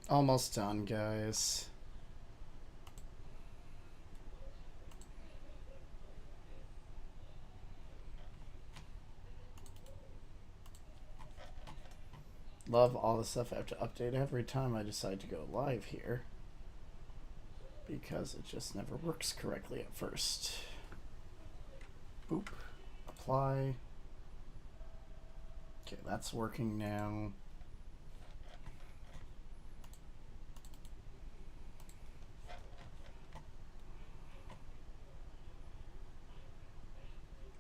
Almost done, guys. Love all the stuff I have to update every time I decide to go live here, because it just never works correctly at first. Boop. Apply. Okay, that's working now.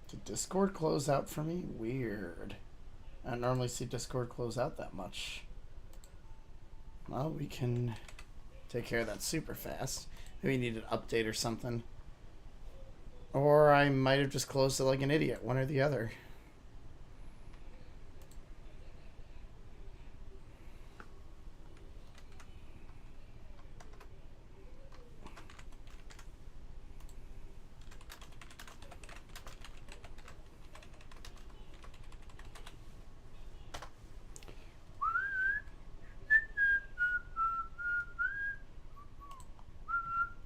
Did Discord close out for me? Weird. I don't normally see Discord close out that much. Well, we can take care of that super fast. Maybe we need an update or something. Or I might have just closed it like an idiot, one or the other.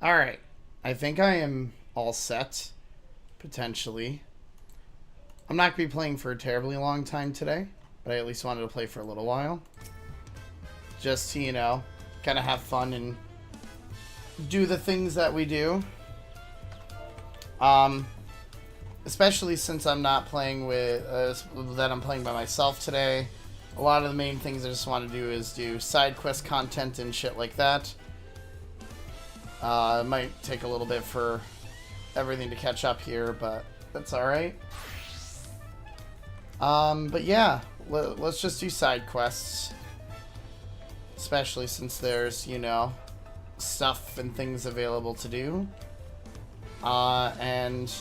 Alright. I think I am all set. Potentially. I'm not going to be playing for a terribly long time today, but I at least wanted to play for a little while. Just to, you know, kind of have fun and do the things that we do. Especially since I'm not playing with, that I'm playing by myself today. A lot of the main things I just want to do is do side quest content and shit like that. It might take a little bit for everything to catch up here, but that's alright. But yeah, let's just do side quests. Especially since there's, you know, stuff and things available to do. And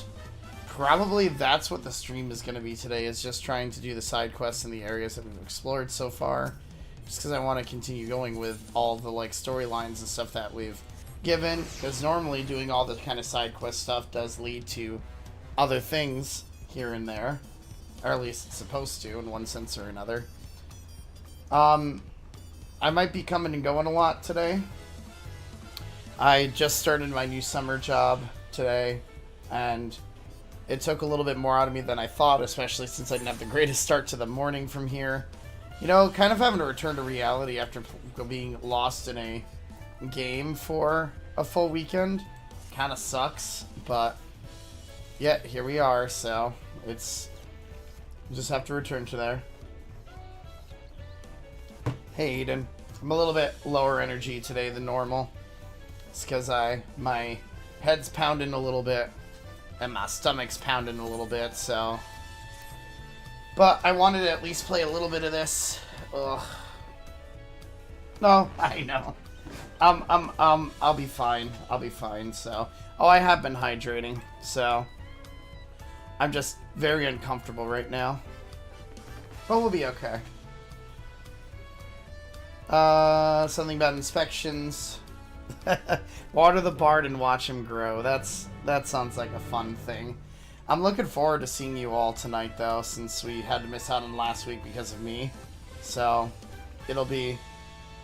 probably that's what the stream is going to be today, is just trying to do the side quests in the areas that we've explored so far. Just because I want to continue going with all the, like, storylines and stuff that we've given, because normally doing all the kind of side quest stuff does lead to other things here and there, or at least it's supposed to in one sense or another. I might be coming and going a lot today. I just started my new summer job today, and it took a little bit more out of me than I thought, especially since I didn't have the greatest start to the morning from here. You know, kind of having to return to reality after being lost in a game for a full weekend kind of sucks, but yeah, here we are, so it's just have to return to there. Hey Aiden, I'm a little bit lower energy today than normal. It's because my head's pounding a little bit and my stomach's pounding a little bit, so, but I wanted to at least play a little bit of this. Ugh. No, I know. I'll be fine. I'll be fine, so. Oh, I have been hydrating, so. I'm just very uncomfortable right now. But we'll be okay. Something about inspections. Water the bard and watch him grow. That sounds like a fun thing. I'm looking forward to seeing you all tonight, though, since we had to miss out on last week because of me. So, it'll be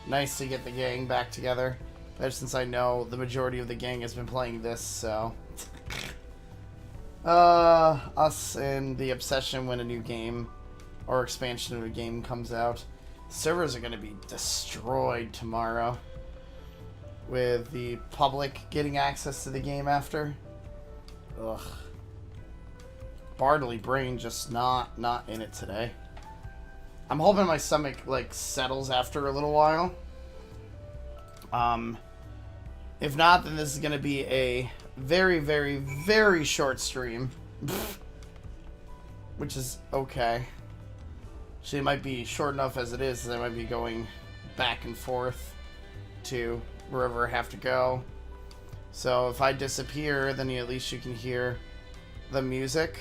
nice to get the gang back together, but since I know the majority of the gang has been playing this, so us and the obsession when a new game or expansion of a game comes out. Servers are going to be destroyed tomorrow with the public getting access to the game after. Ugh. Bartley brain just not in it today. I'm hoping my stomach, like, settles after a little while. If not, then this is going to be a very, very, very short stream. Which is okay. Actually, it might be short enough as it is, as I might be going back and forth to wherever I have to go. So if I disappear, then at least you can hear the music.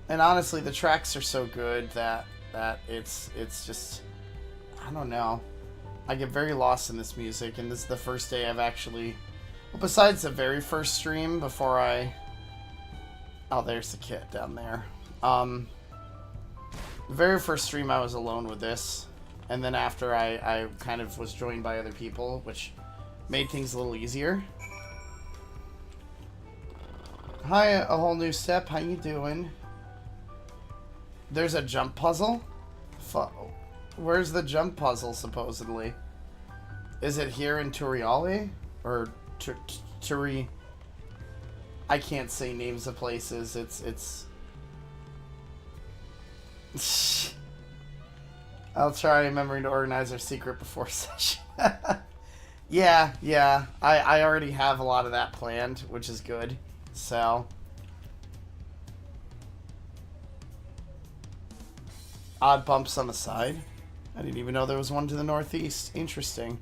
And honestly, the tracks are so good that it's just, I don't know. I get very lost in this music, and this is the first day I've actually, well, besides the very first stream before I, oh, there's the kid down there. The very first stream I was alone with this, And then after I kind of was joined by other people, which made things a little easier. Hi, A Whole New Step. How you doing? There's a jump puzzle? Where's the jump puzzle, supposedly? Is it here in Turiale? Or Turi... I can't say names of places. It's... I'll try remembering to organize our secret before session. Yeah. I already have a lot of that planned, which is good. So... Odd bumps on the side. I didn't even know there was one to the northeast. Interesting.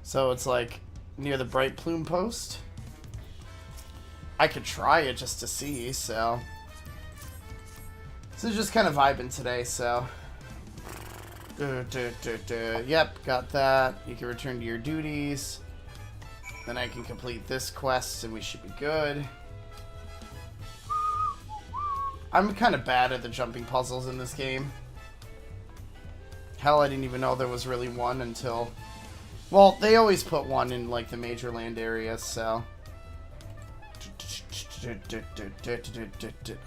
So it's like near the Bright Plume post. I could try it just to see, so... So just kind of vibing today, so... Yep, got that. You can return to your duties. Then I can complete this quest and we should be good. I'm kind of bad at the jumping puzzles in this game. Hell, I didn't even know there was really one until... Well, they always put one in, like, the major land areas, so...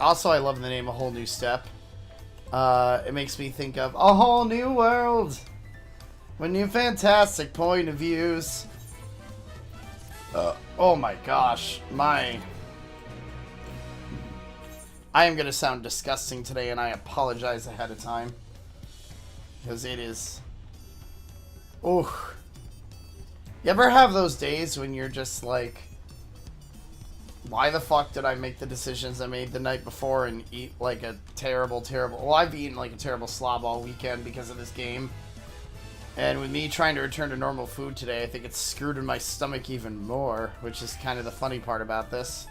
Also, I love the name A Whole New Step. It makes me think of a whole new world with new fantastic point of views. Oh my gosh, I am gonna sound disgusting today, and I apologize ahead of time because it is. Oh, you ever have those days when you're just like, why the fuck did I make the decisions I made the night before and eat like a terrible... Well, I've eaten like a terrible slob all weekend because of this game. And with me trying to return to normal food today, I think it's screwed in my stomach even more, which is kind of the funny part about this.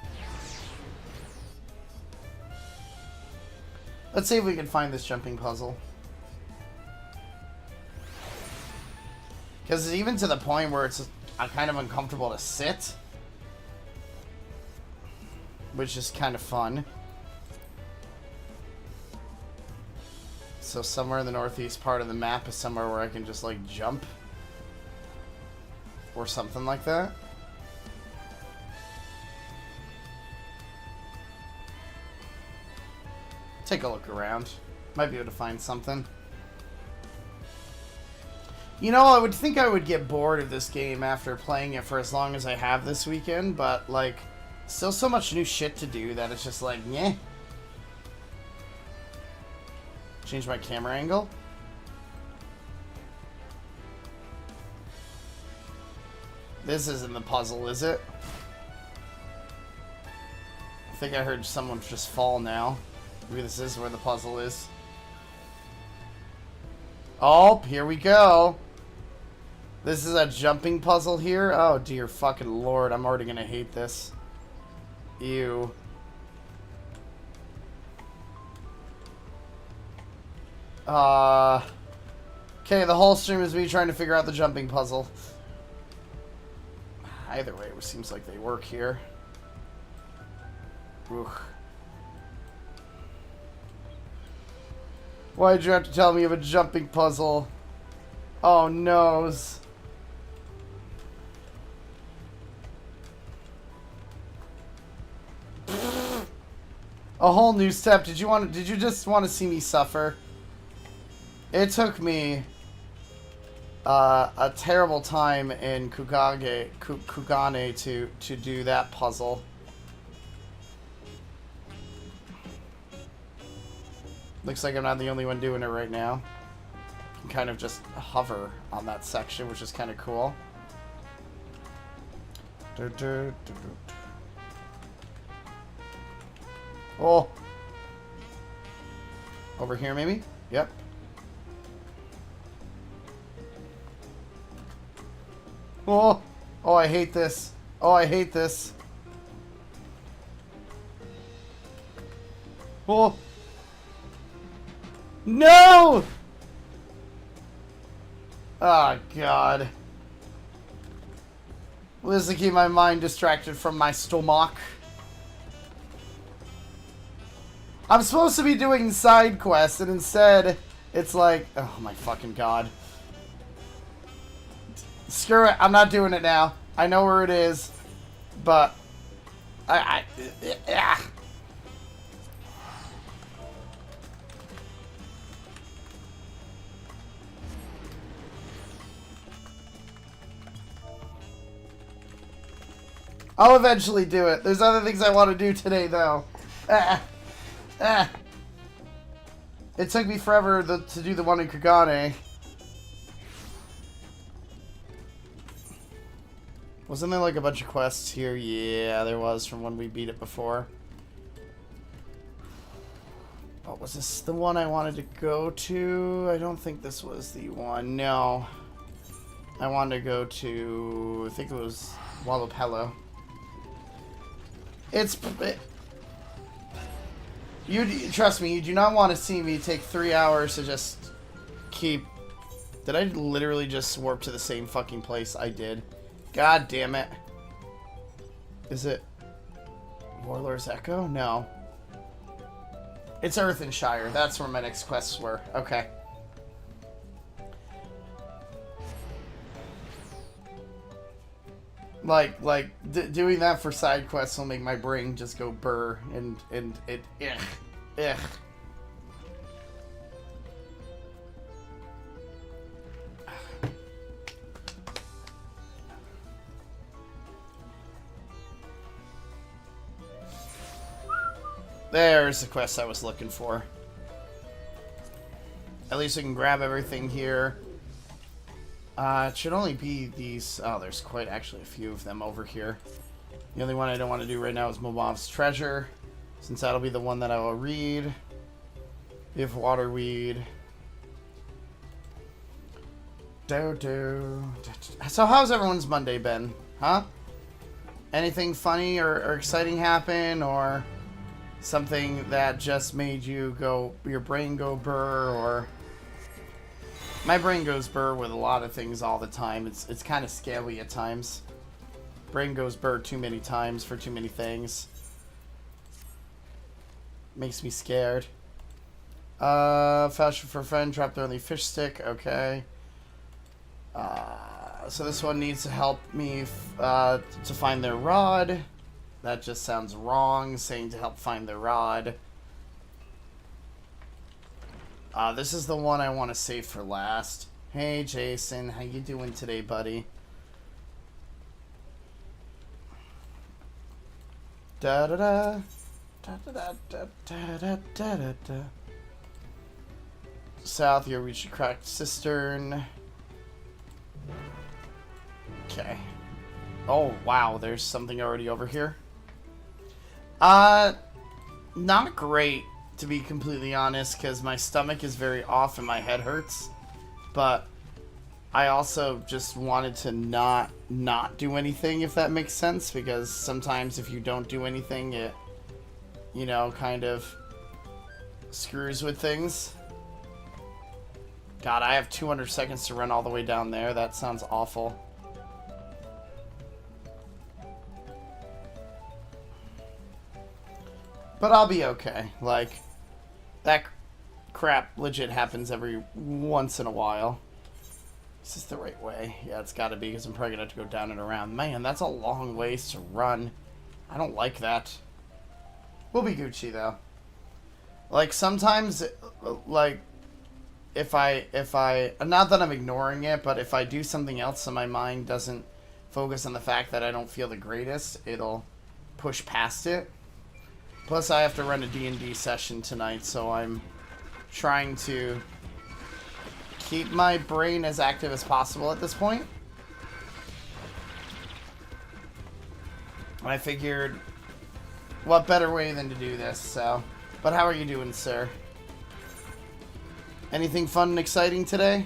Let's see if we can find this jumping puzzle. Because it's even to the point where it's kind of uncomfortable to sit. Which is kind of fun. So somewhere in the northeast part of the map is somewhere where I can just like jump. Or something like that. Take a look around. Might be able to find something. You know, I would think I would get bored of this game after playing it for as long as I have this weekend, but like... Still so much new shit to do that it's just like, nyeh. Change my camera angle. This isn't the puzzle, is it? I think I heard someone just fall now. Maybe this is where the puzzle is. Oh, here we go. This is a jumping puzzle here? Oh, dear fucking lord. I'm already gonna hate this. Ew. Okay, the whole stream is me trying to figure out the jumping puzzle. Either way, it seems like they work here. Ooh. Why'd you have to tell me of a jumping puzzle? Oh, noes. A whole new step. Did you just want to see me suffer? It took me a terrible time in Kugane to do that puzzle. Looks like I'm not the only one doing it right now. You can kind of just hover on that section, which is kind of cool. Oh. Over here, maybe? Yep. Oh. Oh, I hate this. Oh, I hate this. Oh. No! Oh, God. This is to keep my mind distracted from my stomach. I'm supposed to be doing side quests, and instead, It's like, oh my fucking god. Screw it, I'm not doing it now. I know where it is, but yeah. I'll eventually do it. There's other things I want to do today, though. It took me forever to do the one in Kagane. Wasn't there like a bunch of quests here? Yeah, there was from when we beat it before. Oh, was this the one I wanted to go to? I don't think this was the one. No. I wanted to go to... I think it was Wallopello. You trust me, you do not want to see me take 3 hours to just keep... Did I literally just warp to the same fucking place? I did. God damn it. Is it Warlord's Echo? No. It's Earthenshire. That's where my next quests were. Okay. Doing that for side quests will make my brain just go burr and it ugh. There's the quest I was looking for. At least we can grab everything here. It should only be these... Oh, there's quite actually a few of them over here. The only one I don't want to do right now is Mobov's Treasure, since that'll be the one that I will read. We have Waterweed. So how's everyone's Monday been? Huh? Anything funny or exciting happen, or something that just made you go... your brain go burr, or... My brain goes burr with a lot of things all the time. It's kind of scary at times. Brain goes burr too many times for too many things. Makes me scared. Fashion for a friend, drop the only fish stick. Okay. So this one needs to help me to find their rod. That just sounds wrong, saying to help find their rod. This is the one I want to save for last. Hey, Jason. How you doing today, buddy? Da-da-da. Da-da-da-da-da-da-da-da. South, you'll reach a cracked cistern. Okay. Oh, wow. There's something already over here. Not great, to be completely honest, because my stomach is very off and my head hurts. But I also just wanted to not do anything, if that makes sense, because sometimes if you don't do anything, it, you know, kind of screws with things. God, I have 200 seconds to run all the way down there. That sounds awful. But I'll be okay. Like, that crap legit happens every once in a while. Is this the right way? Yeah, it's gotta be, because I'm probably gonna have to go down and around. Man, that's a long ways to run. I don't like that. We'll be Gucci, though. Like, sometimes, like, if I, not that I'm ignoring it, but if I do something else and my mind doesn't focus on the fact that I don't feel the greatest, it'll push past it. Plus, I have to run a D&D session tonight, so I'm trying to keep my brain as active as possible at this point. And I figured, what better way than to do this, so... But how are you doing, sir? Anything fun and exciting today?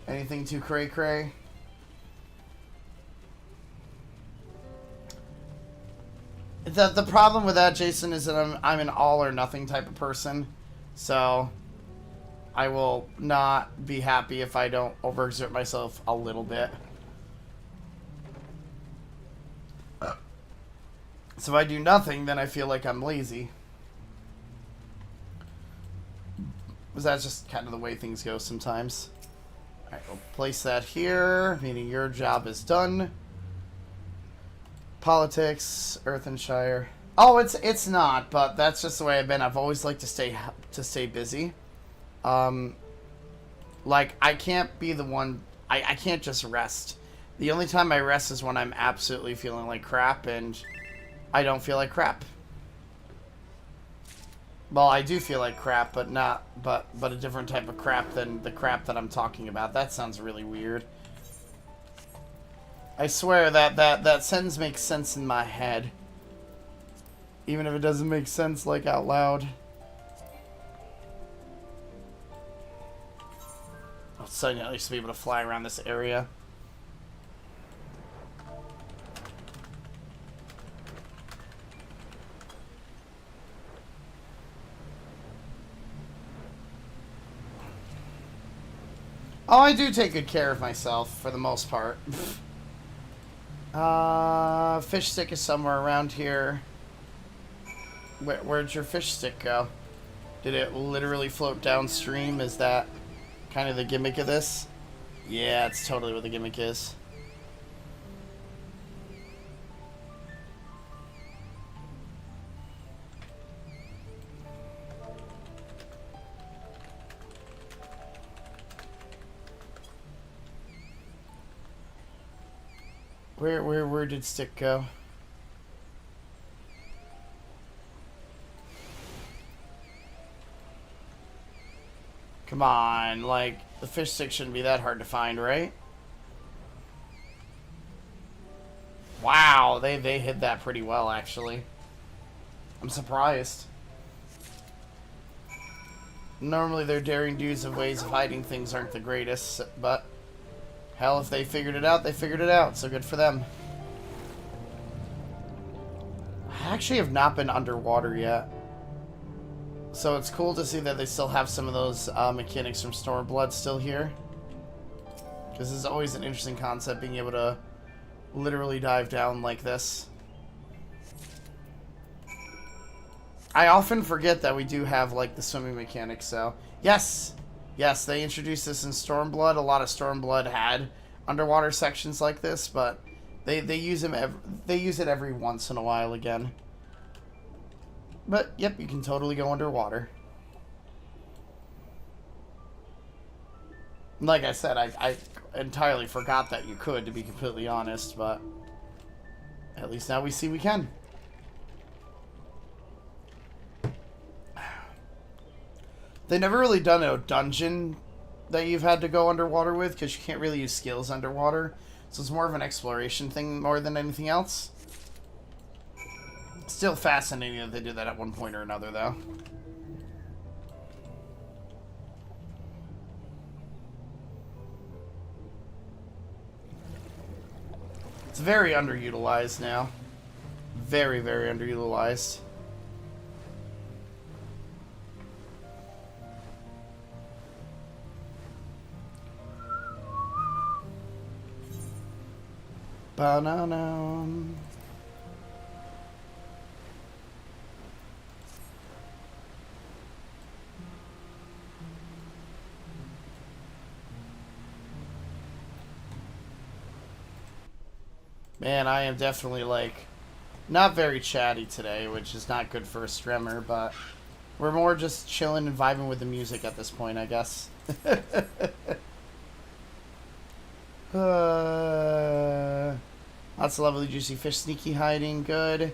Anything too cray-cray? The problem with that, Jason, is that I'm an all or nothing type of person. So I will not be happy if I don't overexert myself a little bit. So if I do nothing, then I feel like I'm lazy. Because that's just kind of the way things go sometimes. Alright, we'll place that here, meaning your job is done. Politics, Earthenshire. Oh, it's not, but that's just the way I've been. I've always liked to stay busy. Like, I can't be the one... I can't just rest. The only time I rest is when I'm absolutely feeling like crap, and I don't feel like crap. Well, I do feel like crap, but a different type of crap than the crap that I'm talking about. That sounds really weird. I swear that sentence makes sense in my head. Even if it doesn't make sense, like, out loud. Oh, suddenly I used to be able to fly around this area. Oh, I do take good care of myself, for the most part. Fish stick is somewhere around here. Where'd your fish stick go? Did it literally float downstream? Is that kind of the gimmick of this? Yeah, it's totally what the gimmick is. Where did stick go? Come on, like, the fish stick shouldn't be that hard to find, right? Wow, they hid that pretty well, actually. I'm surprised. Normally their daring do's of ways of hiding things aren't the greatest, but hell, if they figured it out, they figured it out, so good for them. I actually have not been underwater yet. So it's cool to see that they still have some of those mechanics from Stormblood still here. Because it's always an interesting concept, being able to literally dive down like this. I often forget that we do have, like, the swimming mechanics, so... Yes! Yes, they introduced this in Stormblood. A lot of Stormblood had underwater sections like this, but they use them they use it every once in a while again. But yep, you can totally go underwater. Like I said, I entirely forgot that you could, to be completely honest, but at least now we see we can. They never really done a dungeon that you've had to go underwater with, because you can't really use skills underwater. So it's more of an exploration thing more than anything else. Still fascinating that they did that at one point or another, though. It's very underutilized now. Very, very underutilized. Banana. Man, I am definitely, like, not very chatty today, which is not good for a streamer, but we're more just chilling and vibing with the music at this point, I guess. Lots of lovely juicy fish, sneaky hiding, good.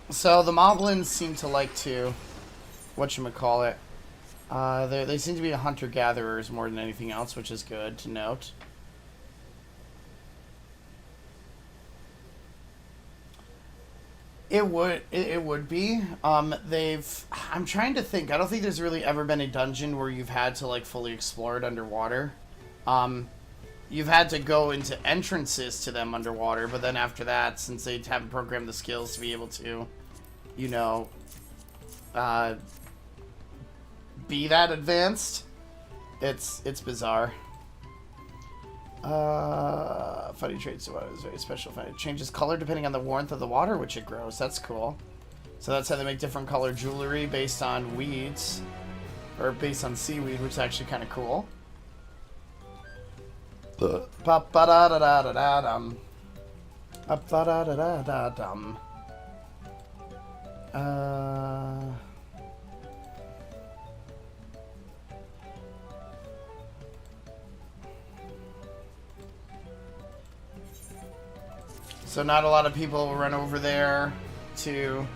So the moblins seem to like to, whatchamacallit, they seem to be hunter-gatherers more than anything else, which is good to note. It would be. I'm trying to think. I don't think there's really ever been a dungeon where you've had to, like, fully explore it underwater. You've had to go into entrances to them underwater, but then after that, since they haven't programmed the skills to be able to, you know, be that advanced, it's bizarre. Funny traits. What is very special. It changes color depending on the warmth of the water which it grows. That's cool. So that's how they make different colored jewelry based on weeds. Or based on seaweed, which is actually kind of cool. Ba-ba-da-da-da-da-dum. Ba-ba-da-da-da-da-dum. So not a lot of people will run over there to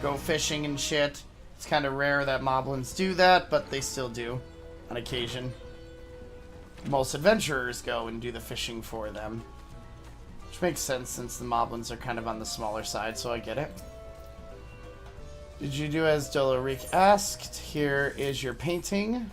go fishing and shit. It's kind of rare that moblins do that, but they still do on occasion. Most adventurers go and do the fishing for them. Which makes sense since the moblins are kind of on the smaller side, so I get it. Did you do as Doloric asked? Here is your painting.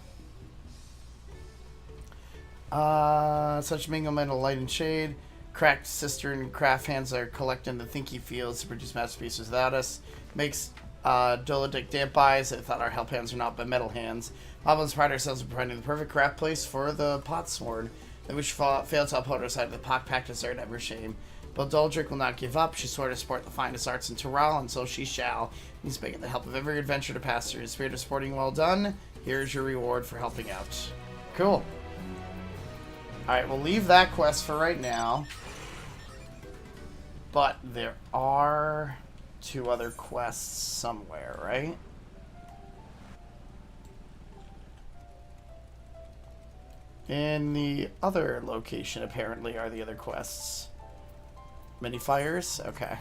Such minglement of light and shade. Cracked cistern craft hands are collecting the thinky fields to produce masterpieces without us. Makes Dolodic damp eyes. I thought our help hands are not but metal hands. Moblins pride ourselves in providing the perfect craft place for the pot sword. That we should fail to uphold our side of the pot pact is our never shame. But Doldric will not give up. She swore to support the finest arts in Tyrell, and so she shall. He's begging the help of every adventure to pass through. His spirit of sporting well done. Here's your reward for helping out. Cool. Alright, we'll leave that quest for right now. But there are 2 other quests somewhere, right? In the other location, apparently, are the other quests. Many fires? Okay.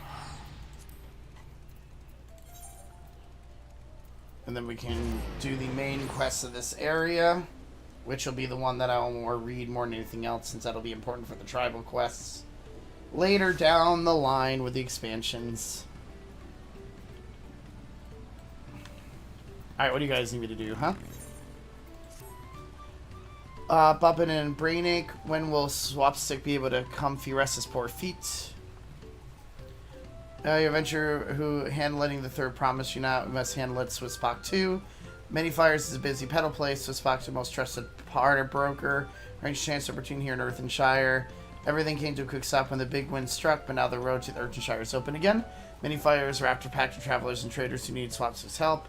And then we can do the main quest of this area, which will be the one that I will read more than anything else, since that'll be important for the tribal quests later down the line with the expansions. Alright, what do you guys need me to do, huh? Bumpin' and Brainache, when will Swapstick be able to comfy rest his poor feet? Your adventure who handling the third promise you not must handle it Swissbach too. Many Fires is a busy pedal place. Swissbach the most trusted partner broker. Range chance between here and Earthenshire. Everything came to a quick stop when the big wind struck, but now the road to the Earthenshire is open again. Many Fires are after packed travelers and traders who need Swapstick's help.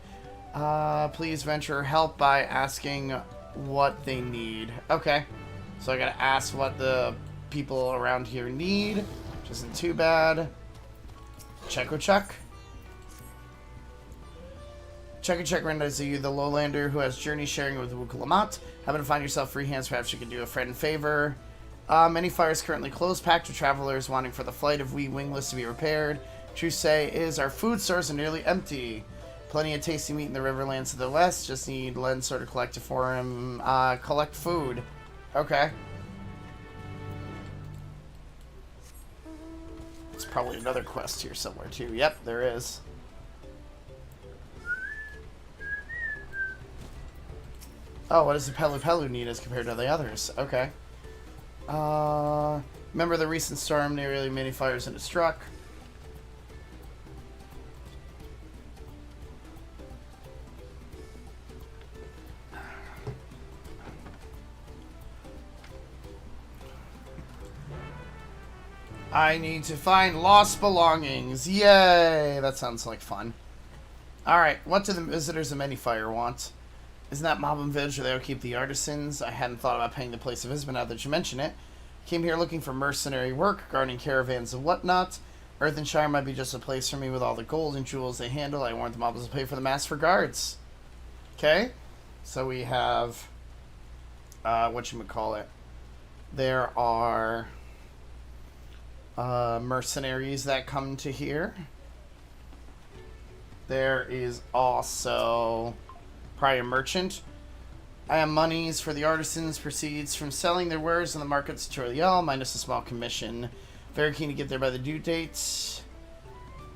Please venture help by asking what they need. Okay. So I gotta ask what the people around here need, which isn't too bad. Check. Check renders you the lowlander who has journey sharing with Wukalamat. Happen to find yourself free hands, perhaps you can do a friend a favor. Many fires currently closed, packed with travelers wanting for the flight of we wingless to be repaired. True say is our food stores are nearly empty. Plenty of tasty meat in the riverlands to the west. Just need Lensor to collect it for him. Collect food. Okay. There's probably another quest here somewhere too. Yep, there is. Oh, what does the Pelu Pelu need as compared to the others? Okay. Remember the recent storm nearly many fires and it struck. I need to find lost belongings. Yay! That sounds like fun. Alright, what do the visitors of Manyfire want? Isn't that Moblin Village where they'll keep the artisans? I hadn't thought about paying the place of visit, but now that you mention it. Came here looking for mercenary work, guarding caravans and whatnot. Earthenshire might be just a place for me with all the gold and jewels they handle. I warned the Moblins to pay for the mass for guards. Okay. So we have... whatchamacallit. There are... mercenaries that come to here. There is also probably a merchant. I have monies for the artisans proceeds from selling their wares in the markets of Toriel, minus a small commission. Very keen to get there by the due dates.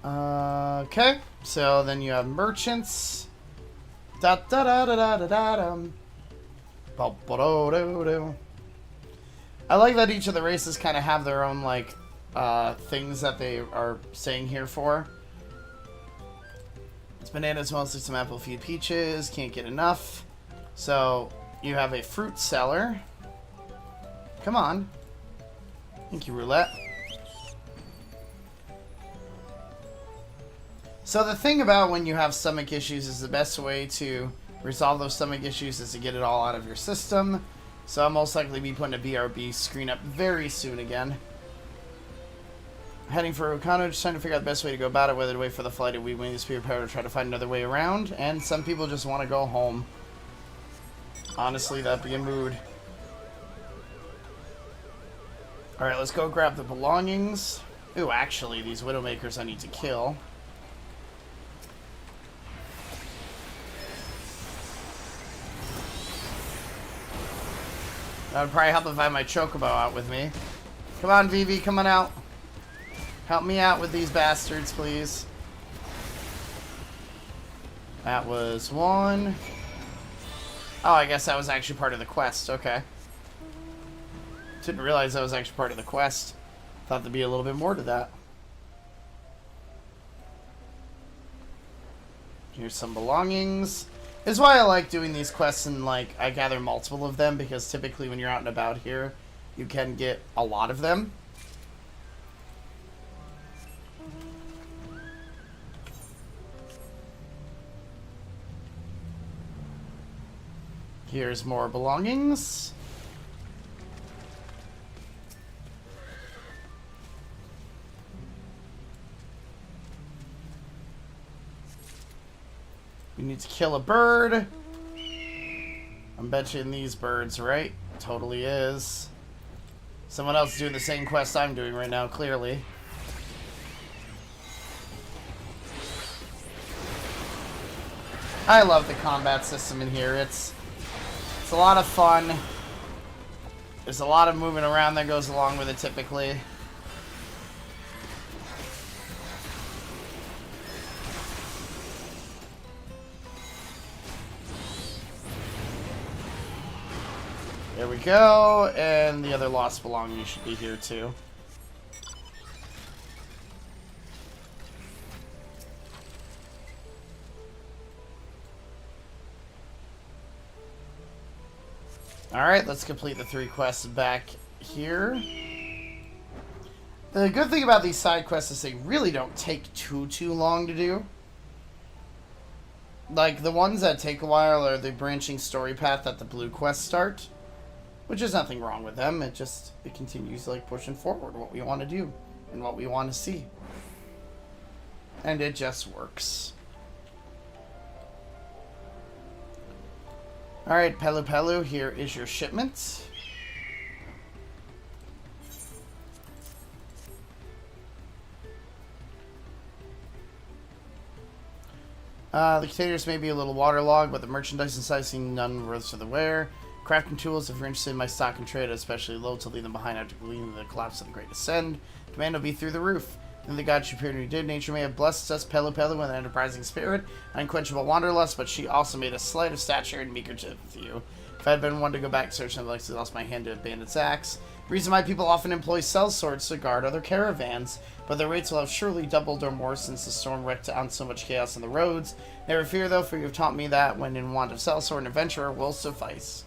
Okay, so then you have merchants. Da da da da da da da dum. I like that each of the races kind of have their own like things that they are saying here for. It's bananas, mostly some apple, few peaches. Can't get enough. So you have a fruit seller. Come on. Thank you, Roulette. So the thing about when you have stomach issues is the best way to resolve those stomach issues is to get it all out of your system. So I'll most likely be putting a BRB screen up very soon again. Heading for Shecano, just trying to figure out the best way to go about it, whether to wait for the flight or we win the spirit power to try to find another way around. And some people just want to go home. Honestly, that'd be a mood. Alright, let's go grab the belongings. Ooh, actually, these Widowmakers I need to kill. That would probably help if I had my Chocobo out with me. Come on, Vivi, come on out. Help me out with these bastards, please. That was one. Oh, I guess that was actually part of the quest. Okay. Didn't realize that was actually part of the quest. Thought there'd be a little bit more to that. Here's some belongings. This is why I like doing these quests and, like, I gather multiple of them, because typically when you're out and about here, you can get a lot of them. Here's more belongings. We need to kill a bird. I'm betting these birds, right? Totally is. Someone else is doing the same quest I'm doing right now, clearly. I love the combat system in here. It's a lot of fun. There's a lot of moving around that goes along with it typically. There we go, and the other lost belonging should be here too. Alright, let's complete the 3 quests back here. The good thing about these side quests is they really don't take too long to do. Like, the ones that take a while are the branching story path that the blue quests start. Which is nothing wrong with them, it continues like pushing forward what we want to do and what we want to see. And it just works. Alright, Pelu Pelu, here is your shipment. The containers may be a little waterlogged, but the merchandise inside seem none worth for the wear. Crafting tools, if you're interested in my stock and trade, especially low to leave them behind after gleaning the collapse of the Great Ascend. Demand will be through the roof. And the God superior did, nature may have blessed us, Pelu Pelu, with an enterprising spirit, unquenchable wanderlust, but she also made us slight of stature and meager to you. If I had been one to go back searching, I'd likely lost my hand to a bandit's axe. Reason why people often employ cell swords to guard other caravans, but their rates will have surely doubled or more since the storm wreaked on so much chaos on the roads. Never fear though, for you have taught me that when in want of cell sword, an adventurer will suffice.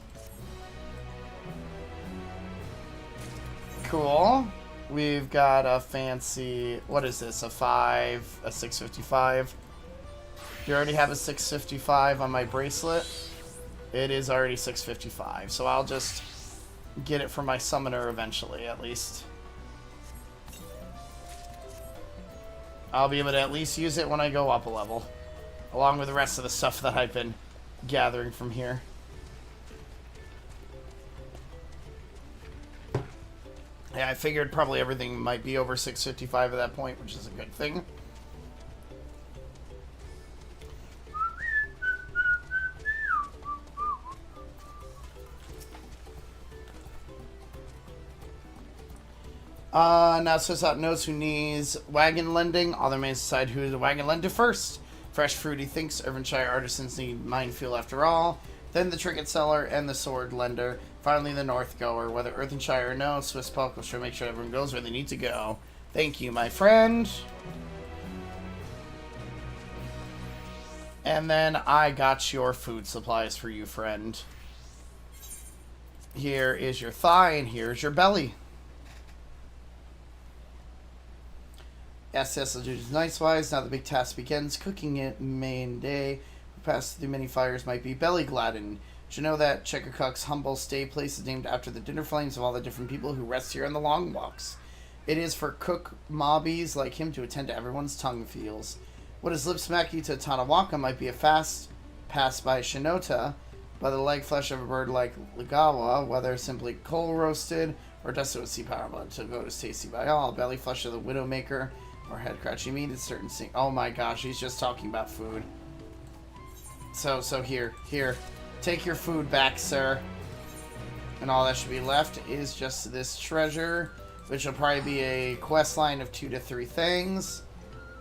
Cool. We've got a fancy, what is this, a 655. You already have a 655 on my bracelet. It is already 655, so I'll just get it from my summoner eventually, at least. I'll be able to at least use it when I go up a level, along with the rest of the stuff that I've been gathering from here. Yeah, I figured probably everything might be over 655 at that point, which is a good thing. Now says out notes who needs wagon lending. All the mains decide who the wagon lend to first. Fresh fruity thinks Irvinshire artisans need mine fuel after all. Then the trinket seller and the sword lender. Finally the north goer. Whether Earthenshire or no, Swiss Polk will sure make sure everyone goes where they need to go. Thank you, my friend. And then I got your food supplies for you, friend. Here is your thigh and here's your belly. SS will do nice wise. Now the big task begins. Cooking it main day. Past through many fires might be belly gladden. Did you know that Checkercock's humble stay place is named after the dinner flames of all the different people who rest here on the long walks? It is for cook mobbies like him to attend to everyone's tongue feels. What is lip smacky to Tanawaka might be a fast pass by Shinota, by the leg flesh of a bird like Ligawa, whether simply coal roasted or dusted with sea power blood to go as tasty by all. Belly flesh of the Widowmaker or head crouchy meat is certain sing. Oh my gosh, he's just talking about food. So here, take your food back, sir. And all that should be left is just this treasure, which will probably be a quest line of 2 to 3 things.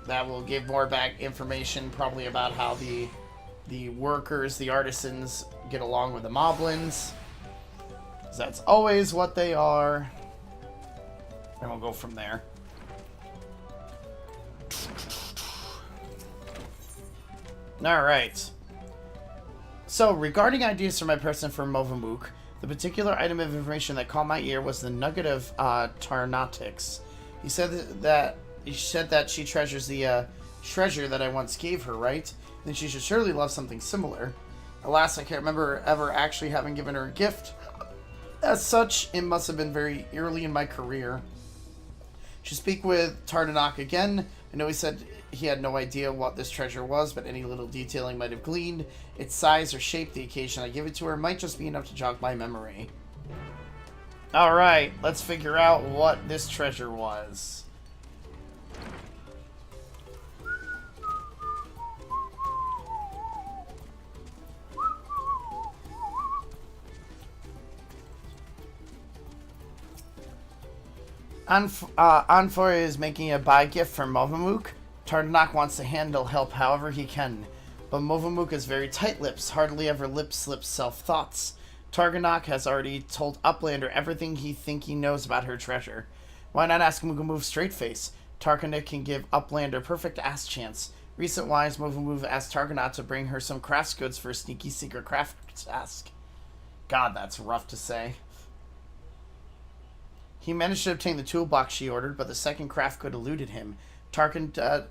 That will give more back information, probably about how the workers, the artisans, get along with the moblins. Because that's always what they are. And we'll go from there. Alright. So, regarding ideas for my person for Movamook, the particular item of information that caught my ear was the nugget of Tarnatix. He said that she treasures the treasure that I once gave her, right? Then she should surely love something similar. Alas, I can't remember ever actually having given her a gift. As such, it must have been very early in my career. Should speak with Tarnanak again. I know he said he had no idea what this treasure was, but any little detailing might have gleaned. Its size or shape the occasion I give it to her might just be enough to jog my memory. Alright, let's figure out what this treasure was. Anfoy is making a buy gift for Movamook. Tarnak wants to handle help however he can. But Movamook is very tight-lipped, hardly ever lip-slips self-thoughts. Targanak has already told Uplander everything he knows about her treasure. Why not ask Mugamove straight-face? Targanak can give Uplander perfect ass chance. Recent-wise, Movamoove asked Targanak to bring her some crafts goods for a sneaky secret craft task. God, that's rough to say. He managed to obtain the toolbox she ordered, but the second craft good eluded him. Tarnotic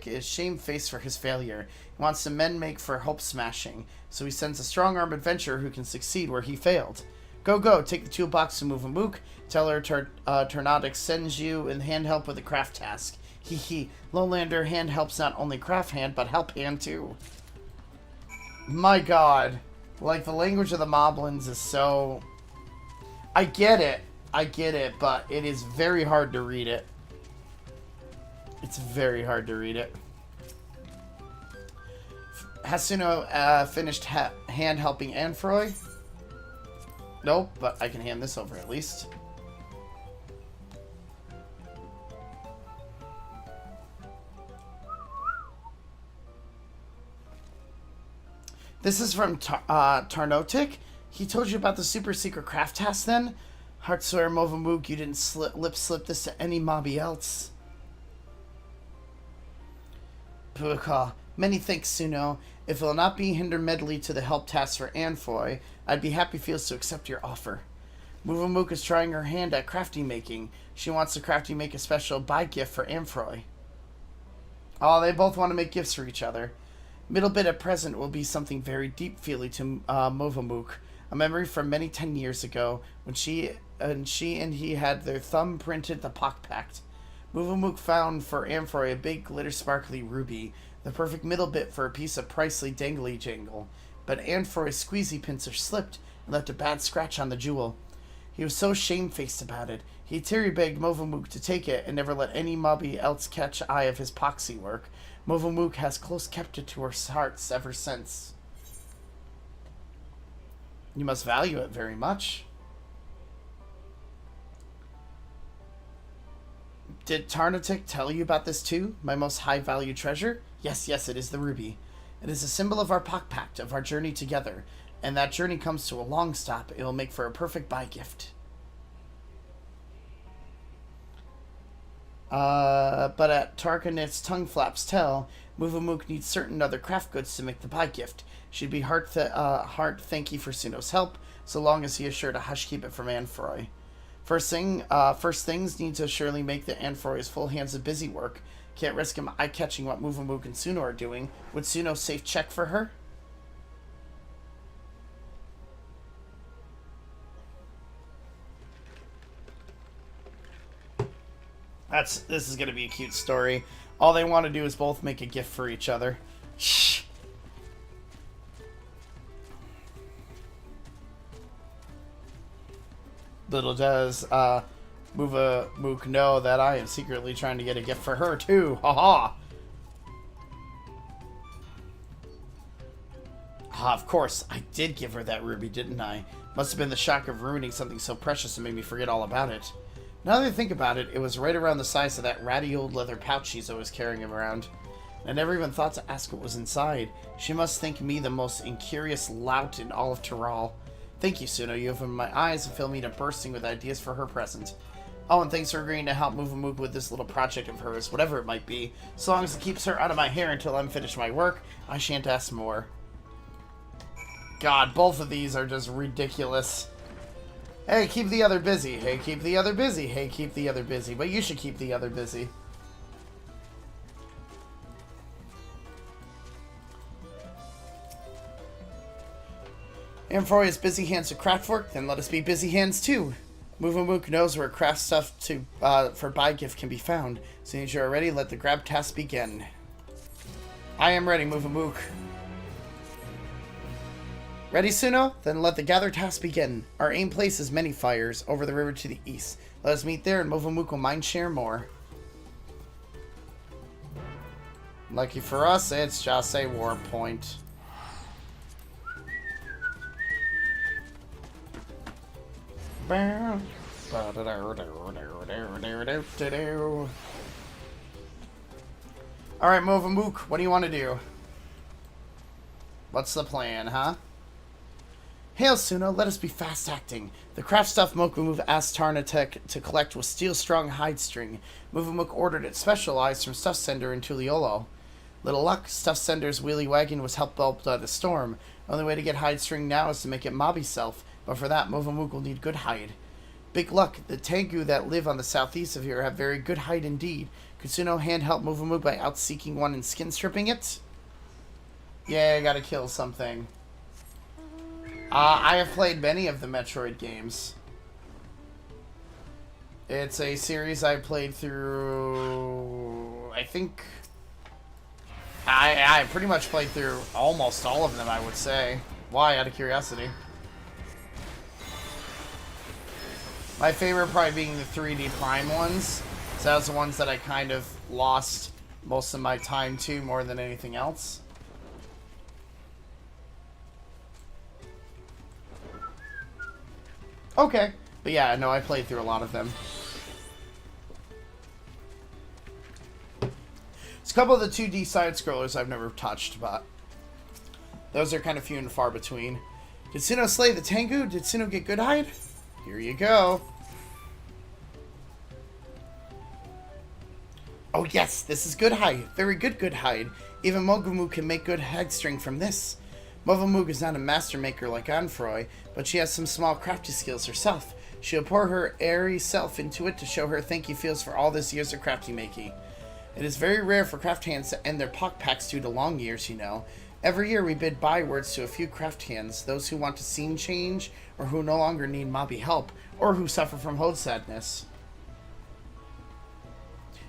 is shamefaced for his failure. He wants to make for hope smashing, so he sends a strong-armed adventurer who can succeed where he failed. Go, take the toolbox to Movamook. Tell her Tarnotic sends you in hand help with the craft task. Lowlander hand helps not only craft hand, but help hand too. My god. Like, the language of the Moblins is so... I get it, but it is very hard to read it. It's very hard to read it. Has Suno finished hand helping Anfroy? Nope, but I can hand this over at least. This is from Tarnotic. He told you about the super secret craft task then? Heart swear, Movamook, you didn't lip slip this to any mobby else. Puka, many thanks, Suno. If it will not be hinder medley to the help task for Anfoy, I'd be happy feels to accept your offer. Movamook is trying her hand at crafty making. She wants to crafty make a special buy gift for Anfoy. Oh, they both want to make gifts for each other. Middle bit at present will be something very deep-feely to Movamook. A memory from many 10 years ago, when she and he had their thumb printed the Pock Pact. Movamook found for Amphory a big glitter-sparkly ruby, the perfect middle bit for a piece of pricely dangly-jangle. But Amphory's squeezy pincer slipped and left a bad scratch on the jewel. He was so shamefaced about it. He teary-begged Movamook to take it and never let any mobby else catch eye of his poxy work. Movamook has close kept it to her heart ever since. You must value it very much. Did Tarnatic tell you about this too? My most high-value treasure? Yes, it is the ruby. It is a symbol of our Pock Pact, of our journey together. And that journey comes to a long stop. It will make for a perfect buy gift. But at Tarkanit's tongue flaps tell, Movamook needs certain other craft goods to make the buy gift. She'd be heart thanky for Suno's help, so long as he is sure to hush keep it from Anfroy. First things need to surely make the Amphory's full hands of busy work. Can't risk him eye-catching what Mook and Suno are doing. Would Suno safe check for her? This is gonna be a cute story. All they want to do is both make a gift for each other. Shh. Little does Mook know that I am secretly trying to get a gift for her too. Haha. Ah, of course, I did give her that ruby, didn't I? Must have been the shock of ruining something so precious and made me forget all about it. Now that I think about it, it was right around the size of that ratty old leather pouch she's always carrying around. I never even thought to ask what was inside. She must think me the most incurious lout in all of Tyrol. Thank you, Suno. You opened my eyes and filled me to bursting with ideas for her present. Oh, and thanks for agreeing to help Mook with this little project of hers, whatever it might be. So long as it keeps her out of my hair until I'm finished my work, I shan't ask more. God, both of these are just ridiculous. Hey, keep the other busy. Hey, keep the other busy. Hey, keep the other busy. But you should keep the other busy. Amphory is busy hands to craft work, then let us be busy hands too. Mook knows where craft stuff for buy gift can be found. As soon as you are ready, let the grab task begin. I am ready, Mook. Ready, Suno? Then let the gather task begin. Our aim place is Many Fires, over the river to the east. Let us meet there, and Mook will mind share more. Lucky for us, it's just a war point. Alright, Mook, what do you want to do? What's the plan, huh? Hail, Suno, let us be fast-acting. The craft stuff Mook asked Tarnatek to collect was steel-strong hide string. Mook ordered it specialized from Stuff Sender in Tuliolo. Little luck, Stuff Sender's wheelie wagon was helped up by the storm. The only way to get hide string now is to make it mobby self, but for that, Mook will need good hide. Big luck, the Tengu that live on the southeast of here have very good hide indeed. Could Suno hand help Mook by out-seeking one and skin stripping it? Yeah, I gotta kill something. I have played many of the Metroid games. It's a series I played through, I think... I pretty much played through almost all of them, I would say. Why, out of curiosity? My favorite probably being the 3D Prime ones. So that was the ones that I kind of lost most of my time to more than anything else. Okay. But yeah, no, I played through a lot of them. It's a couple of the 2D side-scrollers I've never touched, but those are kind of few and far between. Did Suno slay the Tengu? Did Suno get good hide? Here you go. Oh yes, this is good hide. Very good hide. Even Mook can make good hide string from this. Mook is not a master maker like Amphory, but she has some small crafty skills herself. She'll pour her airy self into it to show her thank you feels for all this years of crafty making. It is very rare for craft hands to end their pock packs due to long years, you know. Every year we bid bywords to a few craft hands, those who want to scene change, or who no longer need mobby help, or who suffer from hode sadness.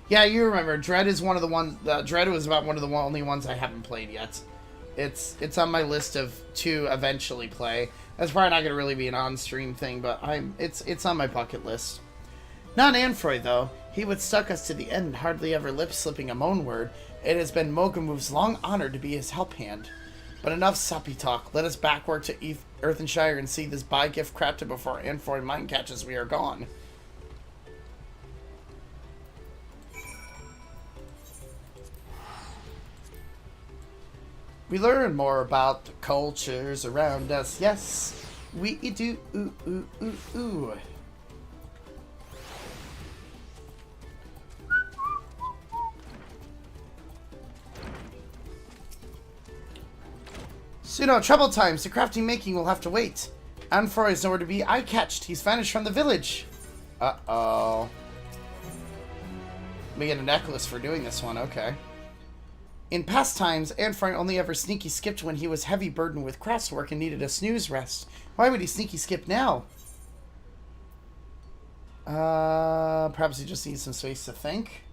Yeah, you remember, Dread is one of the ones, Dread was about one of the only ones I haven't played yet. It's on my list to eventually play. That's probably not going to really be an on-stream thing, but it's on my bucket list. Not Amphory, though. He would stuck us to the end, hardly ever lip-slipping a moan word. It has been Mook's long honor to be his help hand. But enough soppy talk. Let us backward to Earthenshire and see this buy gift crafted before Amphory mind catches we are gone. We learn more about the cultures around us. Yes, we do. Ooh, ooh, ooh, ooh. Suno, trouble times. The crafty making will have to wait. Amphory is nowhere to be eye-catched. He's vanished from the village. Uh-oh. We get a necklace for doing this one, okay. In past times, Anfrey only ever sneaky skipped when he was heavy burdened with craftswork and needed a snooze rest. Why would he sneaky skip now? Perhaps he just needs some space to think.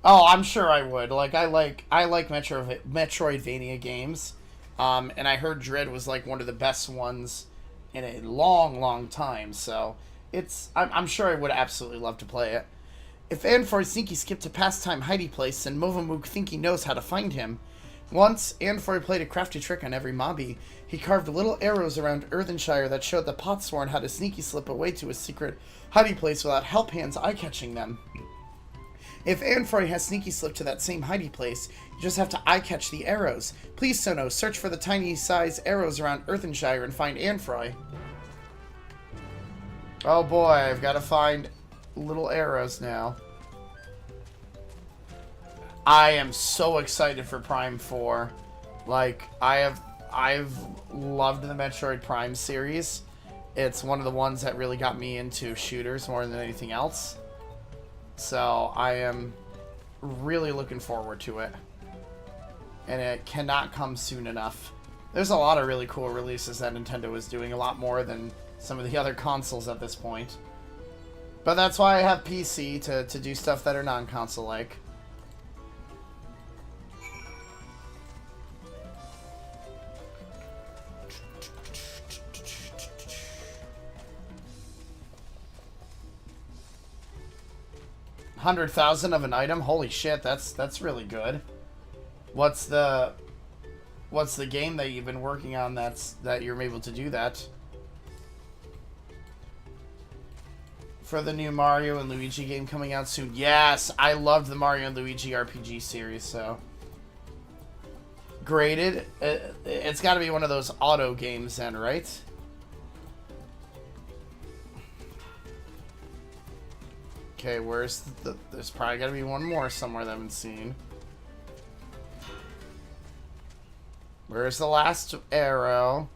Oh, I'm sure I would. Like, I like Metroidvania games. And I heard Dread was like one of the best ones in a long, long time. So I'm sure I would absolutely love to play it. If Anfrey sneaky skipped a pastime hidey place, then Movamook think he knows how to find him. Once, Anfrey played a crafty trick on every mobby. He carved little arrows around Earthenshire that showed the Potsworn how to sneaky slip away to his secret hidey place without help hands eye-catching them. If Anfrey has sneaky slipped to that same hidey place, you just have to eye-catch the arrows. Please, Suno, search for the tiny size arrows around Earthenshire and find Anfrey. Oh boy, I've got to find little arrows now. I am so excited for Prime 4. Like, I've loved the Metroid Prime series. It's one of the ones that really got me into shooters more than anything else. So I am really looking forward to it. And it cannot come soon enough. There's a lot of really cool releases that Nintendo is doing, a lot more than some of the other consoles at this point. But that's why I have PC to do stuff that are non-console like. $100,000 of an item? Holy shit, that's really good. What's the game that you've been working on that you're able to do that? For the new Mario and Luigi game coming out soon. Yes, I loved the Mario and Luigi RPG series, so. Graded? It's got to be one of those auto games then, right? Okay, where's there's probably got to be one more somewhere that I haven't seen. Where's the last arrow?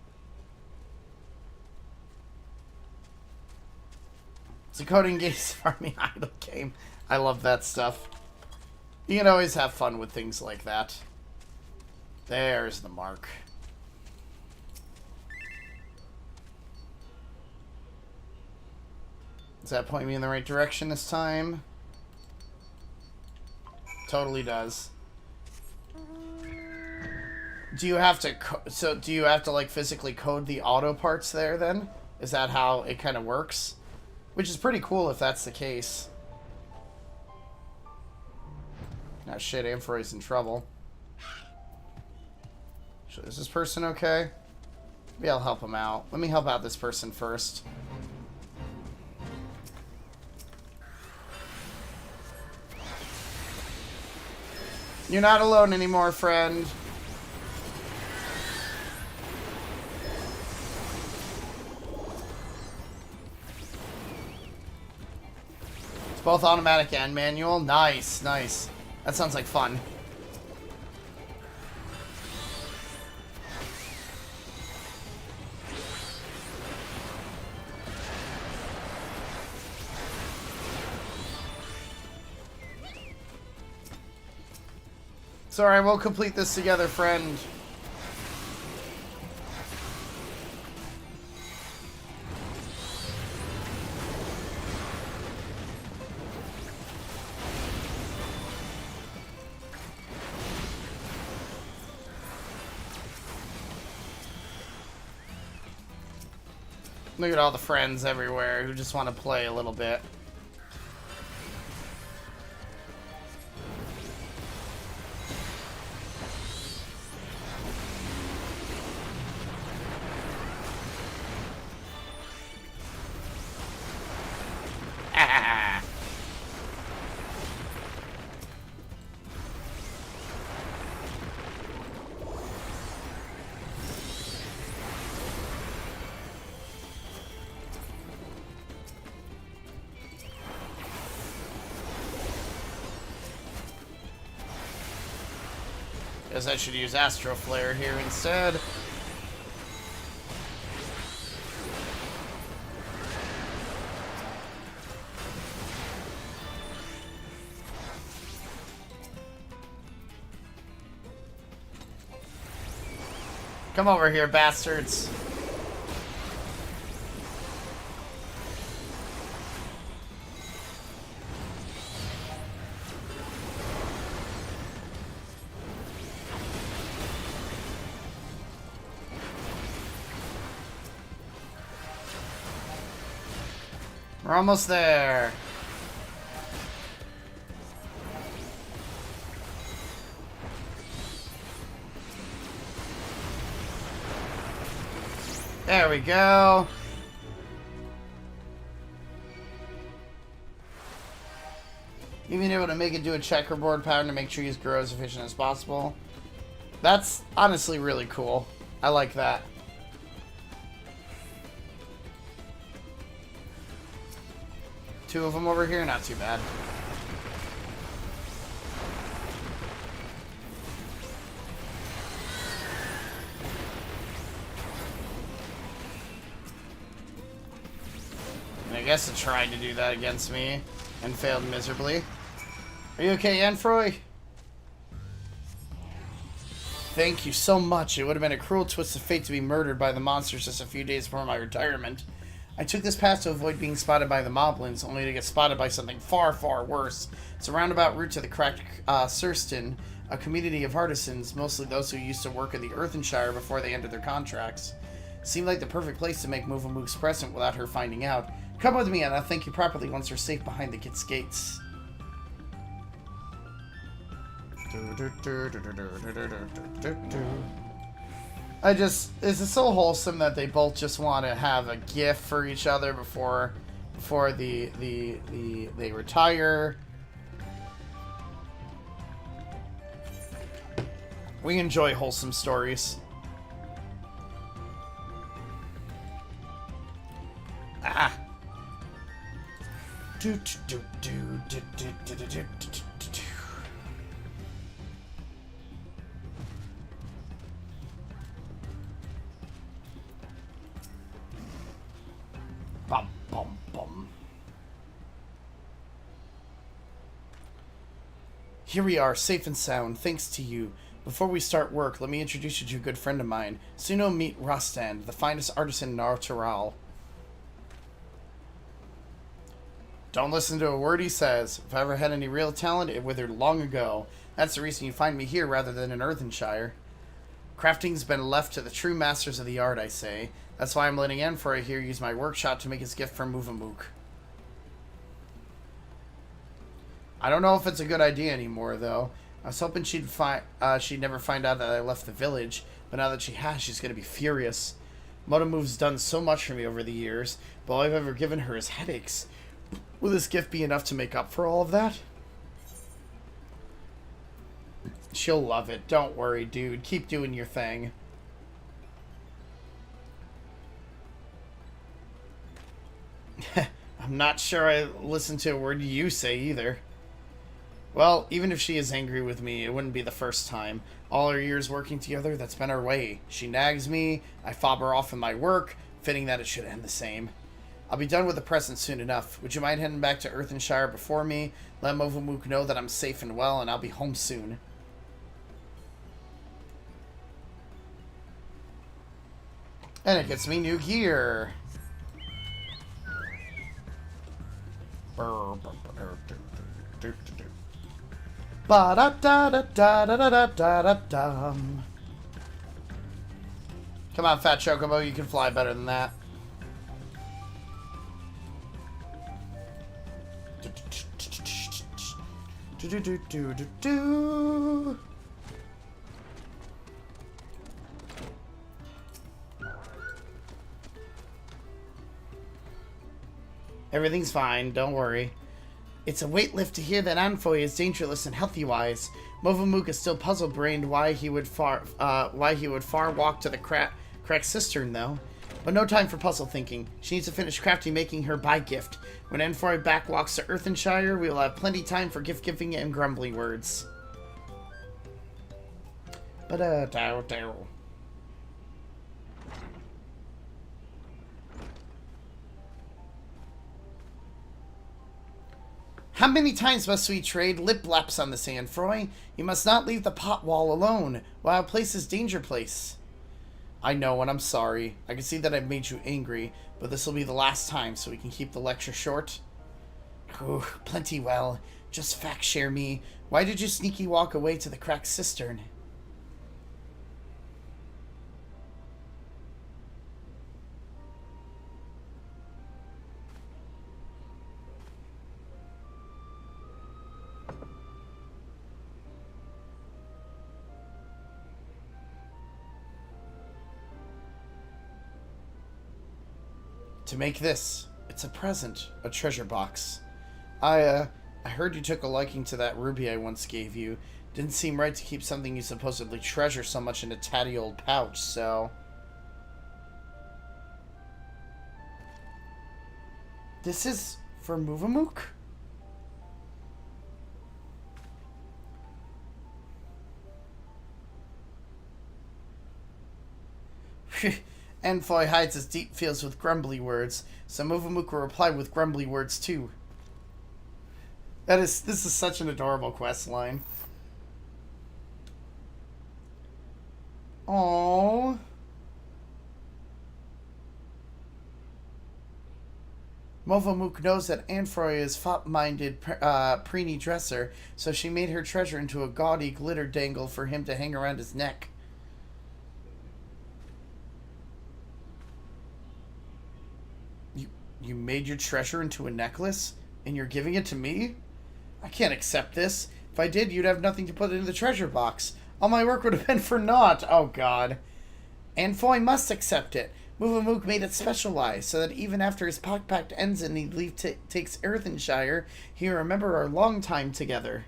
It's a coding games farming idle game. I love that stuff. You can always have fun with things like that. There's the mark. Does that point me in the right direction this time? Totally does. Do you have to do you have to like physically code the auto parts there then? Is that how it kind of works? Which is pretty cool if that's the case. Ah, shit, Ampharoy's in trouble. Is this person okay? Maybe I'll help him out. Let me help out this person first. You're not alone anymore, friend. It's both automatic and manual. Nice, nice. That sounds like fun. It's alright, we'll complete this together, friend. Look at all the friends everywhere who just want to play a little bit. Guess I should use Astro Flare here instead. Is Come over here, bastards. We're almost there. There we go. You've been able to make it do a checkerboard pattern to make trees grow as efficient as possible. That's honestly really cool. I like that. Two of them over here, not too bad. And I guess it tried to do that against me and failed miserably. Are you okay, Anfroy? Thank you so much. It would have been a cruel twist of fate to be murdered by the monsters just a few days before my retirement. I took this path to avoid being spotted by the moblins, only to get spotted by something far, far worse. It's a roundabout route to the cracked Surston, a community of artisans, mostly those who used to work in the Earthenshire before they ended their contracts. Seemed like the perfect place to make Movamook's present without her finding out. Come with me and I'll thank you properly once you're safe behind the kid's gates. This is so wholesome that they both just want to have a gift for each other before they retire. We enjoy wholesome stories. Ah. Bum, bum, bum. Here we are, safe and sound, thanks to you. Before we start work, let me introduce you to a good friend of mine. Suno meet Rostand, the finest artisan in Dawntrail. Don't listen to a word he says. If I ever had any real talent, it withered long ago. That's the reason you find me here rather than in Earthenshire. Crafting's been left to the true masters of the art, I say. That's why I'm letting Anfroy here use my workshop to make his gift for Movamook. I don't know if it's a good idea anymore, though. I was hoping she'd never find out that I left the village, but now that she has, she's going to be furious. Movamook's done so much for me over the years, but all I've ever given her is headaches. Will this gift be enough to make up for all of that? She'll love it. Don't worry, dude. Keep doing your thing. I'm not sure I listened to a word you say either. Well, even if she is angry with me, it wouldn't be the first time. All our years working together, that's been our way. She nags me, I fob her off in my work, fitting that it should end the same. I'll be done with the present soon enough. Would you mind heading back to Earthenshire before me? Let Movamook know that I'm safe and well, and I'll be home soon. And it gets me new gear. Ba-da-da-da-da-da-da-da-dum. Come on, Fat Chocobo, you can fly better than that. Do-do-do-do-do-do. Everything's fine, don't worry. It's a weight lift to hear that Anfoy is dangerous and healthy-wise. Movamook is still puzzle-brained why he would far walk to the cracked cistern, though. But no time for puzzle thinking. She needs to finish crafting making her buy gift. When Anfoy backwalks to Earthenshire, we will have plenty time for gift-giving and grumbly words. Ba-da-dow-dow. How many times must we trade lip-laps on this, Anfroy? You must not leave the pot wall alone. Wild place is danger place. I know, and I'm sorry. I can see that I've made you angry, but this will be the last time so we can keep the lecture short. Ooh, plenty well. Just fact share me. Why did you sneaky walk away to the cracked cistern? To make this. It's a present. A treasure box. I heard you took a liking to that ruby I once gave you. Didn't seem right to keep something you supposedly treasure so much in a tatty old pouch, so... This is for Movamook? Enfoy hides his deep feels with grumbly words, so Movamook will reply with grumbly words too. This is such an adorable quest line. Aww. Movamook knows that Anfroy is fop-minded preeny dresser, so she made her treasure into a gaudy glitter dangle for him to hang around his neck. You made your treasure into a necklace, and you're giving it to me? I can't accept this. If I did, you'd have nothing to put into the treasure box. All my work would have been for naught. Oh, God. Anfoy must accept it. Movamook made it specialized, so that even after his pact ends and he takes Earthenshire, he'll remember our long time together.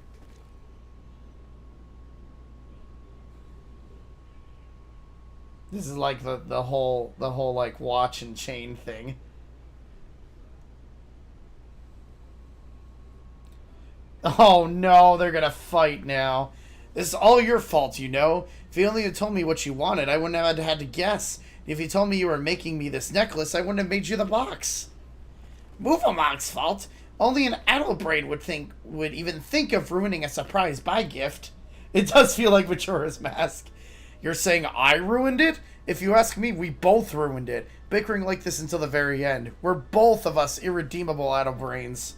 This is like the whole like watch and chain thing. Oh no, they're gonna fight now. This is all your fault, you know. If you only had told me what you wanted, I wouldn't have had to guess. If you told me you were making me this necklace, I wouldn't have made you the box. Movamook's fault? Only an adult brain would even think of ruining a surprise buy gift. It does feel like Majora's Mask. You're saying I ruined it? If you ask me, we both ruined it. Bickering like this until the very end. We're both of us irredeemable adult brains.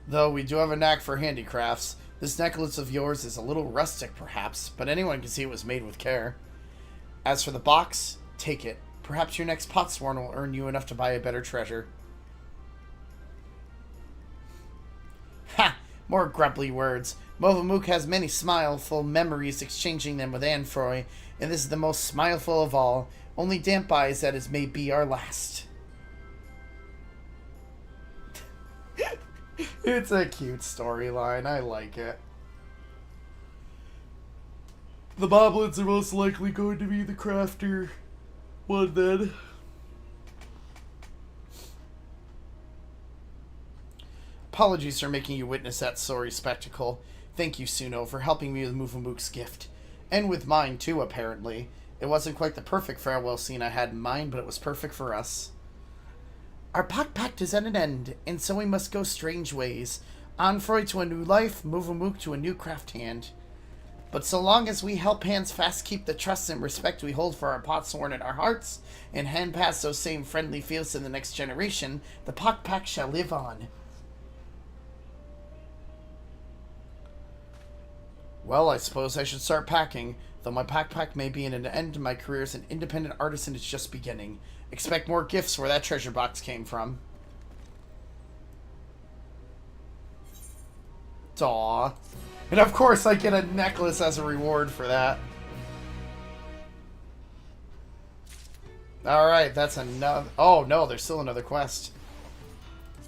Though we do have a knack for handicrafts, this necklace of yours is a little rustic perhaps, but anyone can see it was made with care. As for the box, take it. Perhaps your next potsworn will earn you enough to buy a better treasure. Ha! More grumbly words. Movamook has many smileful memories exchanging them with Anfroy, and this is the most smileful of all. Only damp eyes that is may be our last. It's a cute storyline. I like it. The Boblins are most likely going to be the crafter one then. Apologies for making you witness that sorry spectacle. Thank you, Suno, for helping me with Movamook's gift. And with mine, too, apparently. It wasn't quite the perfect farewell scene I had in mind, but it was perfect for us. Our pact is at an end, and so we must go strange ways. Anfroy to a new life, Movamook to a new craft hand. But so long as we help hands fast keep the trust and respect we hold for our potsworn in our hearts, and hand pass those same friendly feels to the next generation, the pact shall live on. Well, I suppose I should start packing, though my pack may be in an end to my career as an independent artisan is just beginning. Expect more gifts where that treasure box came from. Aw. And of course I get a necklace as a reward for that. Alright, that's another... Oh, no, there's still another quest.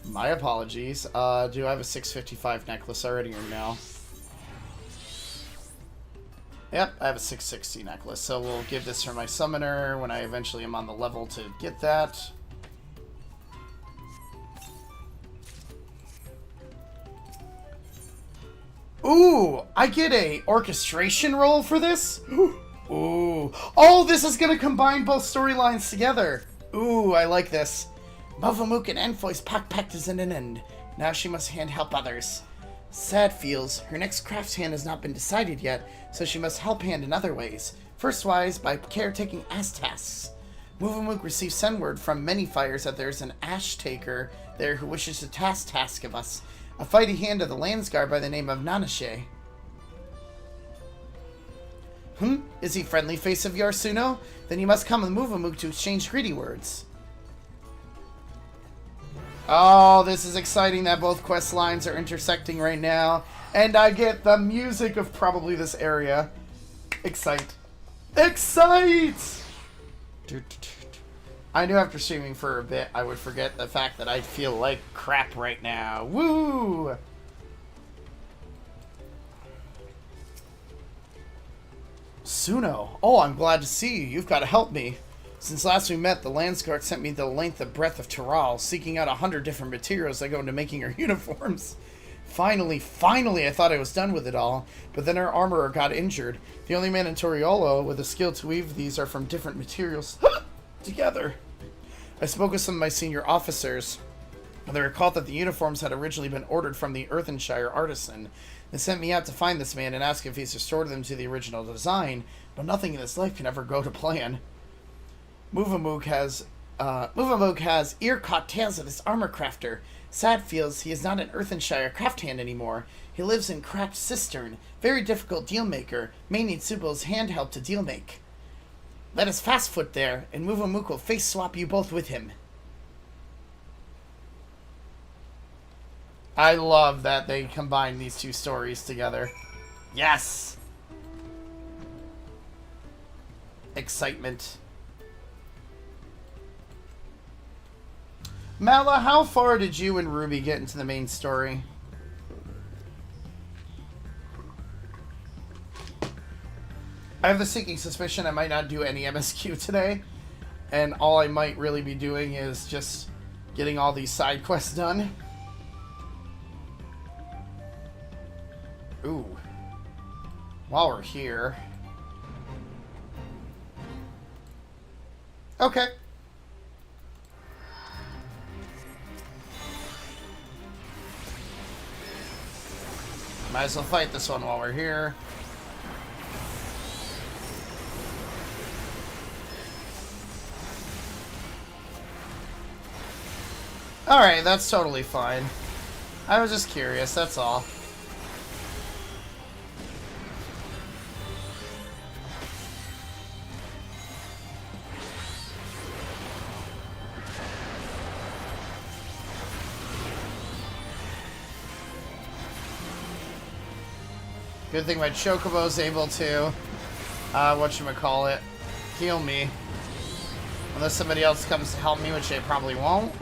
My apologies. Do I have a 655 necklace already or no? Yep, I have a 660 necklace, so we'll give this for my summoner when I eventually am on the level to get that. Ooh, I get a orchestration role for this? Ooh. Oh, this is going to combine both storylines together. Ooh, I like this. Mavamuk and Enfoy's pact is at an end. Now she must help others. Sad feels her next crafts hand has not been decided yet, so she must help hand in other ways. Firstwise, by caretaking ash tasks. Muvamuk receives send word from many fires that there's an ash taker there who wishes to task of us. A fighty hand of the Landsguard by the name of Nanashe. Is he friendly face of yours, Suno? Then you must come with Muvamuk to exchange greedy words. Oh, this is exciting that both quest lines are intersecting right now. And I get the music of probably this area. Excite. Excite! I knew after streaming for a bit I would forget the fact that I feel like crap right now. Woo! Suno. Oh, I'm glad to see you. You've got to help me. Since last we met, the Landsguard sent me the length and breadth of Tiral, seeking out 100 different materials that go into making our uniforms. Finally, I thought I was done with it all, but then our armorer got injured. The only man in Toriolo with the skill to weave these are from different materials together. I spoke with some of my senior officers, and they recalled that the uniforms had originally been ordered from the Earthenshire artisan. They sent me out to find this man and ask if he's restored them to the original design, but nothing in this life can ever go to plan. Muvamuk has ear-caught tales of this armor crafter. Sad feels he is not an Earthenshire craft hand anymore. He lives in Cracked Cistern. Very difficult deal maker. May need Subo's hand help to deal make. Let us fast foot there, and Muvamuk will face swap you both with him. I love that they combine these two stories together. Yes! Excitement. Mala, how far did you and Ruby get into the main story? I have the sinking suspicion I might not do any MSQ today, and all I might really be doing is just getting all these side quests done. Ooh. While we're here. Okay. Might as well fight this one while we're here. Alright, that's totally fine. I was just curious, that's all. Good thing my Chocobo's able to, whatchamacallit, heal me. Unless somebody else comes to help me, which they probably won't.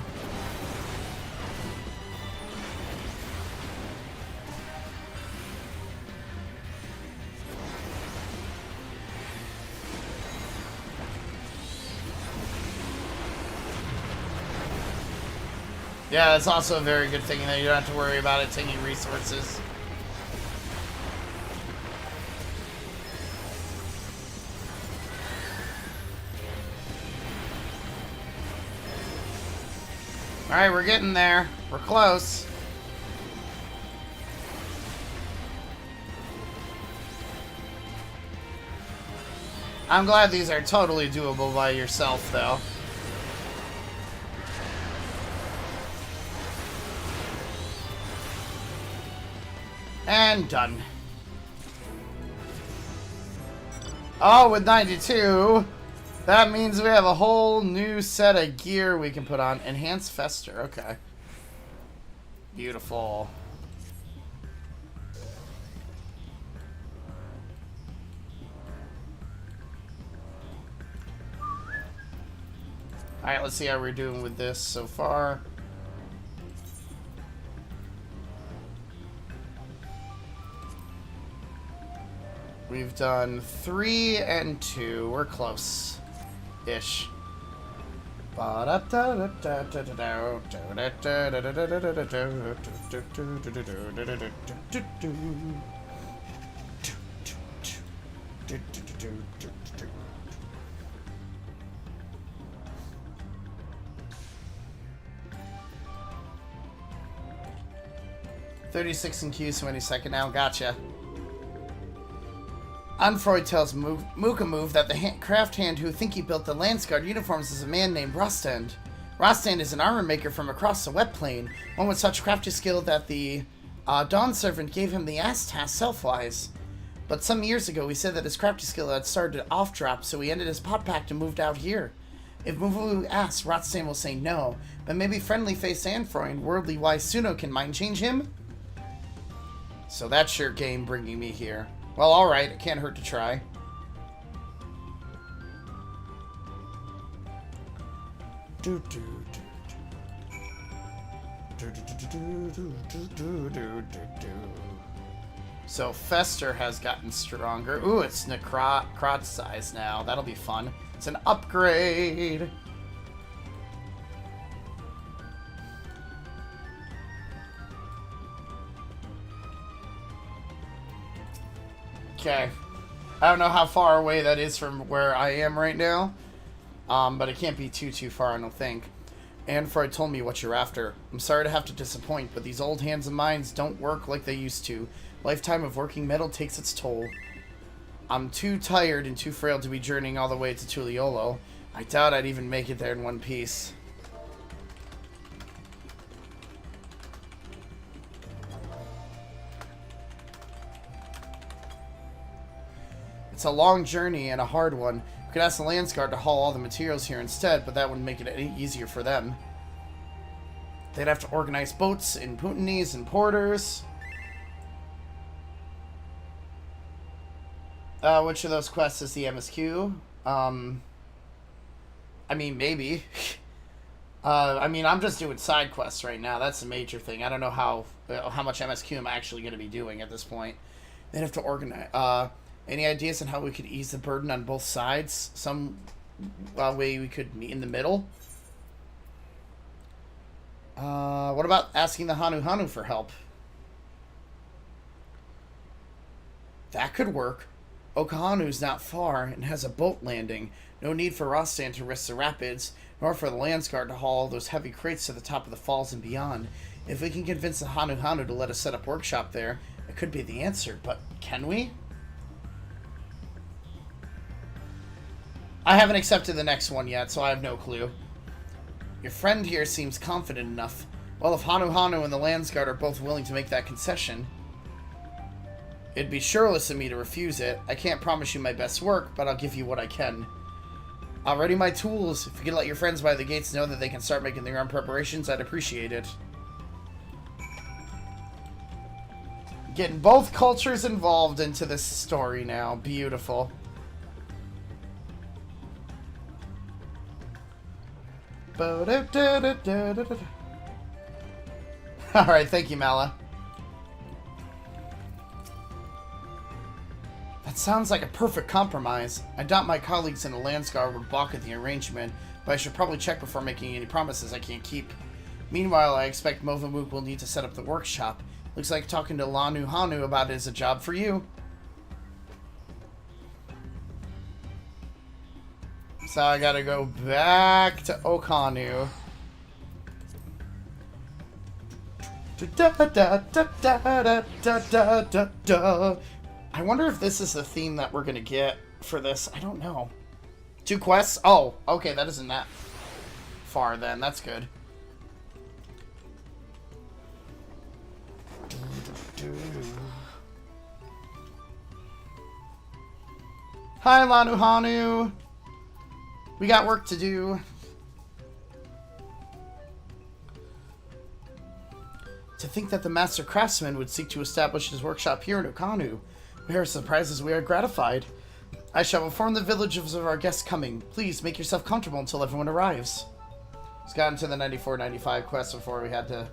Yeah, that's also a very good thing that you don't have to worry about it taking resources. Alright, we're getting there. We're close. I'm glad these are totally doable by yourself, though. And done. Oh, with 92, that means we have a whole new set of gear we can put on. Enhanced Fester, okay. Beautiful. Alright, let's see how we're doing with this so far. We've done 3 and 2. We're close-ish. 36 in queue, so any second now. Gotcha. Unfreud tells Mookamove that the craft hand who think he built the Landsguard uniforms is a man named Rostand. Rostand is an armor maker from across the wet plain, one with such crafty skill that the Dawn Servant gave him the ass task self-wise. But some years ago, he said that his crafty skill had started off drop, so he ended his pot pact and moved out here. If Mookamove asks, Rostand will say no, but maybe friendly-faced Anfroy worldly wise Suno can mind change him? So that's your game bringing me here. Well, alright, it can't hurt to try. So Fester has gotten stronger. Ooh, it's Necrot size now. That'll be fun. It's an upgrade. Okay. I don't know how far away that is from where I am right now. But it can't be too far, I don't think. Anfroy told me what you're after. I'm sorry to have to disappoint, but these old hands of mine don't work like they used to. Lifetime of working metal takes its toll. I'm too tired and too frail to be journeying all the way to Tuliolo. I doubt I'd even make it there in one piece. It's a long journey and a hard one. We could ask the Landsguard to haul all the materials here instead, but that wouldn't make it any easier for them. They'd have to organize boats and Putinese and porters. Which of those quests is the MSQ? I mean, maybe. I mean, I'm just doing side quests right now. That's the major thing. I don't know how much MSQ I'm actually going to be doing at this point. They'd have to organize... any ideas on how we could ease the burden on both sides? Some way we could meet in the middle? What about asking the Hanu for help? That could work. Okahanu's not far and has a boat landing. No need for Rostand to risk the rapids, nor for the Landsguard to haul those heavy crates to the top of the falls and beyond. If we can convince the Hanu to let us set up workshop there, it could be the answer, but can we? I haven't accepted the next one yet, so I have no clue. Your friend here seems confident enough. Well, if Hanu and the Landsguard are both willing to make that concession, it'd be sureless of me to refuse it. I can't promise you my best work, but I'll give you what I can. I'll ready my tools. If you could let your friends by the gates know that they can start making their own preparations, I'd appreciate it. Getting both cultures involved into this story now. Beautiful. Alright, thank you, Mala. That sounds like a perfect compromise. I doubt my colleagues in the Landsguard would balk at the arrangement, but I should probably check before making any promises I can't keep. Meanwhile, I expect Movamook will need to set up the workshop. Looks like talking to Hanu about it is a job for you. So I gotta go back to Okanu. I wonder if this is the theme that we're gonna get for this. I don't know. 2 quests? Oh, okay, that isn't that far then. That's good. Hi, Hanu. We got work to do. To think that the master craftsman would seek to establish his workshop here in Okanu. We are as surprised as we are gratified. I shall inform the villages of our guests coming. Please make yourself comfortable until everyone arrives. It's gotten to the 94-95 quest before we had to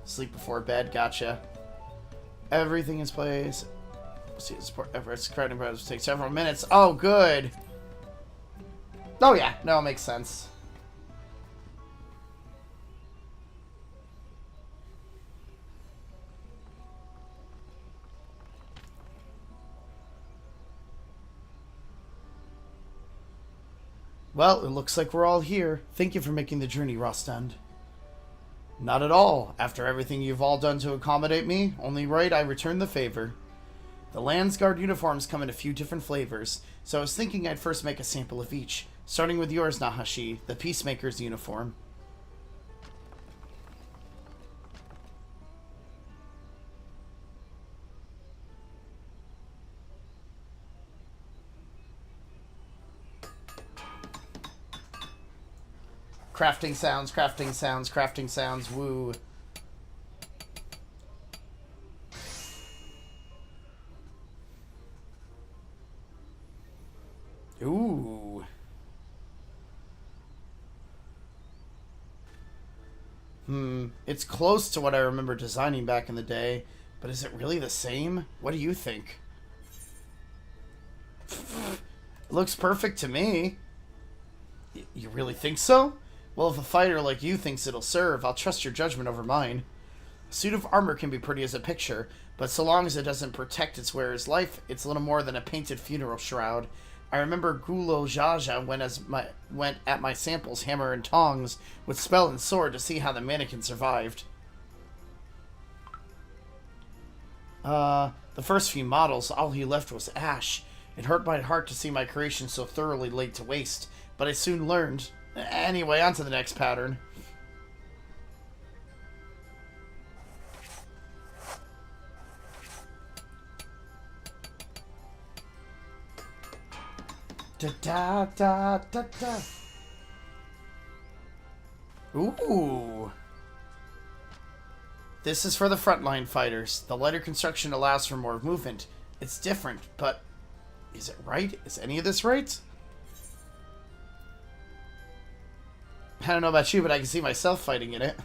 sleep before bed. Gotcha. Everything is placed. See the support efforts. Crafting process take several minutes. Oh, good. Oh yeah, no, it makes sense. Well, it looks like we're all here. Thank you for making the journey, Rostand. Not at all. After everything you've all done to accommodate me, only right I return the favor. The Landsguard uniforms come in a few different flavors, so I was thinking I'd first make a sample of each, starting with yours, Nahashi, the Peacemaker's uniform. Crafting sounds, crafting sounds, crafting sounds, woo. Ooh. It's close to what I remember designing back in the day, but is it really the same? What do you think? It looks perfect to me. You really think so? Well, if a fighter like you thinks it'll serve, I'll trust your judgment over mine. A suit of armor can be pretty as a picture, but so long as it doesn't protect its wearer's life, it's little more than a painted funeral shroud. I remember Gulo Jaja went at my samples hammer and tongs with spell and sword to see how the mannequin survived. The first few models, all he left was ash. It hurt my heart to see my creation so thoroughly laid to waste, but I soon learned. Anyway, on to the next pattern. Da da da da da. Ooh. This is for the frontline fighters. The lighter construction allows for more movement. It's different, but is it right? Is any of this right? I don't know about you, but I can see myself fighting in it.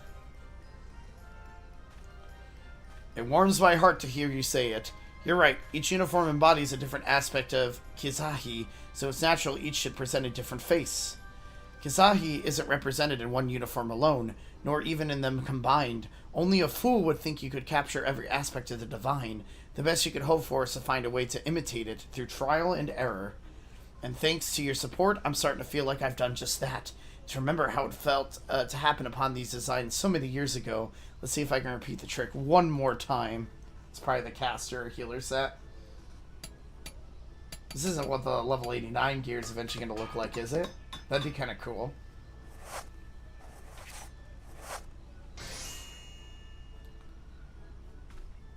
It warms my heart to hear you say it. You're right, each uniform embodies a different aspect of Kizahi, so it's natural each should present a different face. Kizahi isn't represented in one uniform alone, nor even in them combined. Only a fool would think you could capture every aspect of the divine. The best you could hope for is to find a way to imitate it through trial and error. And thanks to your support, I'm starting to feel like I've done just that. To remember how it felt to happen upon these designs so many years ago. Let's see if I can repeat the trick one more time. It's probably the caster or healer set. This isn't what the level 89 gear is eventually going to look like, is it? That'd be kind of cool.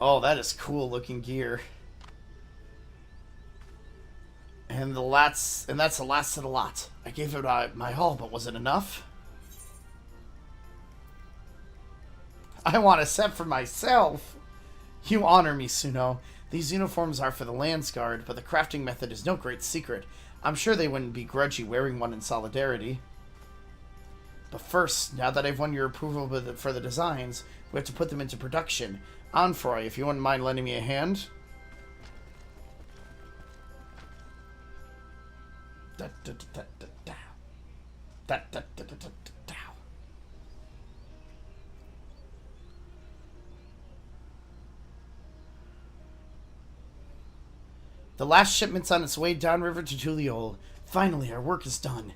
Oh, that is cool looking gear. And that's the last of the lot. I gave it my all, but was it enough? I want a set for myself. You honor me, Suno. These uniforms are for the Landsguard, but the crafting method is no great secret. I'm sure they wouldn't begrudge you wearing one in solidarity. But first, now that I've won your approval for the designs, we have to put them into production. Onfroy, if you wouldn't mind lending me a hand. The last shipment's on its way downriver to Tuliol. Finally, our work is done.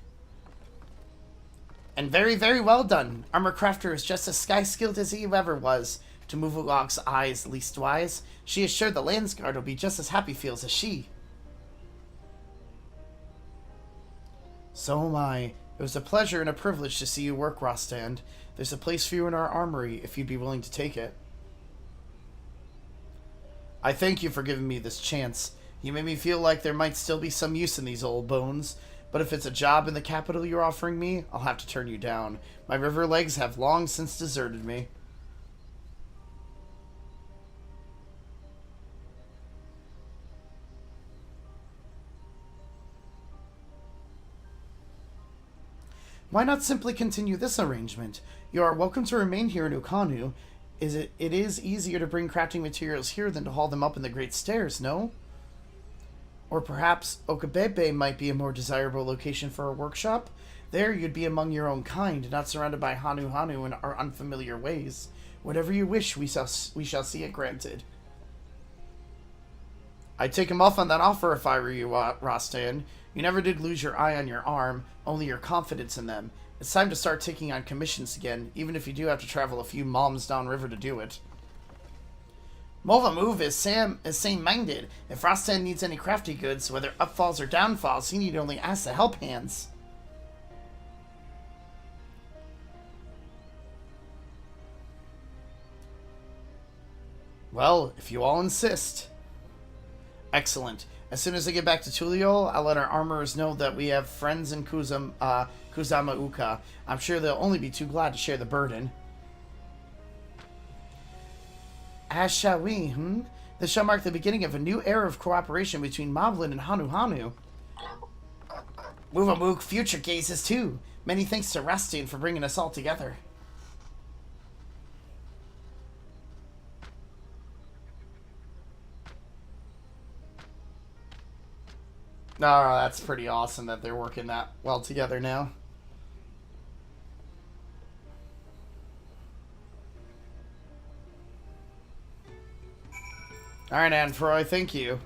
And very, very well done. Armor Crafter is just as sky-skilled as he ever was. To Muvulog's eyes, leastwise. She is sure the Landsguard will be just as happy feels as she. So am I. It was a pleasure and a privilege to see you work, Rostand. There's a place for you in our armory, if you'd be willing to take it. I thank you for giving me this chance. You made me feel like there might still be some use in these old bones, but if it's a job in the capital you're offering me, I'll have to turn you down. My river legs have long since deserted me. Why not simply continue this arrangement? You are welcome to remain here in Ukanu. It is easier to bring crafting materials here than to haul them up in the Great Stairs, no? Or perhaps Okabebe might be a more desirable location for a workshop. There you'd be among your own kind, not surrounded by Hanu and our unfamiliar ways. Whatever you wish, we shall see it granted. I'd take him off on that offer if I were you, Rostan. You never did lose your eye on your arm, only your confidence in them. It's time to start taking on commissions again, even if you do have to travel a few malms downriver to do it. Mova Move is same-minded. If Rostan needs any crafty goods, whether upfalls or downfalls, he need only ask the help hands. Well, if you all insist. Excellent. As soon as I get back to Tuliol, I'll let our armorers know that we have friends in Kuzama-uka. I'm sure they'll only be too glad to share the burden. As shall we, This shall mark the beginning of a new era of cooperation between Moblin and Hanu Hanu. Mook future gazes too. Many thanks to Rastin for bringing us all together. Oh, that's pretty awesome that they're working that well together now. Alright, Anfroy, thank you.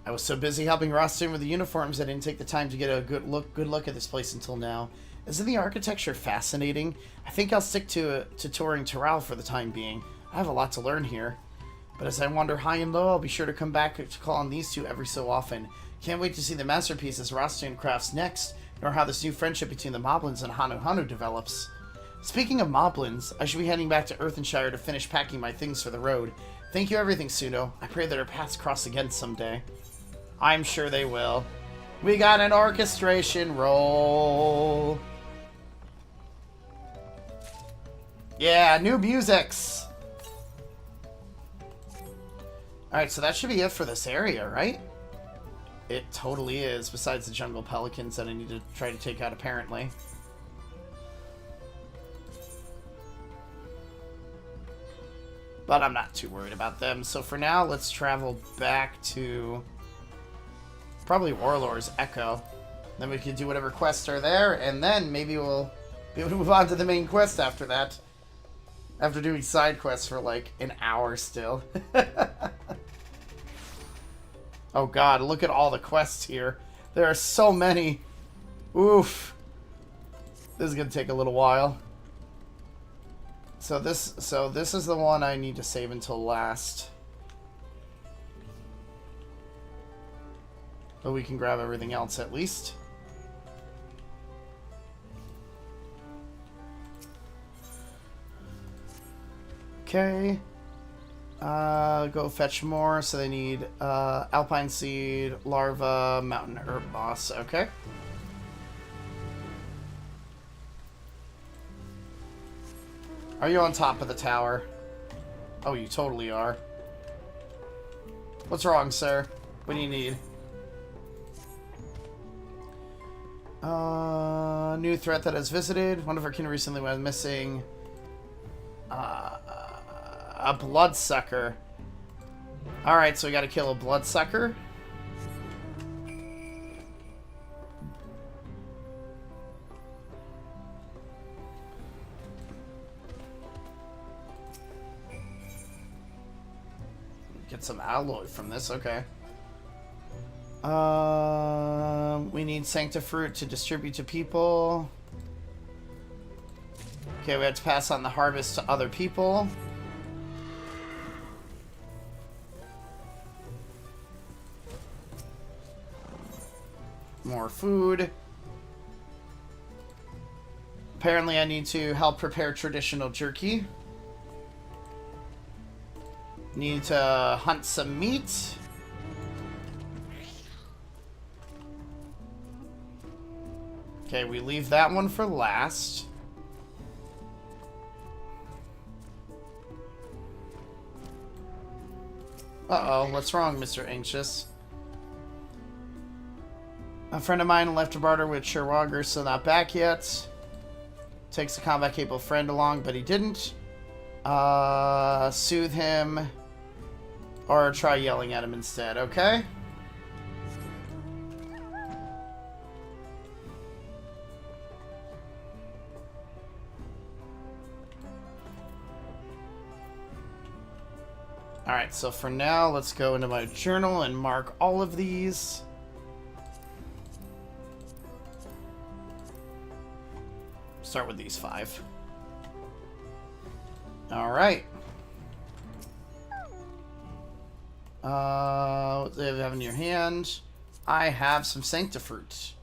I was so busy helping Rostin with the uniforms I didn't take the time to get a good look at this place until now. Isn't the architecture fascinating? I think I'll stick to touring Taral for the time being. I have a lot to learn here. But as I wander high and low, I'll be sure to come back to call on these two every so often. Can't wait to see the masterpieces Rostin crafts next, nor how this new friendship between the Moblins and Hanu Hanu develops. Speaking of Moblins, I should be heading back to Earthenshire to finish packing my things for the road. Thank you everything, Suno. I pray that our paths cross again someday. I'm sure they will. We got an orchestration roll. Yeah, new musics. Alright, so that should be it for this area, right? It totally is, besides the jungle pelicans that I need to try to take out, apparently. But I'm not too worried about them. So for now, let's travel back to probably Warlord's Echo. Then we can do whatever quests are there, and then maybe we'll be able to move on to the main quest after that. After doing side quests for like an hour still. Oh god, look at all the quests here. There are so many. Oof. This is gonna take a little while. So this is the one I need to save until last. But we can grab everything else at least. Okay. Go fetch more. So they need alpine seed, larva, mountain herb moss. Okay. Are you on top of the tower? Oh, you totally are. What's wrong, sir? What do you need? New threat that has visited. One of our kin recently went missing. A bloodsucker. Alright, so we gotta kill a bloodsucker. Get some alloy from this, okay. We need Sanctifruit to distribute to people. Okay, we have to pass on the harvest to other people. More food. Apparently I need to help prepare traditional jerky. Need to hunt some meat. Okay, we leave that one for last. Uh-oh, what's wrong, Mr. Anxious? A friend of mine left to barter with Sherwager, so not back yet. Takes a combat-capable friend along, but he didn't. Soothe him. Or try yelling at him instead, okay? Alright, so for now, let's go into my journal and mark all of these. Start with these 5. Alright. What do you have in your hand? I have some Sanctifruit.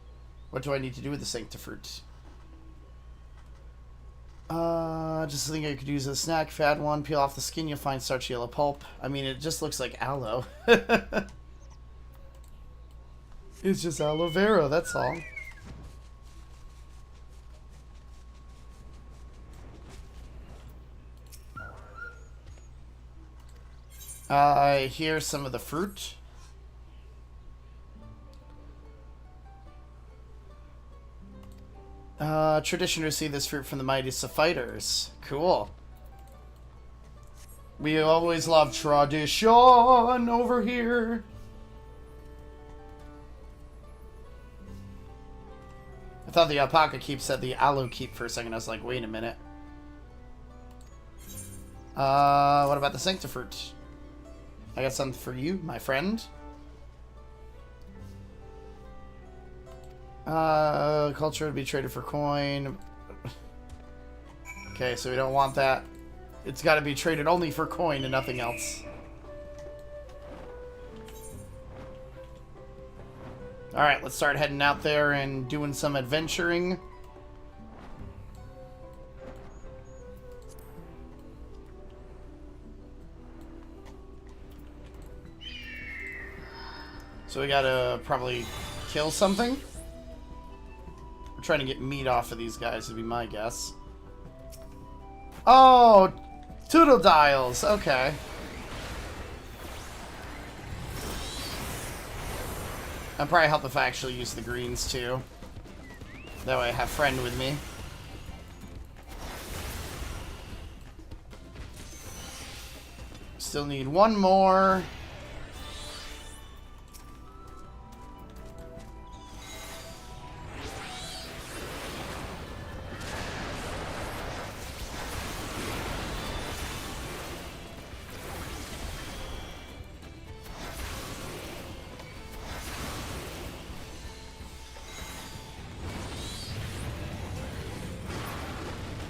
What do I need to do with the Sanctifruit? Just think I could use a snack. If you had one, peel off the skin, you'll find starchy yellow pulp. I mean, it just looks like aloe. It's just aloe vera, that's all. Here's some of the fruit. Tradition to receive this fruit from the mightiest of fighters. Cool. We always love tradition over here. I thought the alpaca keep said the aloe keep for a second. I was like, wait a minute. What about the Sanctifruit? I got something for you, my friend. Culture would be traded for coin. Okay, so we don't want that. It's got to be traded only for coin and nothing else. Alright, let's start heading out there and doing some adventuring. So we gotta probably kill something. We're trying to get meat off of these guys, would be my guess. Oh, Toodle Dials. Okay. I'd probably help if I actually use the greens too. That way I have friend with me. Still need one more.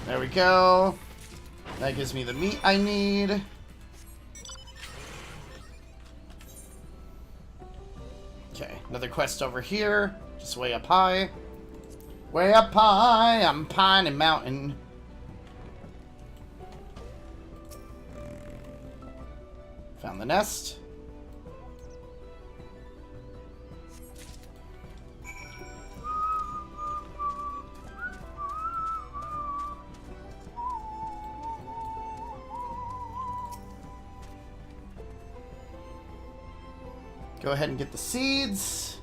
There we go. That gives me the meat I need. Okay, another quest over here. Just way up high. Way up high, I'm Pine and Mountain. Found the nest. Go ahead and get the seeds.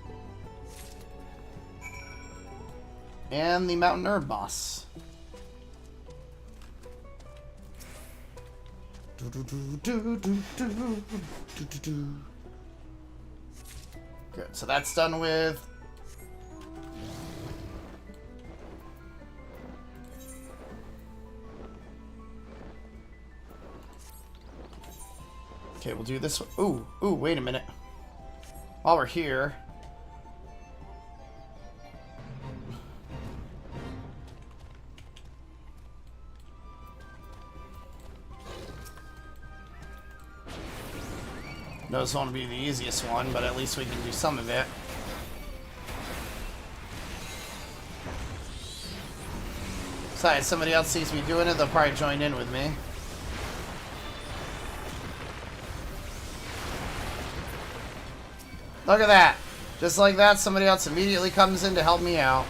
And the mountain herb moss. Good, so that's done with. Okay, we'll do this one. Ooh, wait a minute. While we're here, no, this won't be the easiest one, but at least we can do some of it. Besides, somebody else sees me doing it, they'll probably join in with me. Look at that. Just like that, somebody else immediately comes in to help me out.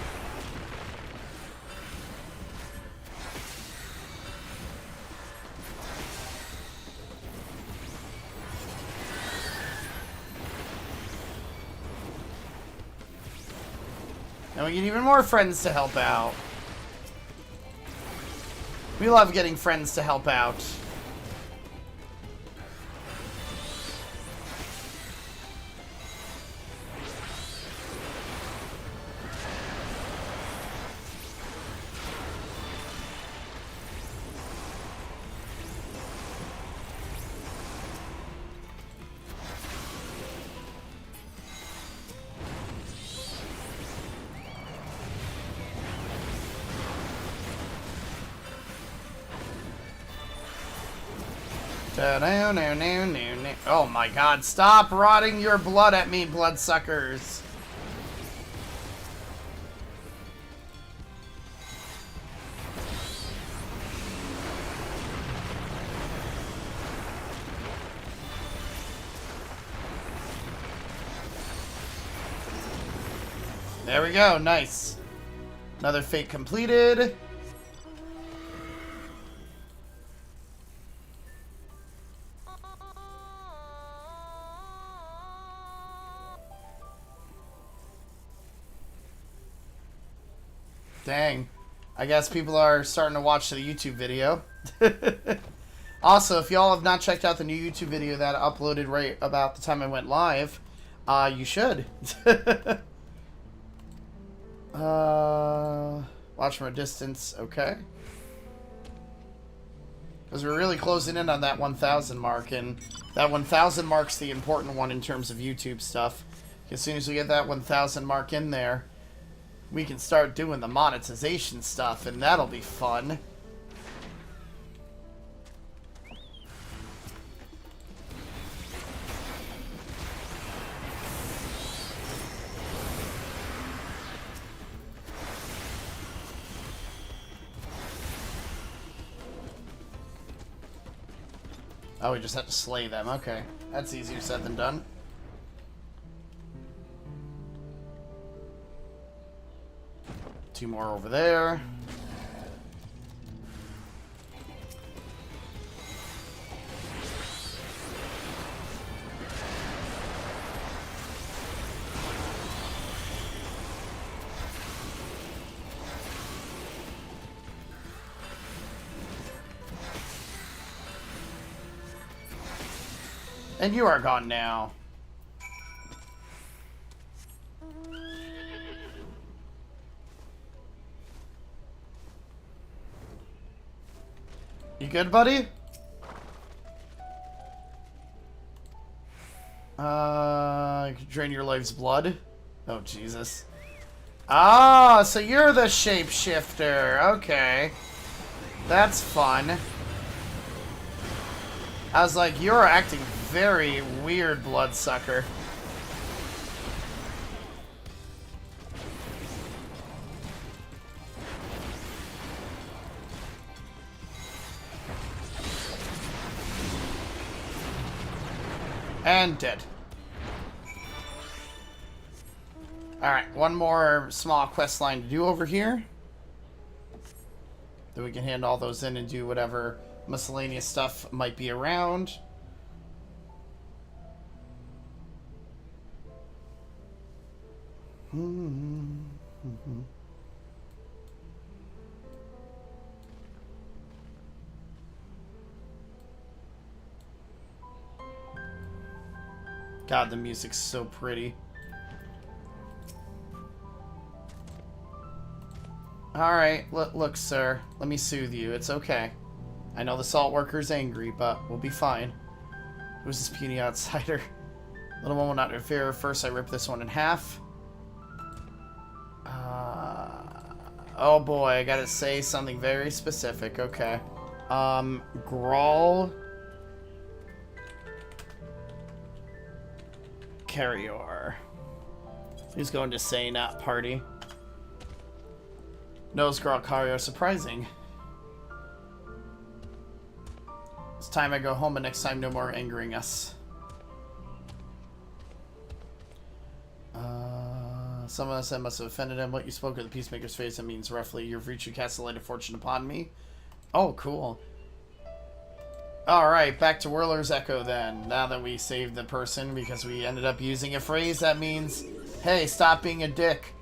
And we get even more friends to help out. We love getting friends to help out. Oh my god, stop rotting your blood at me, bloodsuckers. There we go, nice. Another fate completed. Dang. I guess people are starting to watch the YouTube video. Also, if y'all have not checked out the new YouTube video that I uploaded right about the time I went live, you should. Watch from a distance, okay. Because we're really closing in on that 1,000 mark, and that 1,000 mark's the important one in terms of YouTube stuff. As soon as we get that 1,000 mark in there, we can start doing the monetization stuff, and that'll be fun. Oh, we just have to slay them. Okay. That's easier said than done. Two more over there. And you are gone now. You good, buddy? You can drain your life's blood. Oh, Jesus. Ah, so you're the shapeshifter. Okay. That's fun. I was like, you're acting very weird, bloodsucker. And dead. Alright, one more small quest line to do over here. Then we can hand all those in and do whatever miscellaneous stuff might be around. God, the music's so pretty. Alright, look, sir. Let me soothe you. It's okay. I know the salt worker's angry, but we'll be fine. Who's this puny outsider? Little one will not interfere. First, I rip this one in half. Oh boy, I gotta say something very specific. Okay. Grawl. Carrior. Who's going to say not party? Nose Grawl Carrior. Surprising. It's time I go home, and next time no more angering us. Someone said must have offended him. What you spoke of the Peacemaker's face, it means roughly, you've reached, you cast the light of fortune upon me. Oh, cool. Alright, back to Whirler's Echo then. Now that we saved the person because we ended up using a phrase that means, hey, stop being a dick.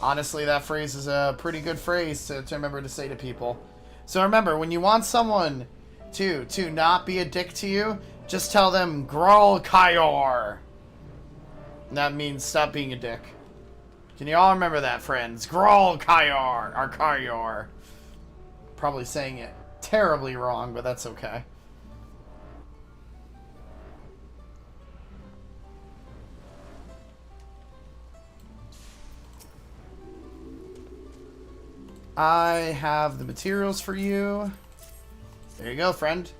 Honestly, that phrase is a pretty good phrase to remember to say to people. So remember, when you want someone to not be a dick to you, just tell them, Grawl Kyor. That means stop being a dick. Can you all remember that, friends? Grawl Kyor, or Caryor. Probably saying it terribly wrong, but that's okay. I have the materials for you. There you go, friend.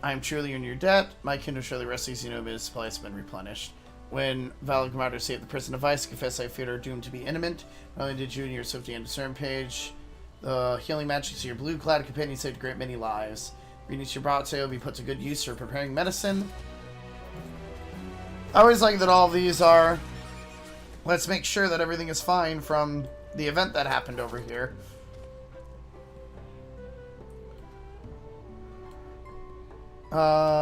I am truly in your debt. My kingdom surely rests, you know, but his supply has been replenished. When valid commander saved the prison of ice, confess I feared are doomed to be imminent. Not only did you and your safety and discern page, the healing magic of your blue-clad companion saved a great many lives. Reading your Dawntrail will be put to good use for preparing medicine. I always like that all of these are, let's make sure that everything is fine from the event that happened over here.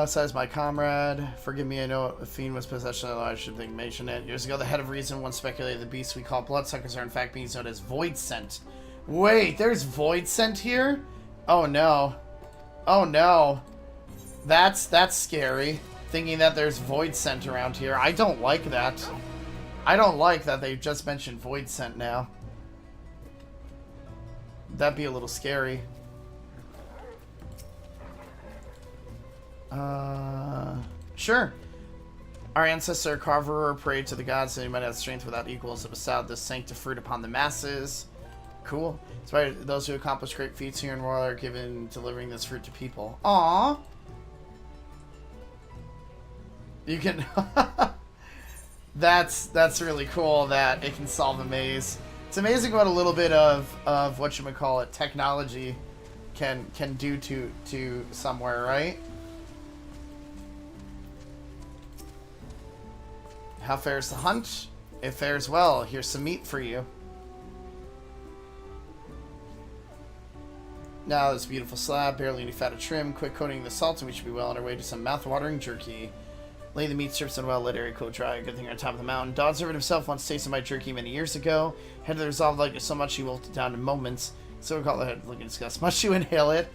Says my comrade. Forgive me, I know a fiend was possession, although I should think mention it. Years ago, the head of reason once speculated the beasts we call bloodsuckers are in fact beings known as void scent. Wait, there's void scent here? Oh no. Oh no. That's scary. Thinking that there's void scent around here. I don't like that. I don't like that they just mentioned void scent now. That'd be a little scary. Sure. Our ancestor Carver prayed to the gods that he might have strength without equals to bestow this sanctive fruit upon the masses. Cool. Inspired those who accomplish great feats here in Royal are given delivering this fruit to people. Aww. You can. That's really cool that it can solve a maze. It's amazing what a little bit of whatchamacallit technology can do to somewhere, right? How fares the hunt? It fares well. Here's some meat for you. Now this beautiful slab, barely any fat or trim. Quick coating the salt, and we should be well on our way to some mouth-watering jerky. Lay the meat strips in a well-lit area, cool dry. Good thing you're on top of the mountain. Dod servant himself once tasted my jerky many years ago. Had the resolve like it so much he wolfed it down in moments. So we call it looking disgust. Must you inhale it?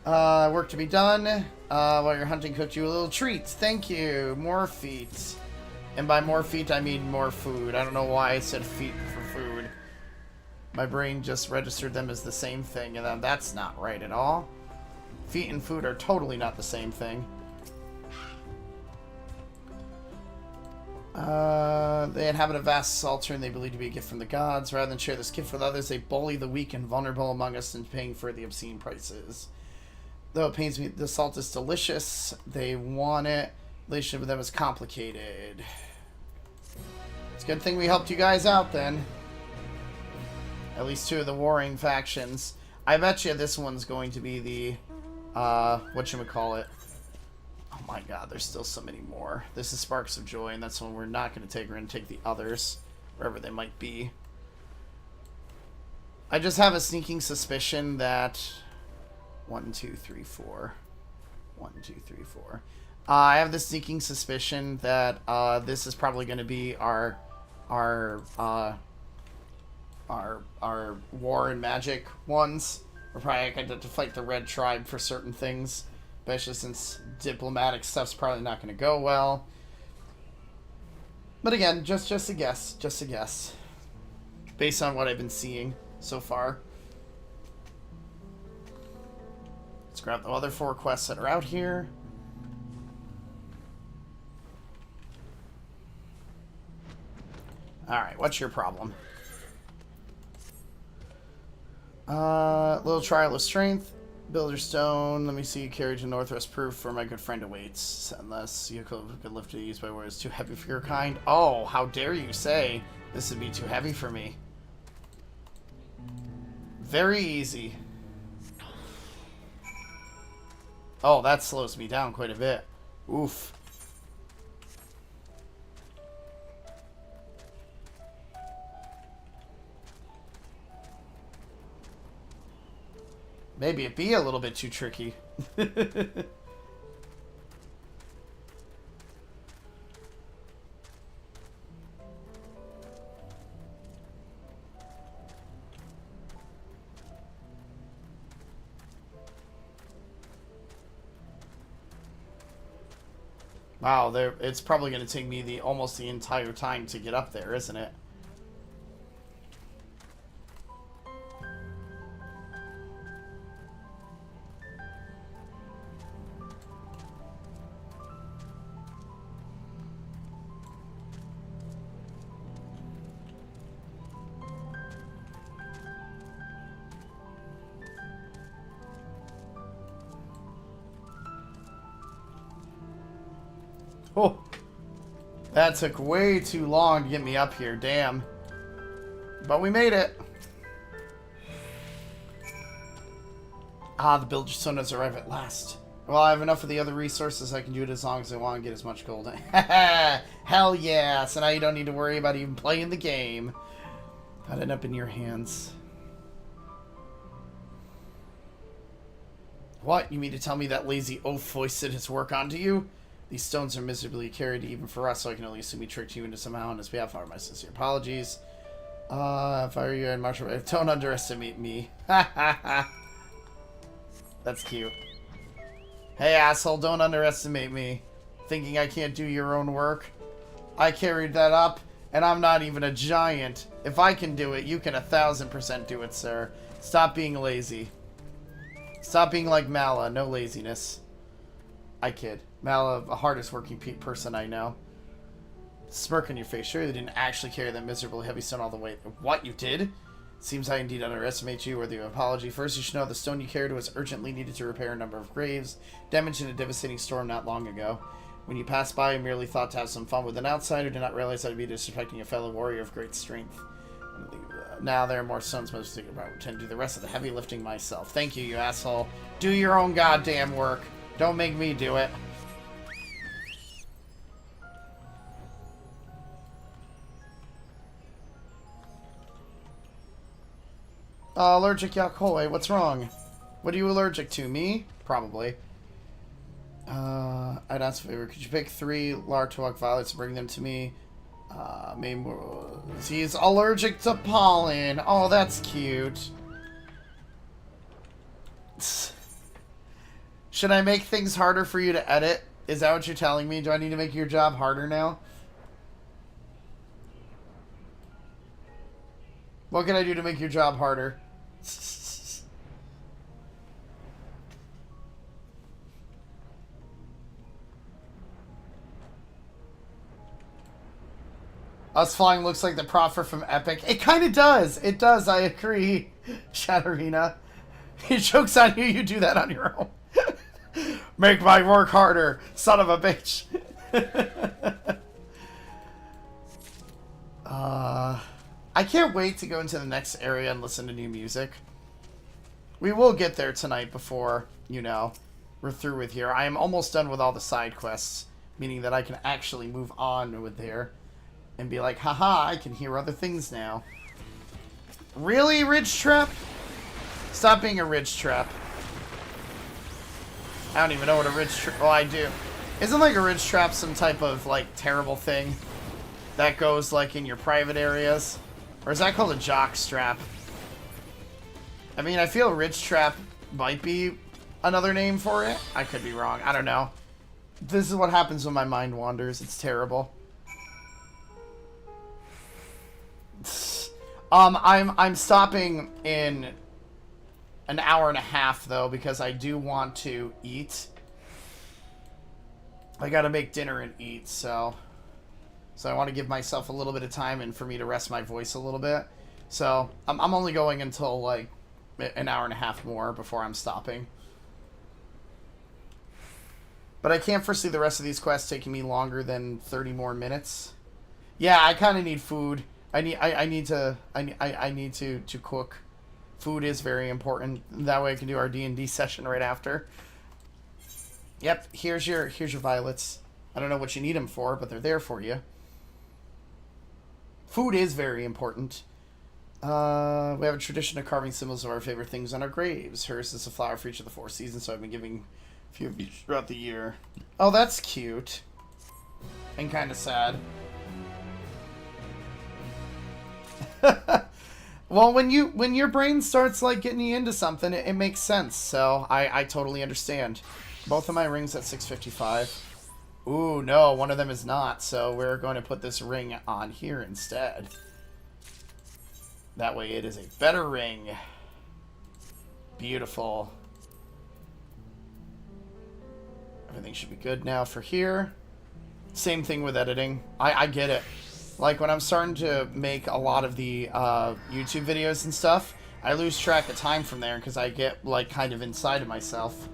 Work to be done. While you're hunting, cooked you a little treat. Thank you. More feet. And by more feet, I mean more food. I don't know why I said feet for food. My brain just registered them as the same thing, and then that's not right at all. Feet and food are totally not the same thing. They inhabit a vast altar and they believe to be a gift from the gods. Rather than share this gift with others, they bully the weak and vulnerable among us and paying for the obscene prices. Though it pains me, the salt is delicious. They want it. Relationship with them is complicated. It's a good thing we helped you guys out then. At least two of the warring factions. I bet you this one's going to be the, whatchamacallit. Oh my god, there's still so many more. This is Sparks of Joy, and that's one we're not going to take. We're going to take the others, wherever they might be. I just have a sneaking suspicion that... 1, 2, 3, 4. 1, 2, 3, 4. I have the sneaking suspicion that this is probably going to be our war and magic ones. We're probably going to have to fight the Red Tribe for certain things, especially since diplomatic stuff's probably not going to go well. But again, just a guess, based on what I've been seeing so far. Let's grab the other 4 quests that are out here. Alright, what's your problem? Little trial of strength. Builder stone. Let me see you carry to Northwest proof for my good friend awaits. Unless you could lift it used by words too heavy for your kind. Oh, how dare you say this would be too heavy for me. Very easy. Oh, that slows me down quite a bit. Oof. Maybe it be a little bit too tricky. Wow, it's probably going to take me almost the entire time to get up there, isn't it? Oh, that took way too long to get me up here, damn. But we made it. Ah, the builder Suno's arrive at last. Well, I have enough of the other resources. I can do it as long as I want and get as much gold. Hell yeah! So now you don't need to worry about even playing the game. I'd end up in your hands. What? You mean to tell me that lazy oaf foisted his work onto you? These stones are miserably carried even for us, so I can only assume he tricked you into somehow on his behalf. Offer my sincere apologies. If I were you, I'd march away. Don't underestimate me. Ha ha ha. That's cute. Hey, asshole, don't underestimate me. Thinking I can't do your own work. I carried that up, and I'm not even a giant. If I can do it, you can 1000% do it, sir. Stop being lazy. Stop being like Mala. No laziness. I kid. Mala, the hardest working person I know. Smirk on your face. Sure, they didn't actually carry that miserable heavy stone all the way. What, you did? Seems I indeed underestimate you, worthy of apology. First, you should know the stone you carried was urgently needed to repair a number of graves, damaged in a devastating storm not long ago. When you passed by, you merely thought to have some fun with an outsider, did not realize that would be disrespecting a fellow warrior of great strength. Now there are more stones most to about tend to do the rest of the heavy lifting myself. Thank you, you asshole. Do your own goddamn work. Don't make me do it. Allergic Yakoi, what's wrong? What are you allergic to? Me? Probably. I'd ask a favor. Could you pick 3 Lartuok violets and bring them to me? Maybe he's allergic to pollen. Oh, that's cute. Should I make things harder for you to edit? Is that what you're telling me? Do I need to make your job harder now? What can I do to make your job harder? Us flying looks like the Prophet from Epic. It kind of does. It does. I agree. Shatterina. He jokes on you. You do that on your own. Make my work harder. Son of a bitch. I can't wait to go into the next area and listen to new music. We will get there tonight before, you know, we're through with here. I am almost done with all the side quests, meaning that I can actually move on with there and be like, haha, I can hear other things now. Really, Ridge Trap? Stop being a Ridge Trap. I don't even know what a Ridge Trap... Well, I do. Isn't like a Ridge Trap some type of, like, terrible thing that goes, like, in your private areas? Or is that called a Jock Strap? I mean, I feel Ridge Trap might be another name for it. I could be wrong. I don't know. This is what happens when my mind wanders. It's terrible. I'm stopping in an hour and a half though because I do want to eat. I gotta make dinner and eat, so I want to give myself a little bit of time and for me to rest my voice a little bit. So I'm only going until like an hour and a half more before I'm stopping. But I can't foresee the rest of these quests taking me longer than 30 more minutes. Yeah, I kind of need food. I need to cook. Food is very important. That way I can do our D&D session right after. Yep, here's your violets. I don't know what you need them for, but they're there for you. Food is very important. We have a tradition of carving symbols of our favorite things on our graves. Hers is a flower for each of the 4 seasons, so I've been giving a few of each throughout the year. Oh, that's cute. And kind of sad. Well, when your brain starts like getting you into something, it makes sense. So I totally understand. Both of my rings at 655. Ooh, no, one of them is not. So we're going to put this ring on here instead. That way it is a better ring. Beautiful. Everything should be good now for here. Same thing with editing. I get it. Like, when I'm starting to make a lot of the YouTube videos and stuff, I lose track of time from there because I get, like, kind of inside of myself.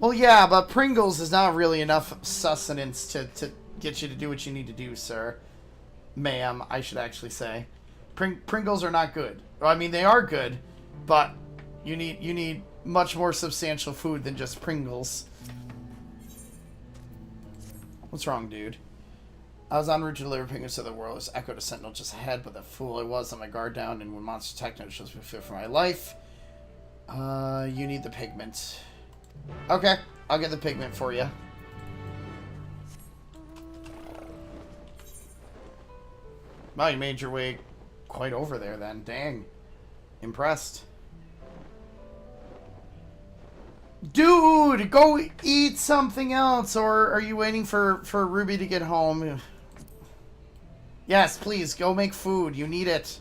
Well, yeah, but Pringles is not really enough sustenance to get you to do what you need to do, sir. Ma'am, I should actually say. Pringles are not good. Well, I mean, they are good, but you need much more substantial food than just Pringles. What's wrong, dude? I was en route to deliver Pringles to the world. This echoed a sentinel just ahead, but the fool I was on my guard down, and when monster attacked, I was supposed to be fit for my life. You need the pigment. Okay, I'll get the pigment for you. Wow, you made your way quite over there then. Dang. Impressed. Dude, go eat something else, or are you waiting for Ruby to get home? Yes, please, go make food. You need it.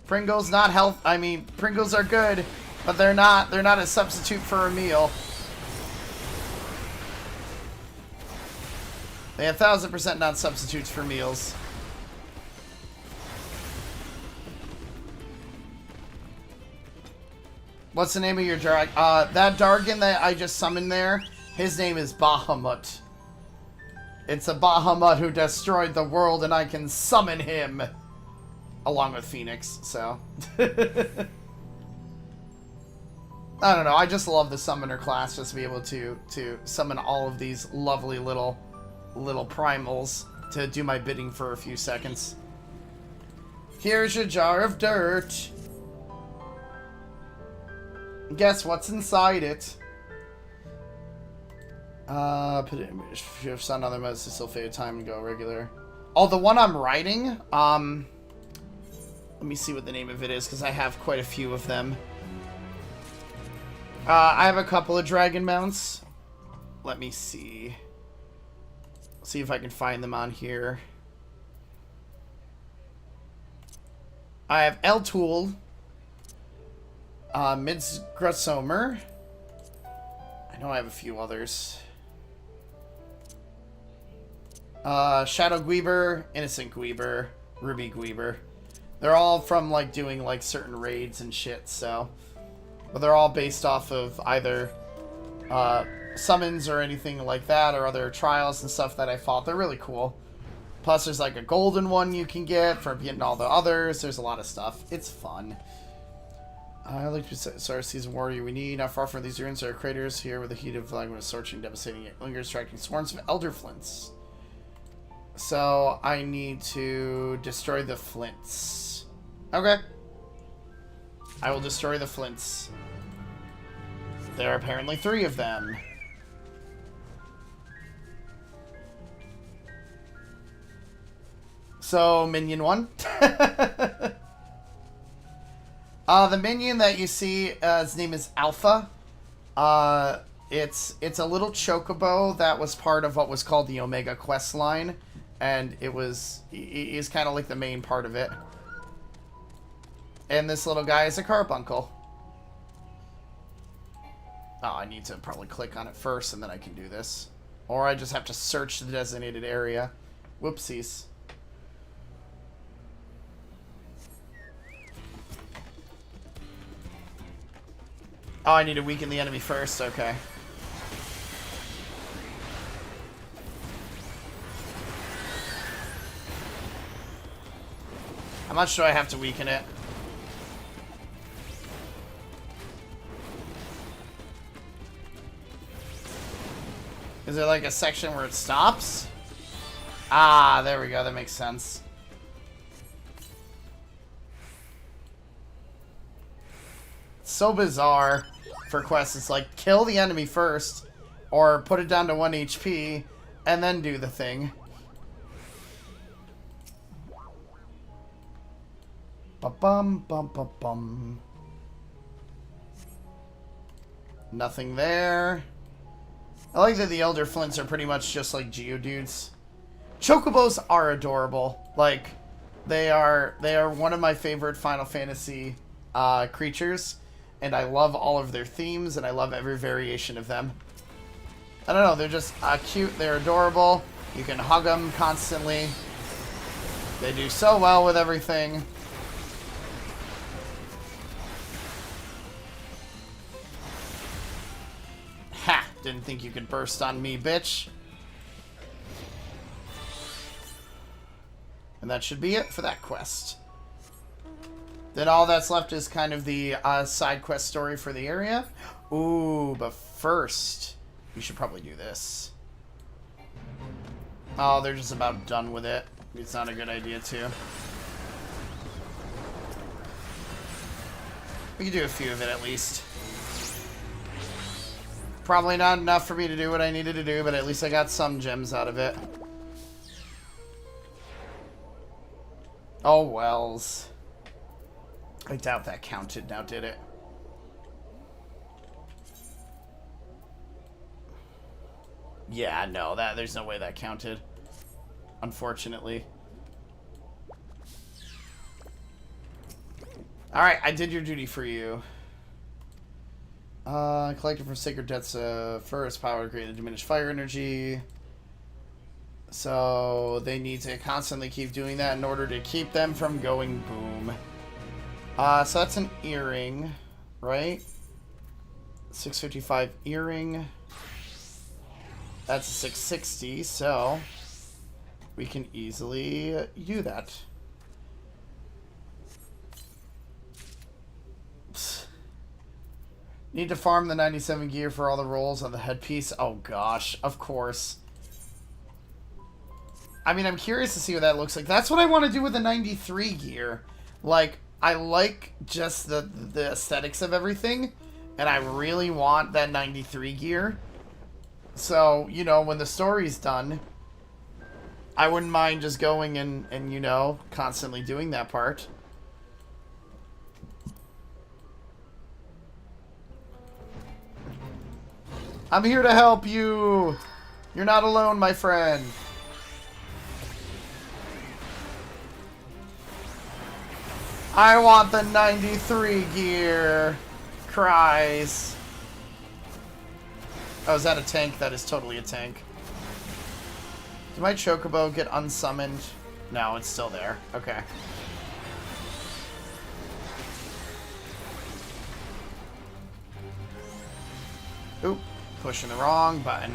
Pringles not health. I mean, Pringles are good, but they're not a substitute for a meal. They 1000% not substitutes for meals. What's the name of your dragon? That Dargon that I just summoned there, his name is Bahamut. It's a Bahamut who destroyed the world, and I can summon him. Along with Phoenix, so. I don't know, I just love the summoner class, just to be able to summon all of these lovely little primals to do my bidding for a few seconds. Here's your jar of dirt. Guess what's inside it? Put it in. If you have some other modes to still fade time and go regular. Oh, the one I'm writing? Let me see what the name of it is, because I have quite a few of them. I have a couple of dragon mounts. Let me see. See if I can find them on here. I have Eltool. Midsgrasomer. I know I have a few others. Shadow Gweeber, Innocent Gweeber, Ruby Gweeber. They're all from, like, doing, like, certain raids and shit, so. But they're all based off of either summons or anything like that, or other trials and stuff that I fought. They're really cool. Plus, there's, like, a golden one you can get for getting all the others. There's a lot of stuff. It's fun. I like to start season warrior we need. Not far from these ruins are craters here where the heat of magma is scorching, devastating it lingers, striking swarms of elder flints. So, I need to destroy the flints. Okay. I will destroy the flints. There are apparently 3 of them. So, minion 1. The minion that you see, his name is Alpha. It's a little chocobo that was part of what was called the Omega quest line. And he's kind of like the main part of it. And this little guy is a carbuncle. Oh, I need to probably click on it first and then I can do this. Or I just have to search the designated area. Whoopsies. Oh, I need to weaken the enemy first, okay. How much do I have to weaken it? Is there like a section where it stops? Ah, there we go. That makes sense. It's so bizarre for quests. It's like, kill the enemy first, or put it down to 1 HP, and then do the thing. Ba-bum, bum, bum, bum. Nothing there. I like that the Elder Flints are pretty much just like Geodudes. Chocobos are adorable. Like, they are one of my favorite Final Fantasy creatures, and I love all of their themes, and I love every variation of them. I don't know, they're just cute, they're adorable. You can hug them constantly. They do so well with everything. Didn't think you could burst on me, bitch. And that should be it for that quest. Then all that's left is kind of the side quest story for the area. Ooh, but first, we should probably do this. Oh, they're just about done with it. It's not a good idea, too. We can do a few of it, at least. Probably not enough for me to do what I needed to do, but at least I got some gems out of it. Oh, wells. I doubt that counted now, did it? Yeah, no, there's no way that counted. Unfortunately. Alright, I did your duty for you. Collected from Sacred Death's first power to create a diminished fire energy. So they need to constantly keep doing that in order to keep them from going boom. So that's an earring, right? 655 earring. That's a 660, so we can easily do that. Need to farm the 97 gear for all the rolls on the headpiece. Oh gosh, of course. I mean, I'm curious to see what that looks like. That's what I want to do with the 93 gear. Like, I like just the aesthetics of everything, and I really want that 93 gear. So, you know, when the story's done, I wouldn't mind just going and you know, constantly doing that part. I'm here to help you! You're not alone, my friend. I want the 93 gear. Cries. Oh, is that a tank? That is totally a tank. Did my chocobo get unsummoned? No, it's still there. Okay. Oop. Pushing the wrong button.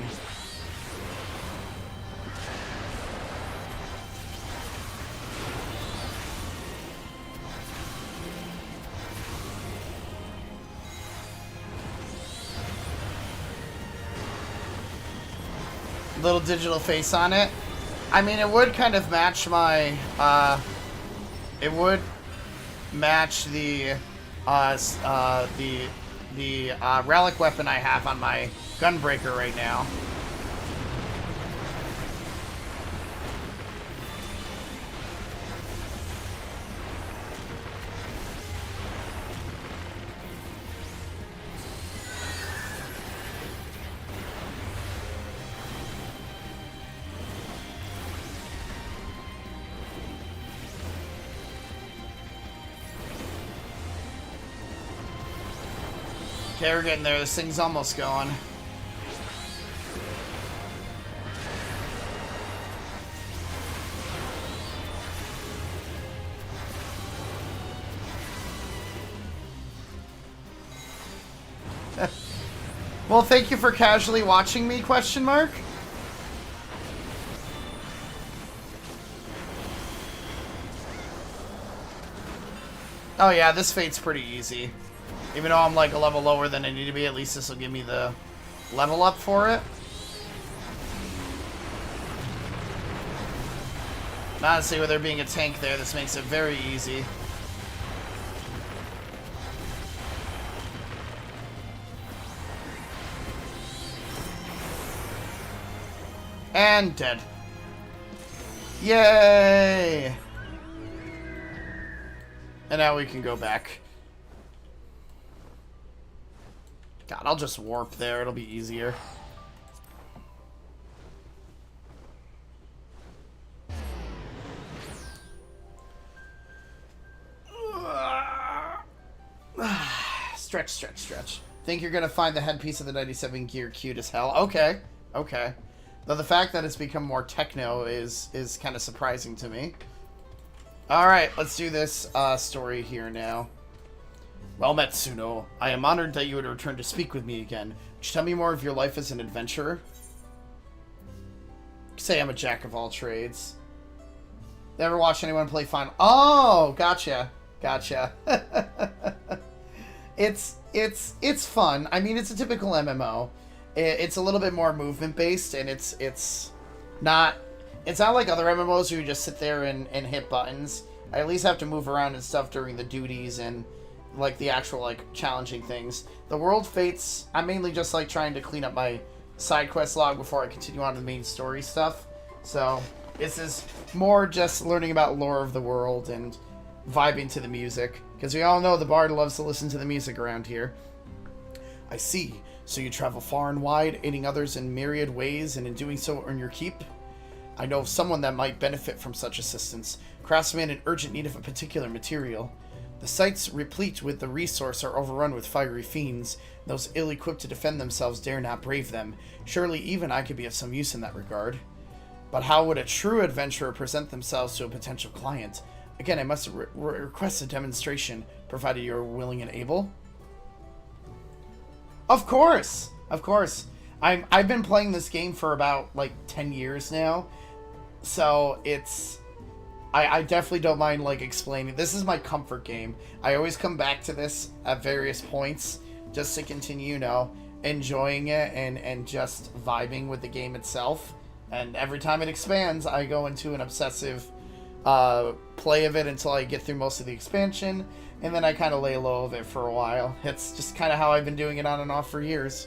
Little digital face on it. I mean, it would kind of match my, it would match the relic weapon I have on my gunbreaker right now. Okay, we're getting there. This thing's almost going. Well, thank you for casually watching me, question mark. Oh yeah, this fate's pretty easy. Even though I'm like a level lower than I need to be, at least this will give me the level up for it. Honestly, with there being a tank there, this makes it very easy. And dead. Yay! And now we can go back. God, I'll just warp there. It'll be easier. Stretch, stretch, stretch. Think you're gonna find the headpiece of the 97 gear cute as hell. Okay, okay. Though the fact that it's become more techno is kind of surprising to me. Alright, let's do this story here now. Well met, Suno. I am honored that you would return to speak with me again. Could you tell me more of your life as an adventurer? Say I'm a jack of all trades. Never watch anyone play Final... Oh, gotcha. Gotcha. It's fun. I mean, it's a typical MMO. It's a little bit more movement-based, and it's not like other MMOs where you just sit there and hit buttons. I at least have to move around and stuff during the duties and, like, the actual, like, challenging things. The World Fates, I'm mainly just, like, trying to clean up my side quest log before I continue on to the main story stuff. So, this is more just learning about lore of the world and vibing to the music. Because we all know the bard loves to listen to the music around here. I see. So you travel far and wide, aiding others in myriad ways, and in doing so earn your keep? I know of someone that might benefit from such assistance. Craftsman in urgent need of a particular material. The sites replete with the resource are overrun with fiery fiends. Those ill-equipped to defend themselves dare not brave them. Surely even I could be of some use in that regard. But how would a true adventurer present themselves to a potential client? Again, I must request a demonstration, provided you're willing and able. Of course! Of course. I've been playing this game for about, like, 10 years now. So, it's... I definitely don't mind, like, explaining. This is my comfort game. I always come back to this at various points just to continue, you know, enjoying it and just vibing with the game itself. And every time it expands, I go into an obsessive play of it until I get through most of the expansion, and then I kind of lay low of it for a while. It's just kind of how I've been doing it on and off for years.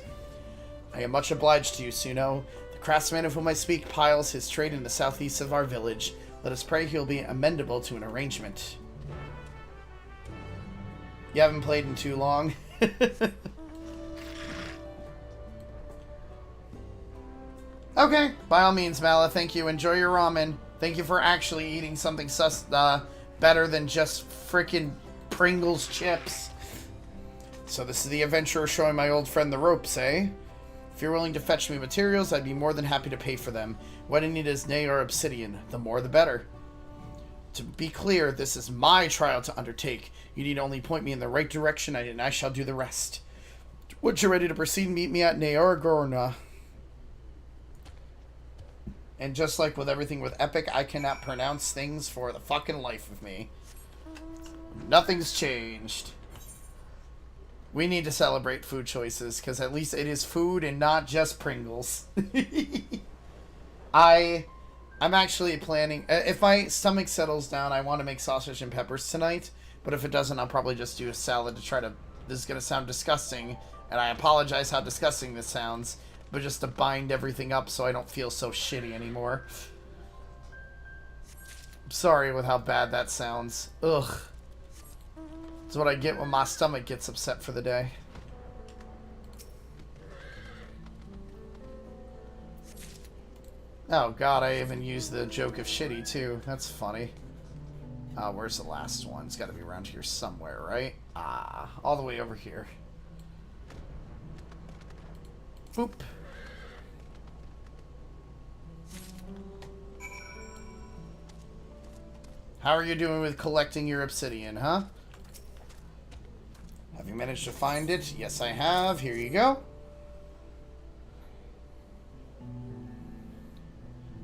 I am much obliged to you, Suno. The craftsman of whom I speak piles his trade in the southeast of our village. Let us pray he'll be amendable to an arrangement. You haven't played in too long. Okay, by all means, Mala, thank you. Enjoy your ramen. Thank you for actually eating something better than just frickin' Pringles chips. So this is the adventurer showing my old friend the ropes, eh? If you're willing to fetch me materials, I'd be more than happy to pay for them. What I need is nay or obsidian. The more the better. To be clear, this is my trial to undertake. You need only point me in the right direction, and I shall do the rest. Once you're ready to proceed, meet me at Neorgorna. And just like with everything with Epic, I cannot pronounce things for the fucking life of me. Nothing's changed. We need to celebrate food choices, because at least it is food and not just Pringles. I'm actually planning... If my stomach settles down, I want to make sausage and peppers tonight. But if it doesn't, I'll probably just do a salad to try to... This is going to sound disgusting, and I apologize how disgusting this sounds. But just to bind everything up so I don't feel so shitty anymore. I'm sorry with how bad that sounds. Ugh. That's what I get when my stomach gets upset for the day. Oh god, I even used the joke of shitty too. That's funny. Where's the last one? It's gotta be around here somewhere, right? Ah, all the way over here. Boop. How are you doing with collecting your obsidian, huh? Have you managed to find it? Yes, I have. Here you go.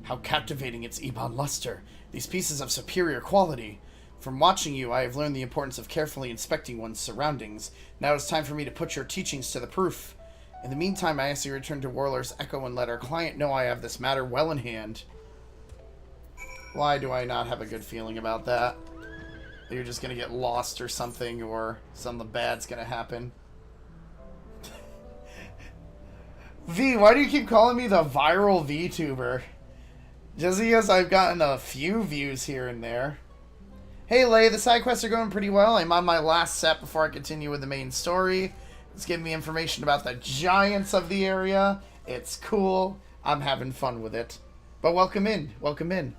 How captivating its ebon luster. These pieces of superior quality. From watching you, I have learned the importance of carefully inspecting one's surroundings. Now it's time for me to put your teachings to the proof. In the meantime, I ask you to return to Warlord's Echo and let our client know I have this matter well in hand. Why do I not have a good feeling about that? That you're just gonna get lost or something, or something bad's gonna happen. V, why do you keep calling me the viral VTuber? Just because I've gotten a few views here and there. Hey Lay, the side quests are going pretty well. I'm on my last set before I continue with the main story. It's giving me information about the giants of the area. It's cool. I'm having fun with it. But welcome in. Welcome in.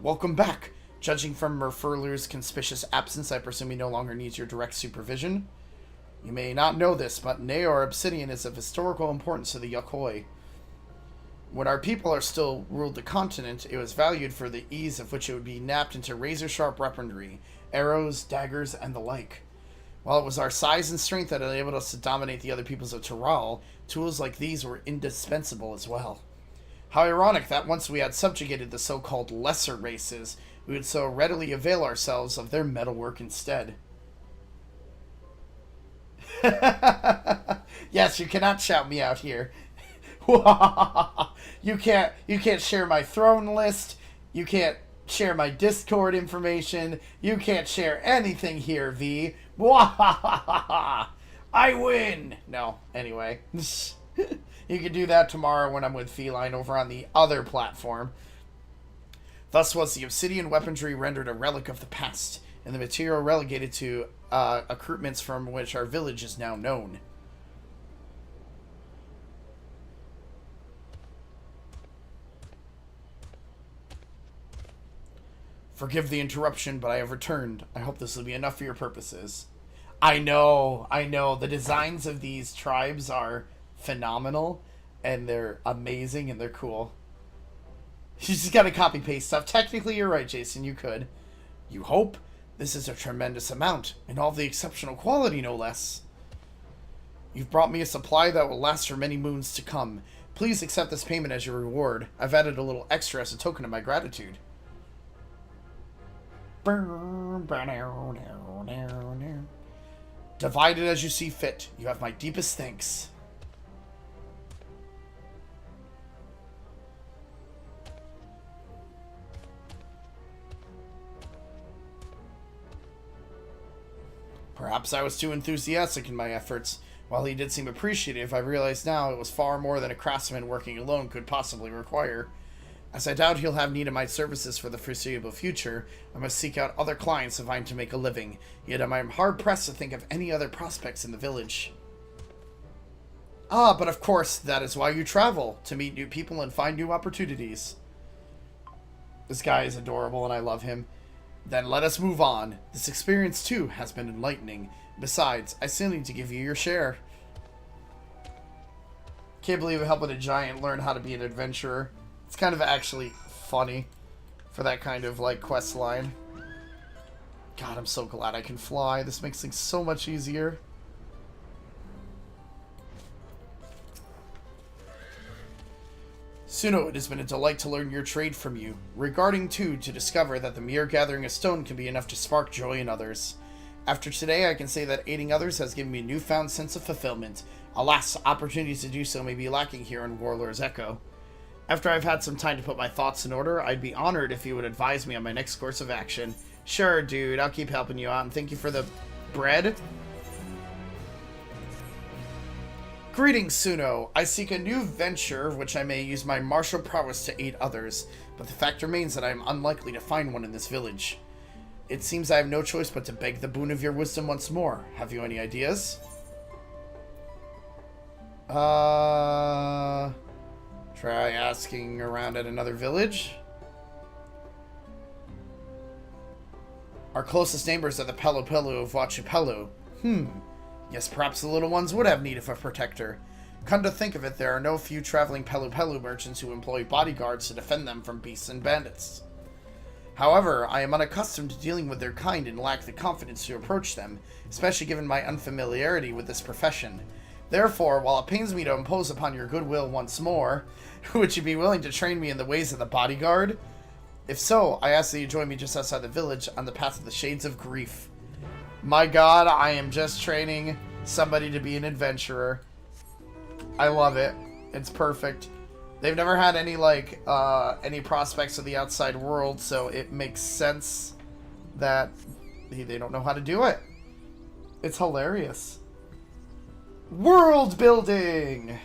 Welcome back. Judging from Merfurler's conspicuous absence, I presume he no longer needs your direct supervision. You may not know this, but Neor obsidian is of historical importance to the Yokoi. When our people are still ruled the continent, it was valued for the ease of which it would be napped into razor-sharp weaponry, arrows, daggers, and the like. While it was our size and strength that enabled us to dominate the other peoples of Tural, tools like these were indispensable as well. How ironic that once we had subjugated the so-called lesser races, we would so readily avail ourselves of their metalwork instead. Yes, you cannot shout me out here. You can't share my throne list. You can't share my Discord information. You can't share anything here, V. I win. No, anyway. You can do that tomorrow when I'm with Feline over on the other platform. Thus was the obsidian weaponry rendered a relic of the past, and the material relegated to accoutrements from which our village is now known. Forgive the interruption, but I have returned. I hope this will be enough for your purposes. I know. The designs of these tribes are phenomenal, and they're amazing, and they're cool. You just gotta copy-paste stuff. Technically, you're right, Jason, you could. You hope? This is a tremendous amount, and all the exceptional quality, no less. You've brought me a supply that will last for many moons to come. Please accept this payment as your reward. I've added a little extra as a token of my gratitude. Divide it as you see fit. You have my deepest thanks. Perhaps I was too enthusiastic in my efforts. While he did seem appreciative, I realize now it was far more than a craftsman working alone could possibly require. As I doubt he'll have need of my services for the foreseeable future, I must seek out other clients if I'm to make a living. Yet I am hard-pressed to think of any other prospects in the village. Ah, but of course, that is why you travel, to meet new people and find new opportunities. This guy is adorable and I love him. Then let us move on. This experience, too, has been enlightening. Besides, I still need to give you your share. Can't believe I'm helping a giant learn how to be an adventurer. It's kind of actually funny for that kind of, like, quest line. God, I'm so glad I can fly. This makes things so much easier. Suno, it has been a delight to learn your trade from you. Regarding, too, to discover that the mere gathering a stone can be enough to spark joy in others. After today, I can say that aiding others has given me a newfound sense of fulfillment. Alas, opportunities to do so may be lacking here in Warlord's Echo. After I've had some time to put my thoughts in order, I'd be honored if you would advise me on my next course of action. Sure, dude, I'll keep helping you out, and thank you for the bread. Greetings, Suno. I seek a new venture which I may use my martial prowess to aid others, but the fact remains that I am unlikely to find one in this village. It seems I have no choice but to beg the boon of your wisdom once more. Have you any ideas? Try asking around at another village. Our closest neighbors are the Pelu Pelu of Wachipelu. Yes, perhaps the little ones would have need of a protector. Come to think of it, there are no few traveling Pelu Pelu merchants who employ bodyguards to defend them from beasts and bandits. However, I am unaccustomed to dealing with their kind and lack the confidence to approach them, especially given my unfamiliarity with this profession. Therefore, while it pains me to impose upon your goodwill once more, would you be willing to train me in the ways of the bodyguard? If so, I ask that you join me just outside the village on the path of the Shades of Grief. My god, I am just training somebody to be an adventurer. I love it. It's perfect. They've never had any, like, any prospects of the outside world, so it makes sense that they don't know how to do it. It's hilarious. World building!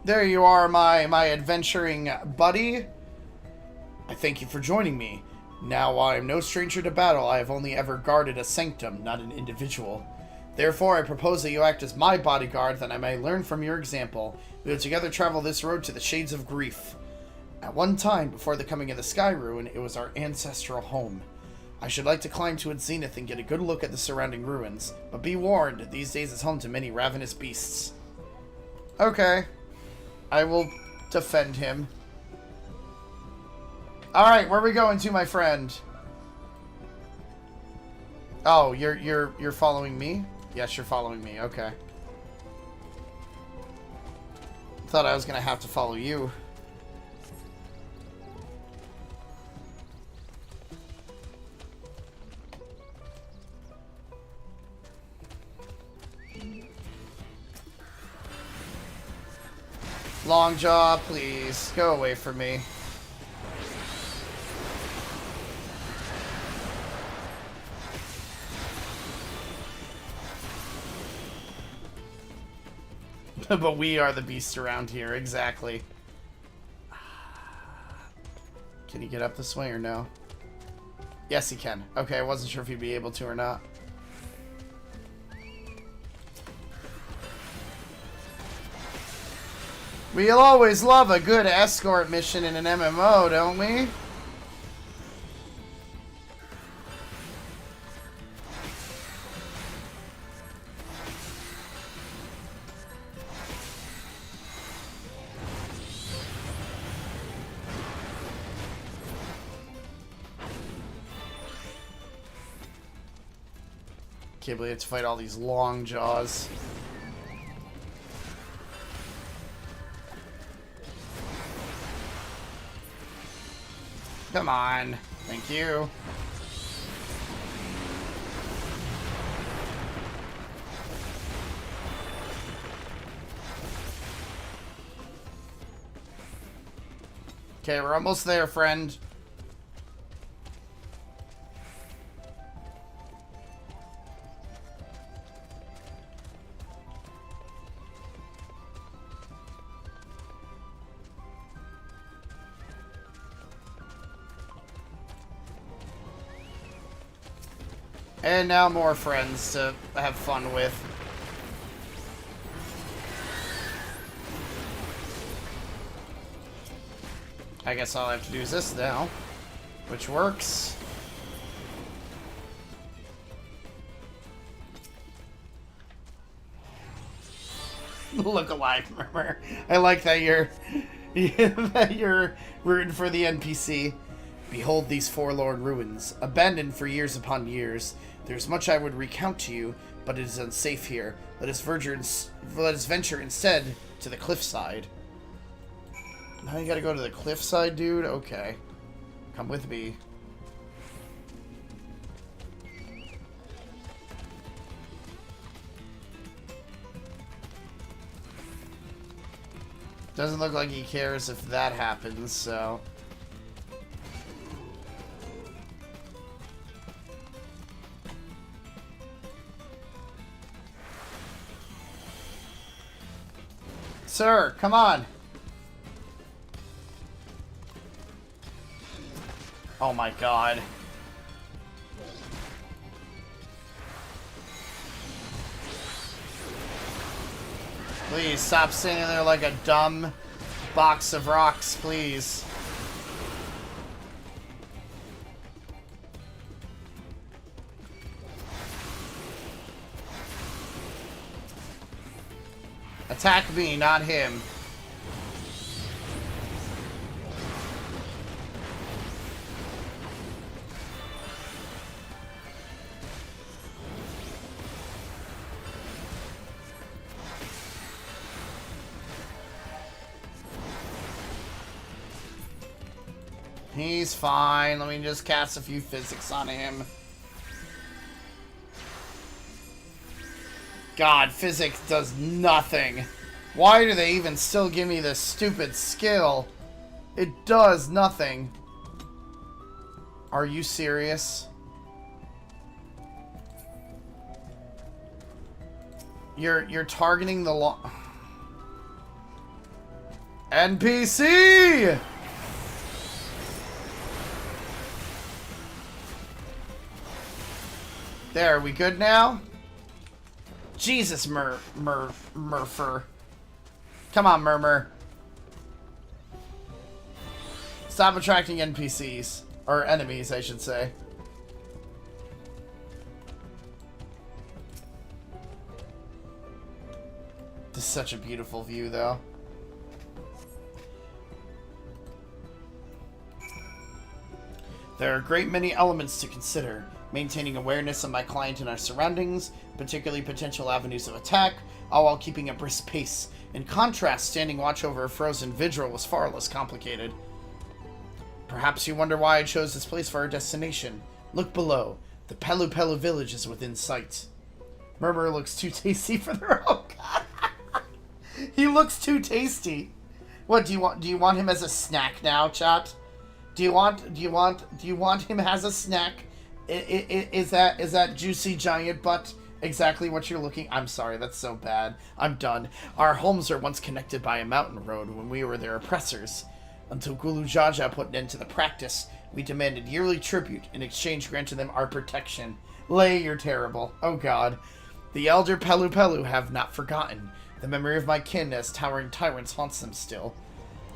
There you are, my adventuring buddy. I thank you for joining me. Now, while I am no stranger to battle, I have only ever guarded a sanctum, not an individual. Therefore, I propose that you act as my bodyguard, that I may learn from your example. We will together travel this road to the Shades of Grief. At one time, before the coming of the Sky Ruin, it was our ancestral home. I should like to climb to its zenith and get a good look at the surrounding ruins, but be warned, these days it's home to many ravenous beasts. Okay. I will defend him. Alright, where are we going to, my friend? Oh, you're following me? Yes, you're following me. Okay. Thought I was gonna have to follow you. Long jaw, please. Go away from me. But we are the beast around here, exactly. Can you get up this way or no? Yes, he can. Okay, I wasn't sure if he'd be able to or not. We'll always love a good escort mission in an MMO, don't we? Can't believe I have to fight all these long jaws. Come on. Thank you. Okay, we're almost there, friend. And now more friends to have fun with. I guess all I have to do is this now, which works. Look alive, Murmur. I like that you're that you're rooting for the NPC. Behold these forlorn ruins, abandoned for years upon years. There's much I would recount to you, but it is unsafe here. Let us venture instead to the cliffside. Now you gotta go to the cliffside, dude? Okay. Come with me. Doesn't look like he cares if that happens, so... Sir, come on. Oh my god. Please, stop standing there like a dumb box of rocks, please. Attack me, not him. He's fine. Let me just cast a few physics on him. God, physics does nothing. Why do they even still give me this stupid skill? It does nothing. Are you serious? You're targeting the NPC! There, are we good now? Jesus, Murpher. Come on, Murmur. Stop attracting NPCs. Or enemies, I should say. This is such a beautiful view, though. There are a great many elements to consider. Maintaining awareness of my client and our surroundings, particularly potential avenues of attack, all while keeping a brisk pace. In contrast, standing watch over a frozen vigil was far less complicated. Perhaps you wonder why I chose this place for our destination. Look below. The Pelu Pelu village is within sight. Murmur looks too tasty for their own god. He looks too tasty. What do you want him as a snack now, chat? Do you want him as a snack? Is that juicy giant butt exactly what you're looking? I'm sorry, that's so bad. I'm done. Our homes are once connected by a mountain road when we were their oppressors. Until Gulu Jaja put an end to the practice, we demanded yearly tribute, in exchange granting them our protection. Lay, you're terrible. Oh god. The elder Pelu Pelu have not forgotten. The memory of my kin as towering tyrants haunts them still.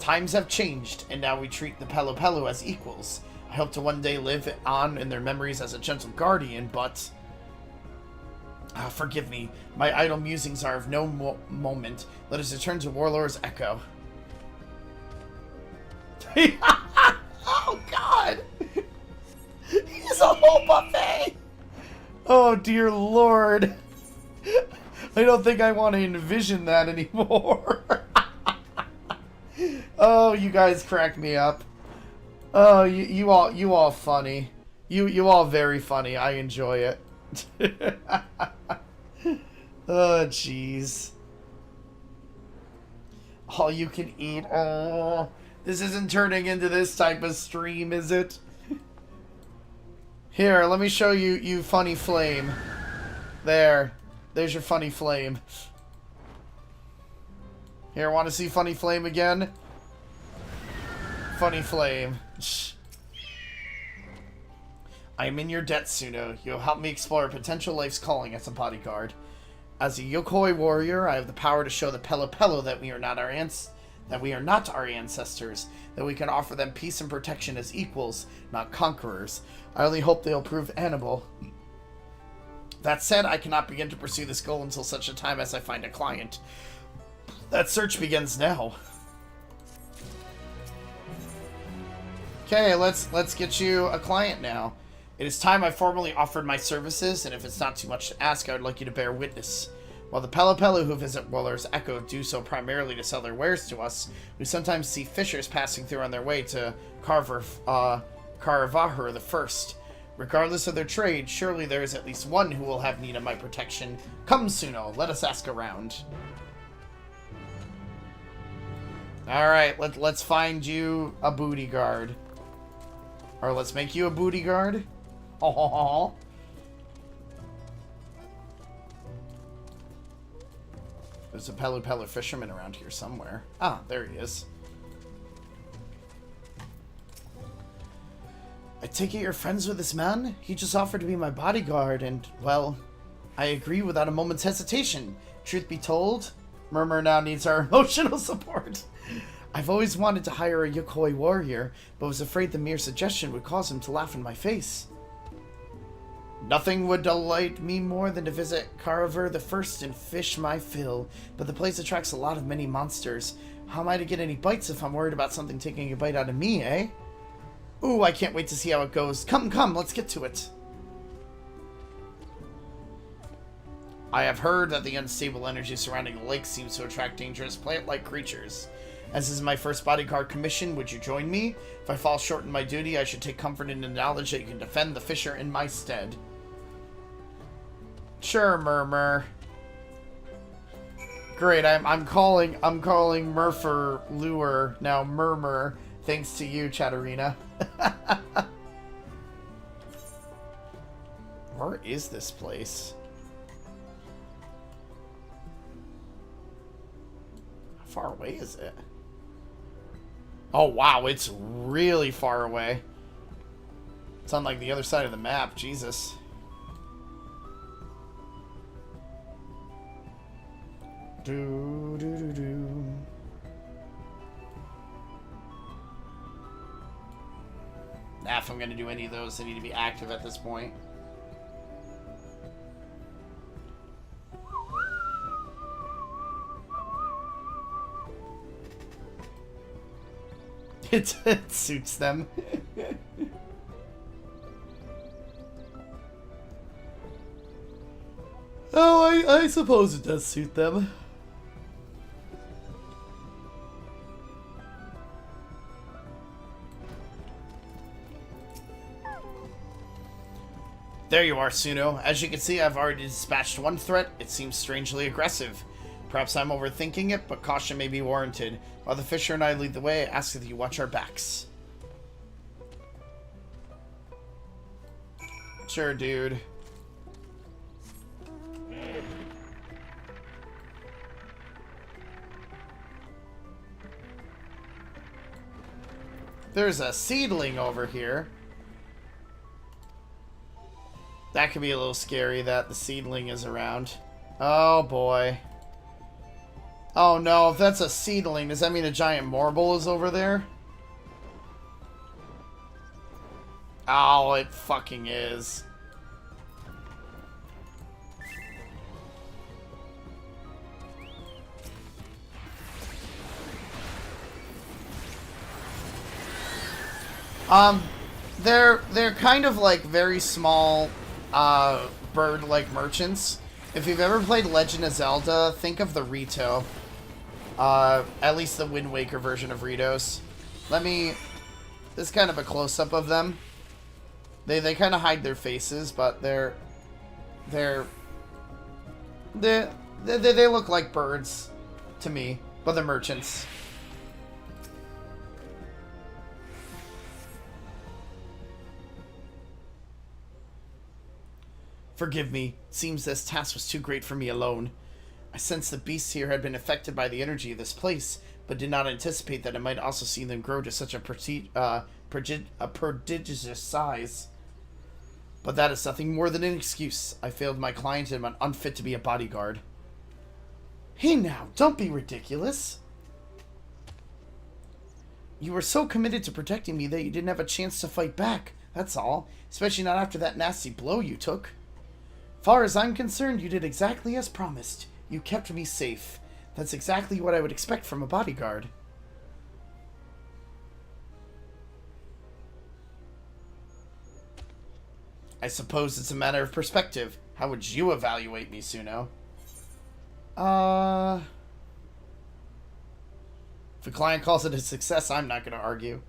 Times have changed, and now we treat the Pelu Pelu as equals. I hope to one day live on in their memories as a gentle guardian, but... forgive me. My idle musings are of no moment. Let us return to Warlord's Echo. Oh, God! He's a whole buffet! Oh, dear Lord. I don't think I want to envision that anymore. Oh, you guys crack me up. Oh, you all funny. You all very funny. I enjoy it. Oh, jeez. All you can eat. Oh, this isn't turning into this type of stream, is it? Here, let me show you, you funny flame. There's your funny flame. Here, want to see funny flame again? Funny flame. Shh. I am in your debt, Suno. You'll help me explore potential life's calling as a bodyguard. As a Yokoi warrior, I have the power to show the Pelu Pelu that we are not our ancestors, that we can offer them peace and protection as equals, not conquerors. I only hope they'll prove amenable. That said, I cannot begin to pursue this goal until such a time as I find a client. That search begins now. Okay, let's get you a client now. It is time I formally offered my services, and if it's not too much to ask, I would like you to bear witness. While the Pelu Pelu who visit Warlord's Echo do so primarily to sell their wares to us, we sometimes see fishers passing through on their way to Karavahur the First. Regardless of their trade, surely there is at least one who will have need of my protection. Come, Suno, let us ask around. Alright, let's find you a booty guard. Or let's make you a booty guard. Oh. There's a Pelu Pelu fisherman around here somewhere. Ah, there he is. I take it you're friends with this man? He just offered to be my bodyguard, and, well, I agree without a moment's hesitation. Truth be told, Murmur now needs our emotional support. I've always wanted to hire a Yokoi warrior, but was afraid the mere suggestion would cause him to laugh in my face. Nothing would delight me more than to visit Karavahur the First and fish my fill, but the place attracts a lot of many monsters. How am I to get any bites if I'm worried about something taking a bite out of me, eh? Ooh, I can't wait to see how it goes. Come, let's get to it. I have heard that the unstable energy surrounding the lake seems to attract dangerous plant-like creatures. As this is my first bodyguard commission, would you join me? If I fall short in my duty, I should take comfort in the knowledge that you can defend the fisher in my stead. Sure, Murmur. Great, I'm calling Murpher Lure now Murmur, thanks to you, Chatterina. Where is this place? How far away is it? Oh wow, it's really far away. It's on like the other side of the map, Jesus. Do do do do. Nah, if I'm gonna do any of those, they need to be active at this point. It suits them. Oh, I suppose it does suit them. There you are, Suno. As you can see, I've already dispatched one threat. It seems strangely aggressive. Perhaps I'm overthinking it, but caution may be warranted. While the Fisher and I lead the way, I ask that you watch our backs. Sure, dude. There's a seedling over here. That could be a little scary that the seedling is around. Oh boy. Oh no, if that's a seedling, does that mean a giant marble is over there? Oh, it fucking is. They're kind of like very small bird-like merchants. If you've ever played Legend of Zelda, think of the Rito. At least the Wind Waker version of Ritos. This is kind of a close-up of them. They kind of hide their faces, but they look like birds to me, but they're merchants. Forgive me. Seems this task was too great for me alone. I sensed the beasts here had been affected by the energy of this place, but did not anticipate that I might also see them grow to such a prodigious size. But that is nothing more than an excuse. I failed my client and am unfit to be a bodyguard. Hey now, don't be ridiculous. You were so committed to protecting me that you didn't have a chance to fight back, that's all. Especially not after that nasty blow you took. Far as I'm concerned, you did exactly as promised. You kept me safe. That's exactly what I would expect from a bodyguard. I suppose it's a matter of perspective. How would you evaluate me, Suno? If a client calls it a success, I'm not going to argue.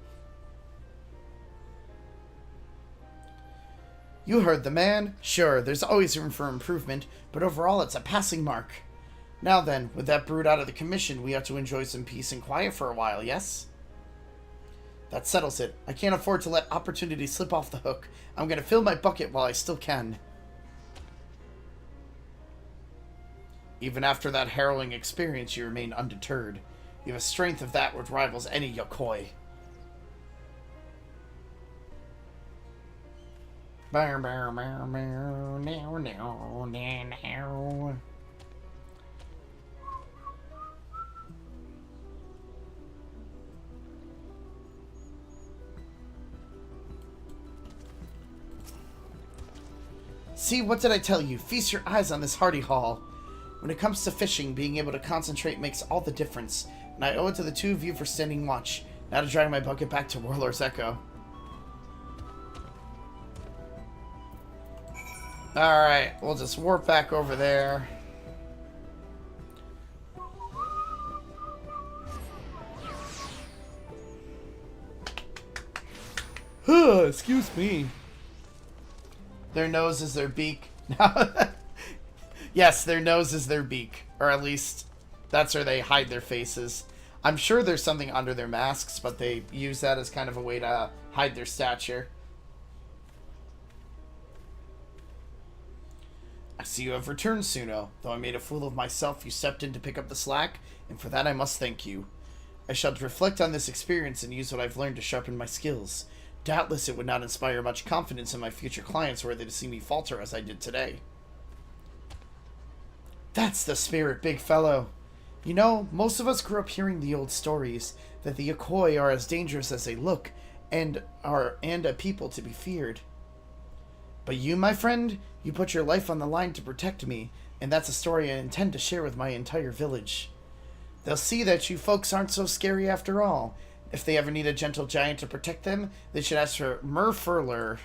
You heard the man. Sure, there's always room for improvement, but overall it's a passing mark. Now then, with that brood out of the commission, we ought to enjoy some peace and quiet for a while, yes? That settles it. I can't afford to let opportunity slip off the hook. I'm going to fill my bucket while I still can. Even after that harrowing experience, you remain undeterred. You have a strength of that which rivals any yokoi. See, what did I tell you? Feast your eyes on this hearty haul. When it comes to fishing, being able to concentrate makes all the difference, and I owe it to the two of you for standing watch. Now to drag my bucket back to Warlord's Echo. Alright, we'll just warp back over there. Excuse me. Their nose is their beak. Yes, their nose is their beak. Or at least, that's where they hide their faces. I'm sure there's something under their masks, but they use that as kind of a way to hide their stature. I see you have returned, Suno. Though I made a fool of myself, you stepped in to pick up the slack, and for that I must thank you. I shall reflect on this experience and use what I've learned to sharpen my skills. Doubtless it would not inspire much confidence in my future clients were they to see me falter as I did today. That's the spirit, big fellow. You know, most of us grew up hearing the old stories, that the yokoi are as dangerous as they look, and a people to be feared. But you, my friend, you put your life on the line to protect me, and that's a story I intend to share with my entire village. They'll see that you folks aren't so scary after all. If they ever need a gentle giant to protect them, they should ask for Merfurler.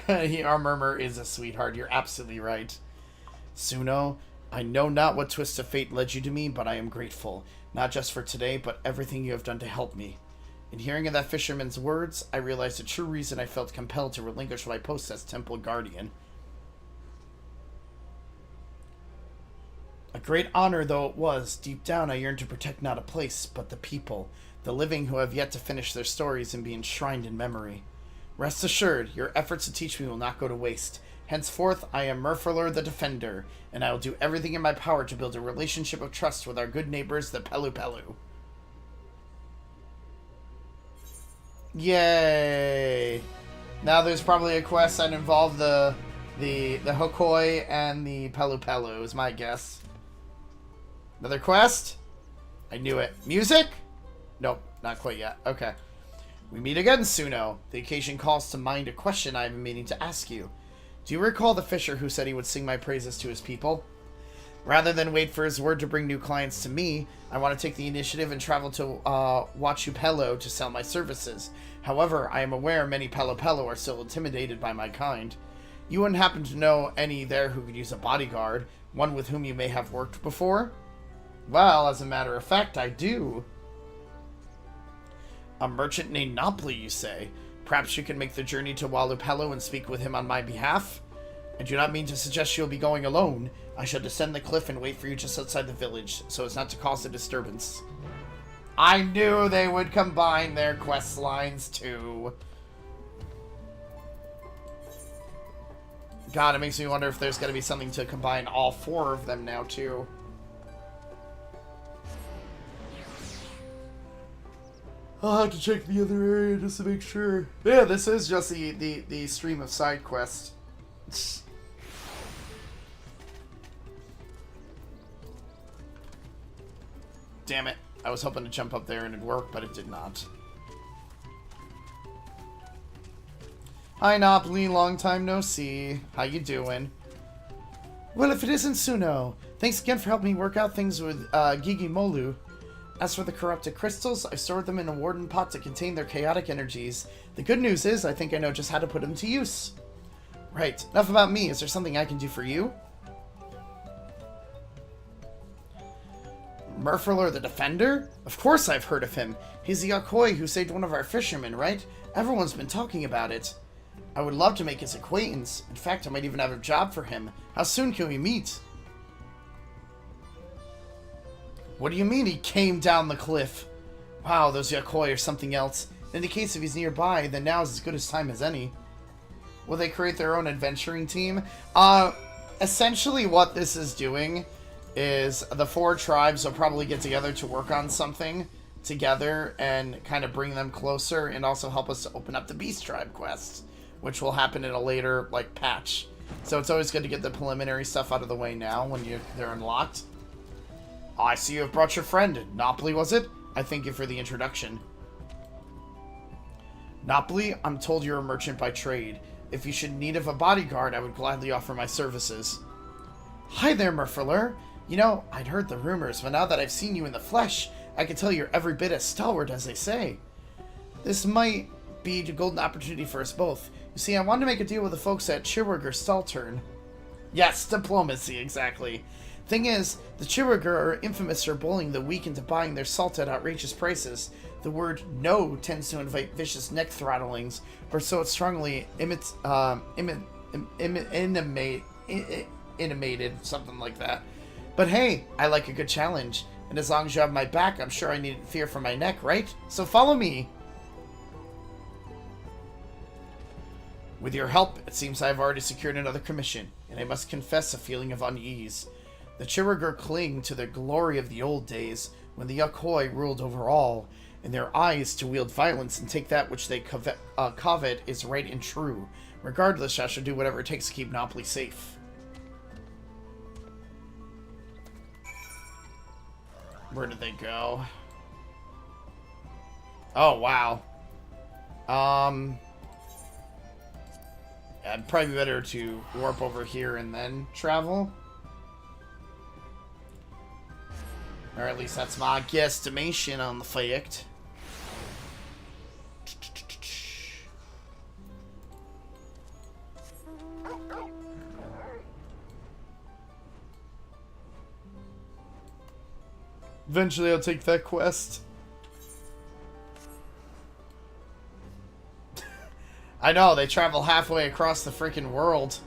Our murmur is a sweetheart. You're absolutely right. Suno, I know not what twist of fate led you to me, but I am grateful. Not just for today, but everything you have done to help me. In hearing of that fisherman's words, I realized the true reason I felt compelled to relinquish my post as Temple Guardian. A great honor though it was, deep down I yearned to protect not a place, but the people, the living who have yet to finish their stories and be enshrined in memory. Rest assured, your efforts to teach me will not go to waste. Henceforth, I am Murphaler the Defender, and I will do everything in my power to build a relationship of trust with our good neighbors, the Pelu Pelu. Yay! Now there's probably a quest that involve the Hokoi and the Pelu Pelu, is my guess. Another quest? I knew it. Music? Nope, not quite yet. Okay. We meet again, Suno. The occasion calls to mind a question I have been meaning to ask you. Do you recall the fisher who said he would sing my praises to his people? Rather than wait for his word to bring new clients to me, I want to take the initiative and travel to Huachupelo to sell my services. However, I am aware many Pelu Pelu are still intimidated by my kind. You wouldn't happen to know any there who could use a bodyguard, one with whom you may have worked before? Well, as a matter of fact, I do. A merchant named Napoli, you say? Perhaps you can make the journey to Huachupelo and speak with him on my behalf? I do not mean to suggest you'll be going alone. I shall descend the cliff and wait for you just outside the village, so as not to cause a disturbance. I knew they would combine their quest lines too. God, it makes me wonder if there's going to be something to combine all four of them now too. I'll have to check the other area just to make sure. Yeah, this is just the stream of side quests. Damn it. I was hoping to jump up there and it'd work, but it did not. Hi, Napoli. Long time no see. How you doing? Well, if it isn't Suno. Thanks again for helping me work out things with Gigi Molu. As for the corrupted crystals, I stored them in a warden pot to contain their chaotic energies. The good news is, I think I know just how to put them to use. Right, enough about me. Is there something I can do for you? Murphaler the Defender? Of course I've heard of him. He's the Yakoi who saved one of our fishermen, right? Everyone's been talking about it. I would love to make his acquaintance. In fact, I might even have a job for him. How soon can we meet? What do you mean he came down the cliff? Wow, those Yakoi are something else. In the case if he's nearby, then now is as good a time as any. Will they create their own adventuring team? Essentially what this is doing is the four tribes will probably get together to work on something together and kind of bring them closer and also help us to open up the Beast Tribe quests, which will happen in a later, patch. So it's always good to get the preliminary stuff out of the way now when they're unlocked. Oh, I see you have brought your friend. Napoli, was it? I thank you for the introduction. Napoli, I'm told you're a merchant by trade. If you should need of a bodyguard, I would gladly offer my services. Hi there, Murphaler. You know, I'd heard the rumors, but now that I've seen you in the flesh, I can tell you're every bit as stalwart as they say. This might be a golden opportunity for us both. You see, I wanted to make a deal with the folks at Chiwurger Staltern. Yes, diplomacy, exactly. Thing is, the Chiwurger are infamous for bullying the weak into buying their salt at outrageous prices. The word no tends to invite vicious neck throttlings, or so it strongly intimated, something like that. But hey, I like a good challenge, and as long as you have my back, I'm sure I needn't fear for my neck, right? So follow me! With your help, it seems I have already secured another commission, and I must confess a feeling of unease. The Chiwurger cling to the glory of the old days, when the Yakoi ruled over all, and their eyes to wield violence and take that which they covet is right and true. Regardless, I shall do whatever it takes to keep Napoli safe. Where did they go? Oh, wow. It'd probably be better to warp over here and then travel. Or at least that's my guesstimation on the fact. Eventually I'll take that quest. I know, they travel halfway across the freaking world.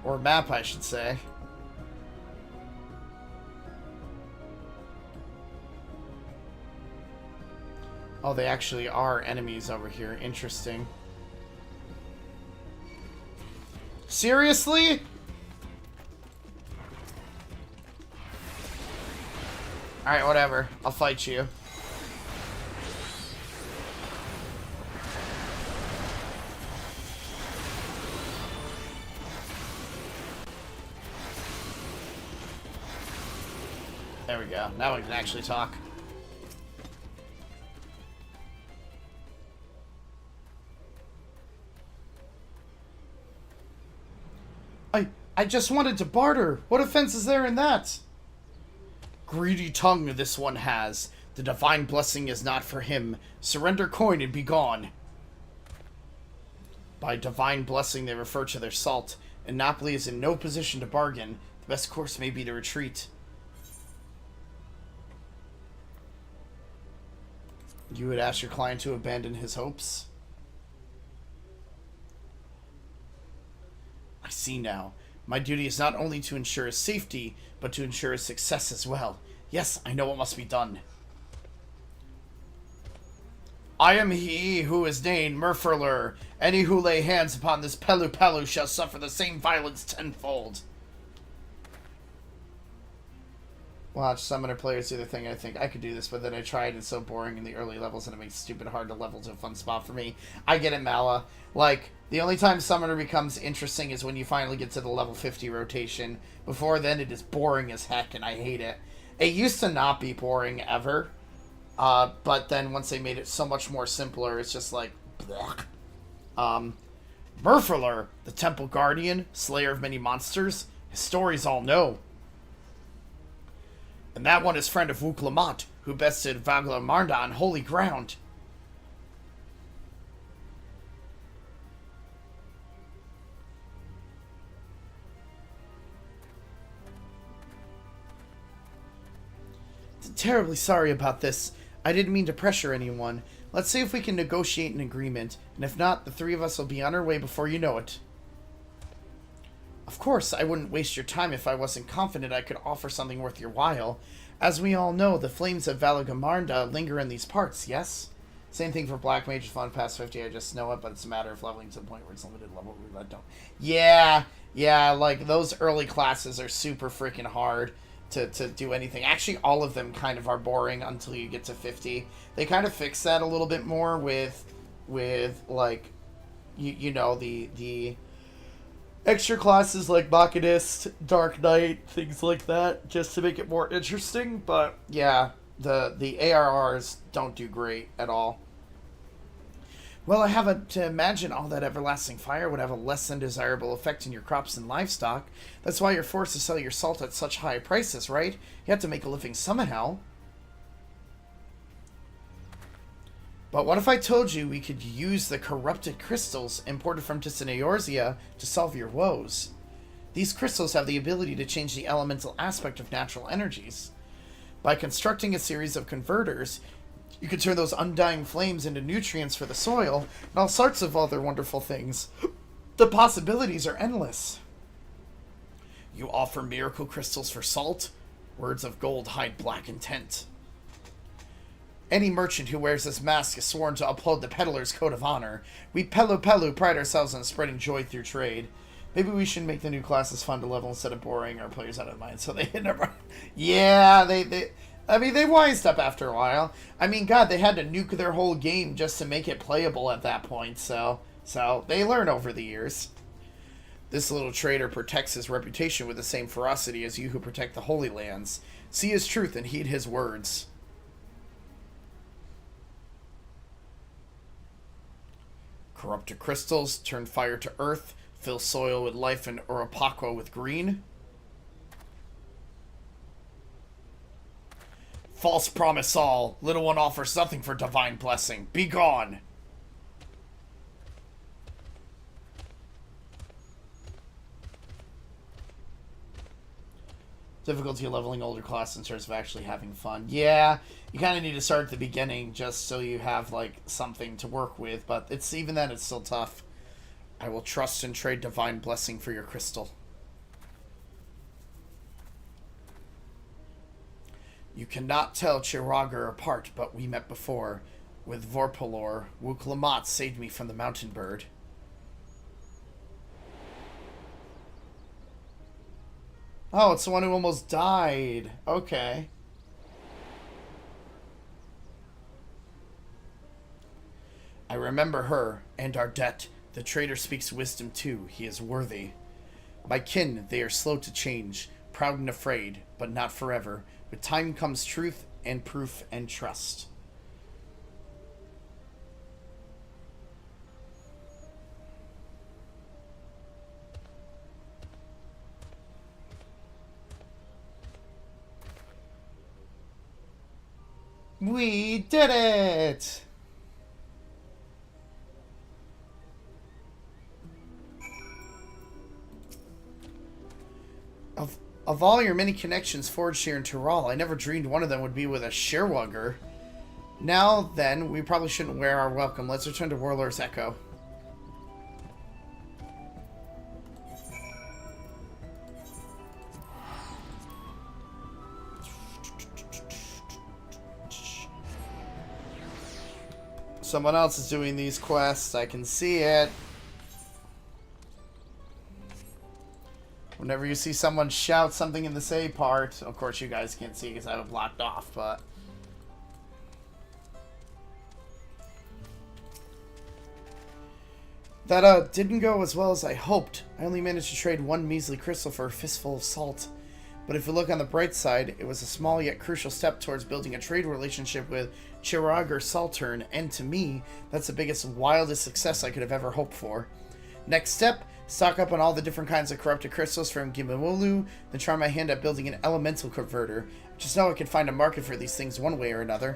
Or map, I should say. Oh, they actually are enemies over here. Interesting. Seriously? Alright, whatever. I'll fight you. There we go. Now we can actually talk. I just wanted to barter. What offense is there in that? Greedy tongue this one has. The divine blessing is not for him. Surrender coin and be gone. By divine blessing they refer to their salt, and Napoli is in no position to bargain. The best course may be to retreat. You would ask your client to abandon his hopes? I see now. My duty is not only to ensure his safety, but to ensure his success as well. Yes, I know what must be done. I am he who is named Murferler. Any who lay hands upon this Pelu shall suffer the same violence tenfold. Watch summoner players do the thing. I think I could do this, but then I tried. It's so boring in the early levels, and it makes it stupid hard to level to a fun spot for me. I get it, Mala. Like, the only time summoner becomes interesting is when you finally get to the level 50 rotation. Before then, it is boring as heck, and I hate it. It used to not be boring ever, but then once they made it so much more simpler, it's just like, blech. Murferler, the temple guardian, slayer of many monsters. His stories all know. And that one is friend of Wuklamat, who bested Vagla Marnda on holy ground. Terribly sorry about this. I didn't mean to pressure anyone. Let's see if we can negotiate an agreement, and if not, the three of us will be on our way before you know it. Of course, I wouldn't waste your time if I wasn't confident I could offer something worth your while. As we all know, the flames of Valagamarnda linger in these parts, yes? Same thing for Black Mage with Final Fantasy 50, I just know it, but it's a matter of leveling to the point where it's limited level roulette don't. Yeah, like, those early classes are super freaking hard to do anything. Actually, all of them kind of are boring until you get to 50. They kind of fix that a little bit more with like, you know, the extra classes like Machinist, Dark Knight, things like that, just to make it more interesting. But yeah, the ARRs don't do great at all. Well, I haven't to imagine all that everlasting fire would have a less than desirable effect in your crops and livestock. That's why you're forced to sell your salt at such high prices, right? You have to make a living somehow. But what if I told you we could use the corrupted crystals imported from distant Eorzea to solve your woes? These crystals have the ability to change the elemental aspect of natural energies. By constructing a series of converters, you could turn those undying flames into nutrients for the soil, and all sorts of other wonderful things. The possibilities are endless. You offer miracle crystals for salt? Words of gold hide black intent. Any merchant who wears this mask is sworn to uphold the peddler's code of honor. We Pelu pride ourselves on spreading joy through trade. Maybe we should make the new classes fun to level instead of boring our players out of mind so they hit never. Yeah, they wised up after a while. I mean, God, they had to nuke their whole game just to make it playable at that point, so they learn over the years. This little trader protects his reputation with the same ferocity as you who protect the Holy Lands. See his truth and heed his words. Corrupted crystals, turn fire to earth, fill soil with life and Urapaqua with green. False promise all. Little one offers nothing for divine blessing. Be gone. Difficulty of leveling older class in terms of actually having fun. Yeah, you kind of need to start at the beginning just so you have, like, something to work with. But it's even then, it's still tough. I will trust and trade divine blessing for your crystal. You cannot tell Chiragar apart, but we met before. With Vorpalor, Wuklamat saved me from the mountain bird. Oh, it's the one who almost died. Okay. I remember her, and our debt. The traitor speaks wisdom too. He is worthy. My kin, they are slow to change, proud and afraid, but not forever. With time comes truth and proof and trust. We did it! Of all your many connections forged here in Tyrol, I never dreamed one of them would be with a Sherwugger. Now then, we probably shouldn't wear our welcome. Let's return to Warlord's Echo. Someone else is doing these quests. I can see it. Whenever you see someone shout something in the say part, of course you guys can't see because I have it blocked off, but... That, didn't go as well as I hoped. I only managed to trade one measly crystal for a fistful of salt. But if you look on the bright side, it was a small yet crucial step towards building a trade relationship with Chiragar Saltern, and to me, that's the biggest, wildest success I could have ever hoped for. Next step, stock up on all the different kinds of corrupted crystals from Gimimolu, then try my hand at building an elemental converter. Just know I can find a market for these things one way or another.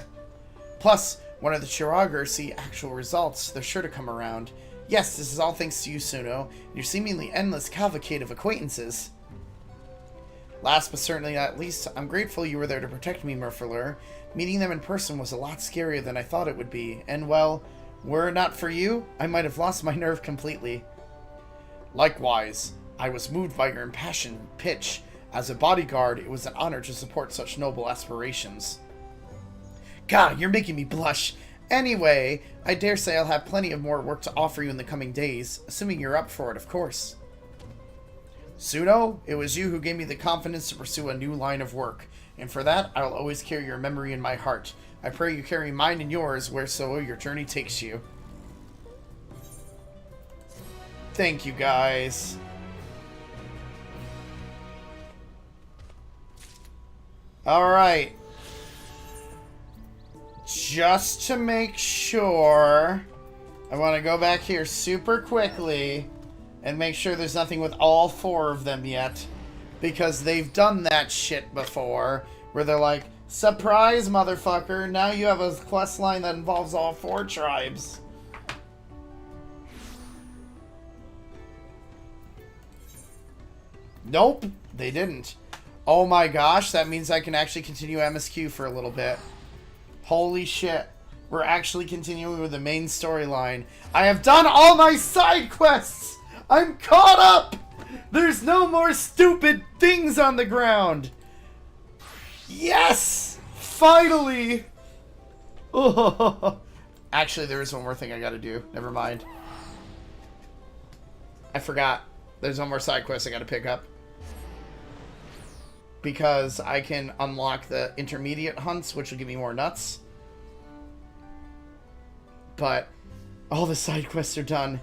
Plus, when the Chiragar see actual results, they're sure to come around. Yes, this is all thanks to you, Suno, and your seemingly endless cavalcade of acquaintances. Last but certainly not least, I'm grateful you were there to protect me, Murphalur. Meeting them in person was a lot scarier than I thought it would be, and well, were it not for you, I might have lost my nerve completely. Likewise, I was moved by your impassioned pitch. As a bodyguard, it was an honor to support such noble aspirations. God, you're making me blush. Anyway, I dare say I'll have plenty of more work to offer you in the coming days, assuming you're up for it, of course. Suno, it was you who gave me the confidence to pursue a new line of work, and for that, I will always carry your memory in my heart. I pray you carry mine and yours wheresoever your journey takes you. Thank you, guys. Alright. Just to make sure, I want to go back here super quickly and make sure there's nothing with all four of them yet. Because they've done that shit before, where they're like, surprise, motherfucker, now you have a quest line that involves all four tribes. Nope, they didn't. Oh my gosh, that means I can actually continue MSQ for a little bit. Holy shit. We're actually continuing with the main storyline. I have done all my side quests! I'm caught up! There's no more stupid things on the ground! Yes! Finally! Oh. Actually, there is one more thing I gotta do. Never mind. I forgot. There's one more side quest I gotta pick up. Because I can unlock the intermediate hunts, which will give me more nuts. But all the side quests are done.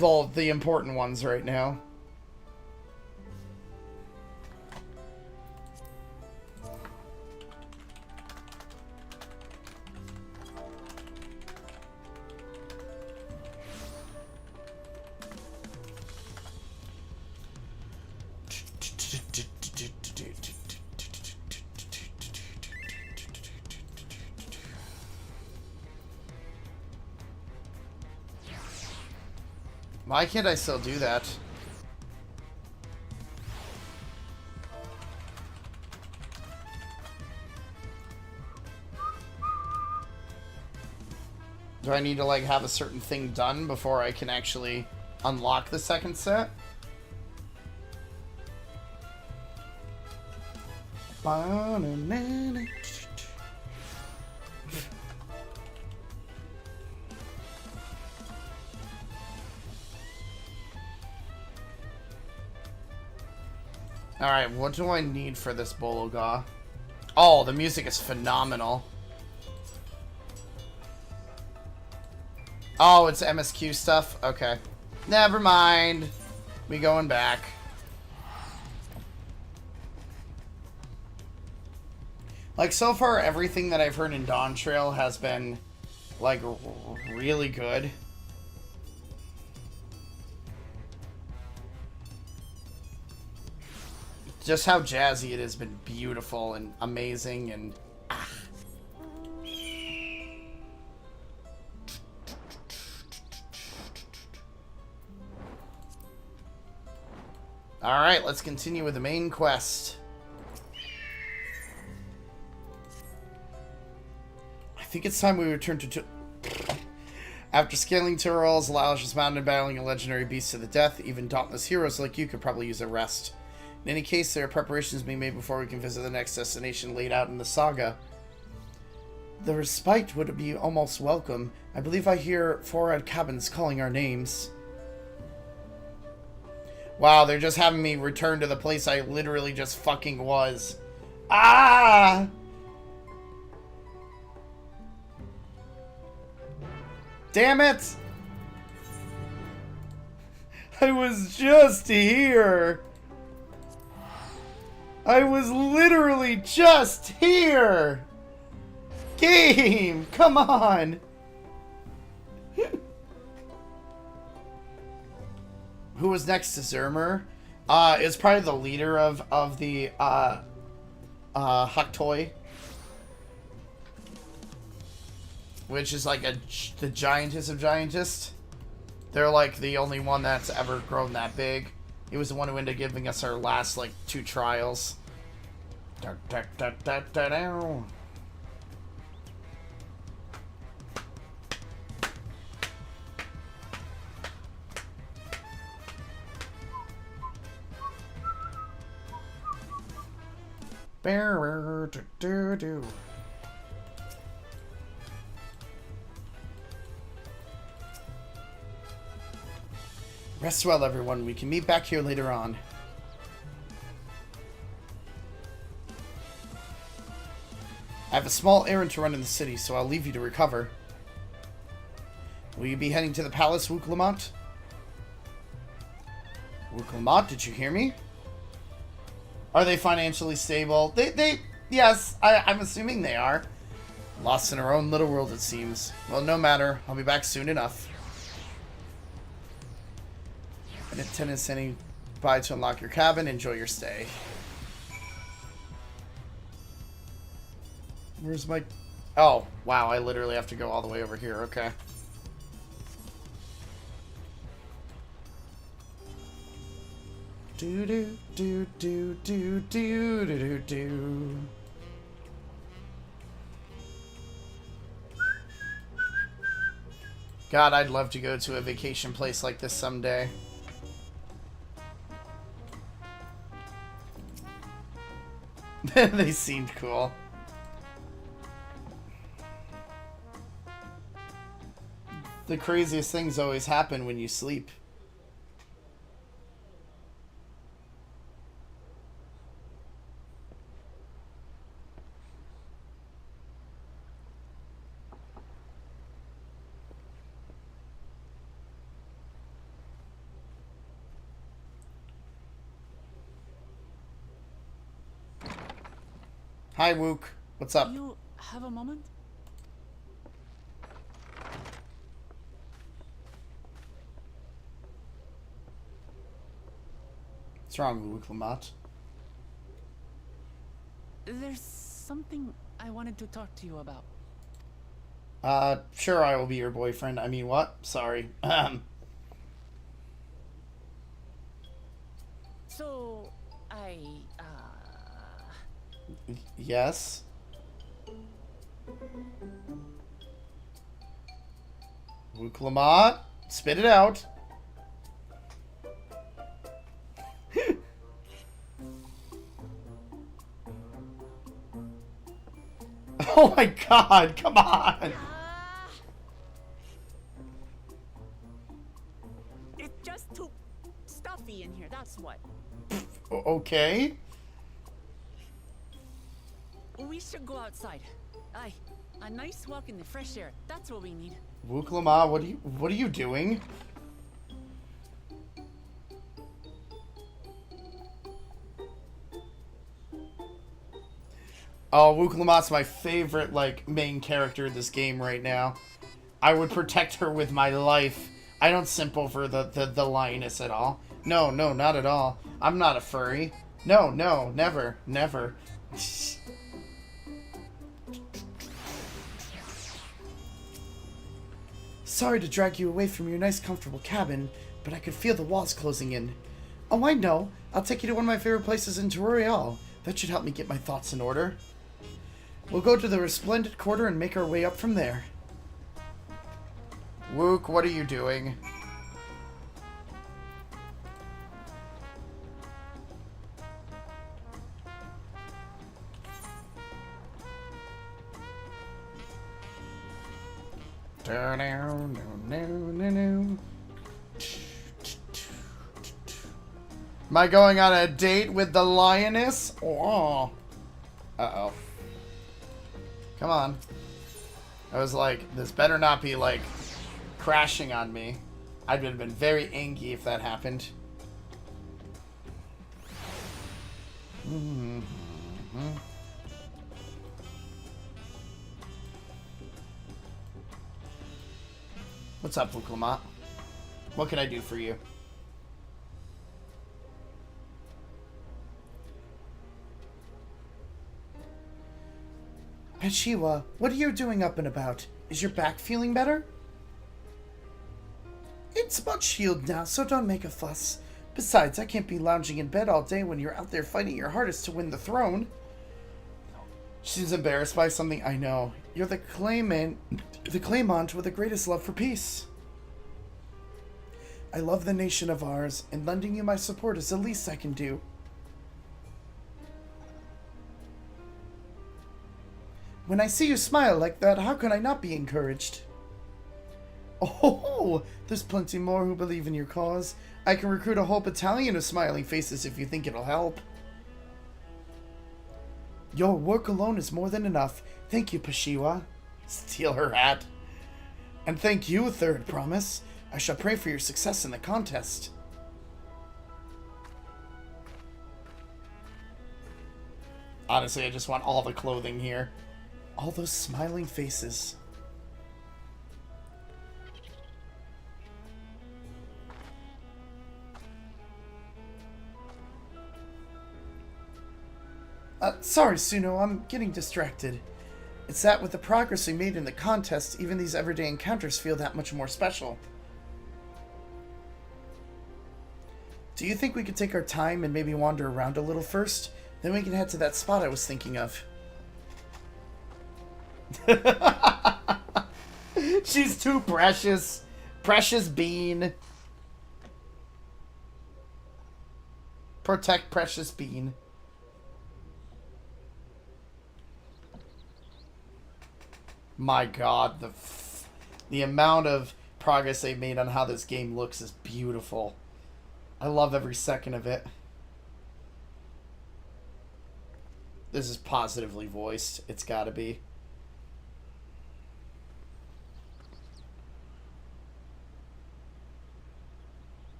All the important ones right now. Why can't I still do that? Do I need to, like, have a certain thing done before I can actually unlock the second set? Alright, what do I need for this Bologa? Oh, the music is phenomenal. Oh, it's MSQ stuff? Okay. Never mind. We going back. Like, so far, everything that I've heard in Dawntrail has been, like, really good. Just how jazzy it has been beautiful and amazing and... Alright, let's continue with the main quest. I think it's time we return to... After scaling Tyrrell's Louge's mountain and battling a legendary beast to the death, even dauntless heroes like you could probably use a rest. In any case, there are preparations being made before we can visit the next destination laid out in the saga. The respite would be almost welcome. I believe I hear 4 red cabins calling our names. Wow, they're just having me return to the place I literally just fucking was. Ah! Damn it! I was just here! I was literally just here! Game! Come on! Who was next to Zermer? It's probably the leader of the Haktoi. Which is like the giantess of giantess. They're like the only one that's ever grown that big. He was the one who ended up giving us our last like 2 trials. Rest well, everyone. We can meet back here later on. I have a small errand to run in the city, so I'll leave you to recover. Will you be heading to the palace, Wooklamont? Wooklamont, did you hear me? Are they financially stable? Yes, I'm assuming they are. Lost in our own little world, it seems. Well, no matter. I'll be back soon enough. An attendant sending by to unlock your cabin. Enjoy your stay. Where's my... Oh, wow, I literally have to go all the way over here. Okay. Do do do do do do do do. God, I'd love to go to a vacation place like this someday. They seemed cool. The craziest things always happen when you sleep. Hi, Wook. What's up? You have a moment? What's wrong, Wooklamont? There's something I wanted to talk to you about. Sure, I will be your boyfriend. I mean, what? Sorry. So, Yes? Wuklamat, spit it out. Oh my god, come on! It's just too stuffy in here, that's what. Okay. We should go outside. Aye, a nice walk in the fresh air. That's what we need. Wuklama, what are you doing? Oh, Wuklamat's my favorite, like, main character in this game right now. I would protect her with my life. I don't simp over the lioness at all. No, not at all. I'm not a furry. No, never, never. Sorry to drag you away from your nice, comfortable cabin, but I could feel the walls closing in. Oh, I know. I'll take you to one of my favorite places in Terrorial. That should help me get my thoughts in order. We'll go to the Resplendent Quarter and make our way up from there. Wook, what are you doing? Am I going on a date with the lioness? Oh. Uh-oh. Come on. I was like, this better not be, like, crashing on me. I'd have been very angry if that happened. What's up, Wuklamat? What can I do for you? Peshiwa, what are you doing up and about? Is your back feeling better? It's about healed now, so don't make a fuss. Besides, I can't be lounging in bed all day when you're out there fighting your hardest to win the throne. She's embarrassed by something. I know. You're the claimant with the greatest love for peace. I love the nation of ours, and lending you my support is the least I can do. When I see you smile like that, how can I not be encouraged? Oh, there's plenty more who believe in your cause. I can recruit a whole battalion of smiling faces if you think it'll help. Your work alone is more than enough. Thank you, Peshiwa. Steal her hat. And thank you, Third Promise. I shall pray for your success in the contest. Honestly, I just want all the clothing here. All those smiling faces. Sorry, Suno, I'm getting distracted. It's that with the progress we made in the contest, even these everyday encounters feel that much more special. Do you think we could take our time and maybe wander around a little first? Then we can head to that spot I was thinking of. She's too precious. Precious Bean. Protect Precious Bean. My god, the amount of progress they've made on how this game looks is beautiful. I love every second of it. This is positively voiced. It's gotta be.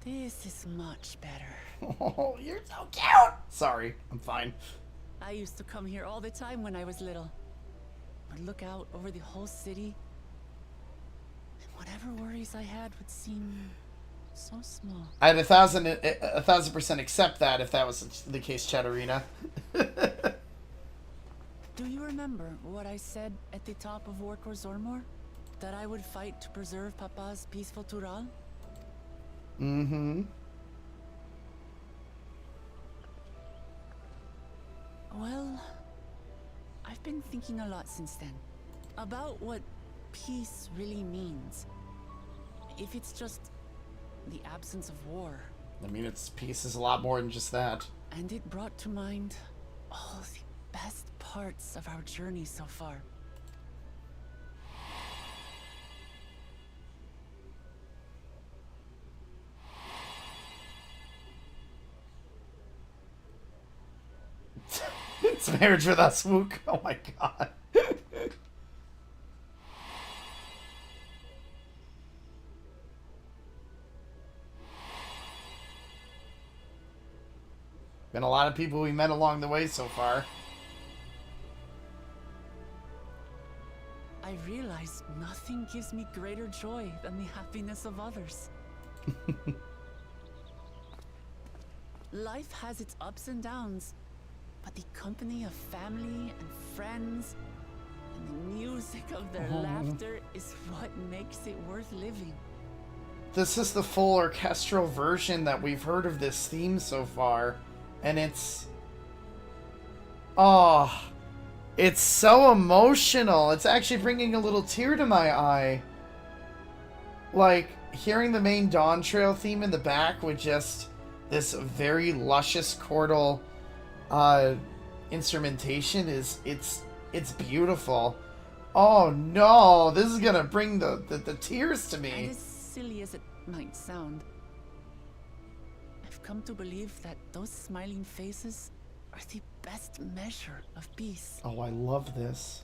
This is much better. Oh, you're so cute! Sorry, I'm fine. I used to come here all the time when I was little. Would look out over the whole city, and whatever worries I had would seem so small. I'd 1,000% accept that if that was the case, Chatterina. Do you remember what I said at the top of Orkor Zormor? That I would fight to preserve Papa's peaceful Tural? Mm-hmm. Well, I've been thinking a lot since then. About what peace really means. If it's just the absence of war. I mean, peace is a lot more than just that. And it brought to mind all the best parts of our journey so far. It's marriage with us, Wook. Oh my god. Been a lot of people we met along the way so far. I realize nothing gives me greater joy than the happiness of others. Life has its ups and downs, but the company of family and friends and the music of their laughter is what makes it worth living. This is the full orchestral version that we've heard of this theme so far. And it's... oh, it's so emotional. It's actually bringing a little tear to my eye. Like, hearing the main Dawntrail theme in the back with just this very luscious chordal instrumentation it's beautiful. Oh no, this is gonna bring the tears to me. And as silly as it might sound, I've come to believe that those smiling faces are the best measure of peace. Oh, I love this.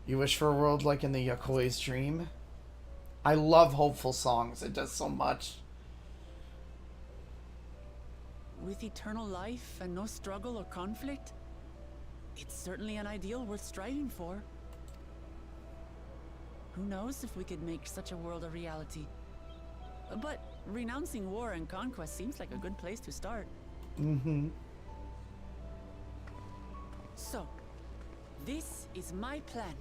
You wish for a world like in the Yakoi's dream? I love hopeful songs. It does so much. With eternal life and no struggle or conflict, it's certainly an ideal worth striving for. Who knows if we could make such a world a reality? But renouncing war and conquest seems like a good place to start. Mm-hmm. So, this is my plan.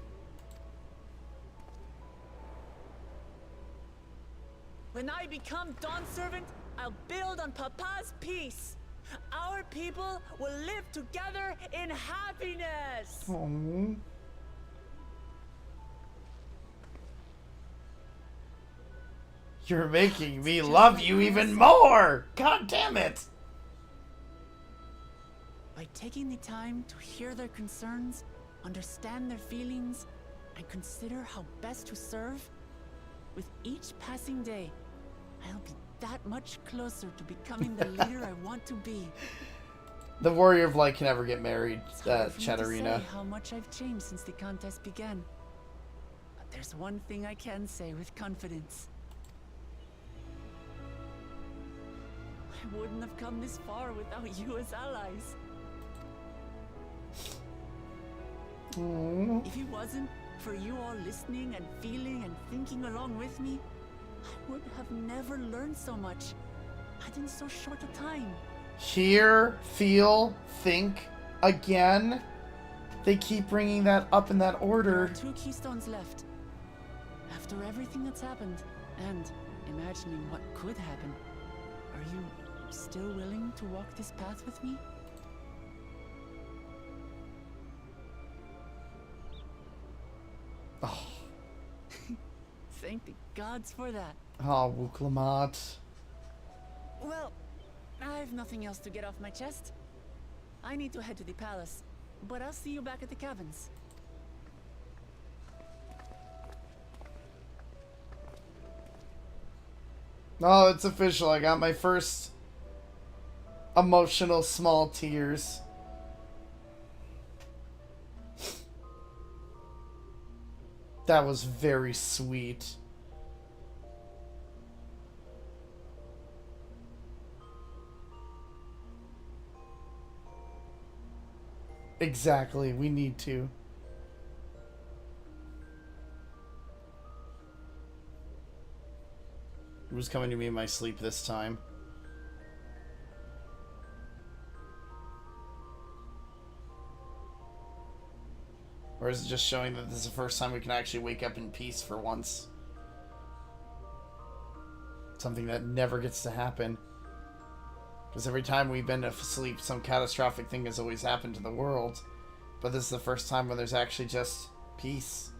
When I become Dawn Servant, I'll build on Papa's peace. Our people will live together in happiness. Aww. You're making me love you even more! God damn it! By taking the time to hear their concerns, understand their feelings, and consider how best to serve, with each passing day, I'll be that much closer to becoming the leader I want to be. The Warrior of Light can never get married, It's hard for me to Chatterina. say how much I've changed since the contest began. But there's one thing I can say with confidence. I wouldn't have come this far without you as allies. Aww. If it wasn't for you all listening and feeling and thinking along with me, I would have never learned so much, and in so short a time. Hear, feel, think, again. They keep bringing that up in that There order. are 2 keystones left. After everything that's happened, and imagining what could happen, are you still willing to walk this path with me? Oh, Thank the gods for that. oh Wuklamat. Well, I've nothing else to get off my chest. I need to head to the palace, but I'll see you back at the cabins. Oh, it's official. I got my first emotional small tears. That was very sweet. Exactly, we need to. It was coming to me in my sleep this time. Or is it just showing that this is the first time we can actually wake up in peace for once? Something that never gets to happen. Because every time we've been asleep, some catastrophic thing has always happened to the world. But this is the first time when there's actually just peace.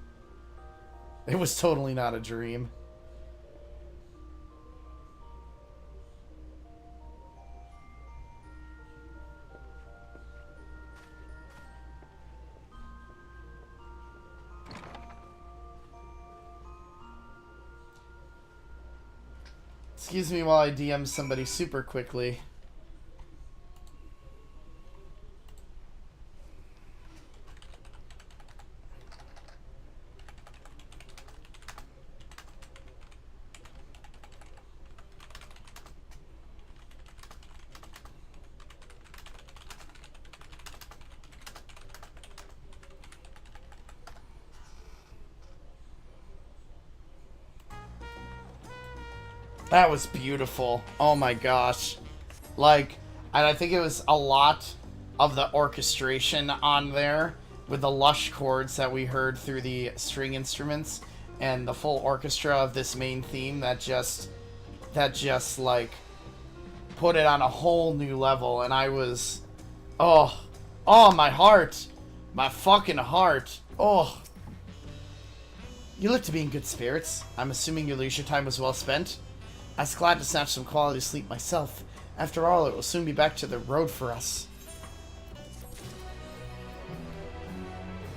It was totally not a dream. Excuse me while I DM somebody super quickly. That was beautiful. Oh my gosh. Like, and I think it was a lot of the orchestration on there with the lush chords that we heard through the string instruments and the full orchestra of this main theme that just like put it on a whole new level. And I was, oh, my heart, my fucking heart. Oh, you look to be in good spirits. I'm assuming your leisure time was well spent. I was glad to snatch some quality sleep myself. After all, it will soon be back to the road for us.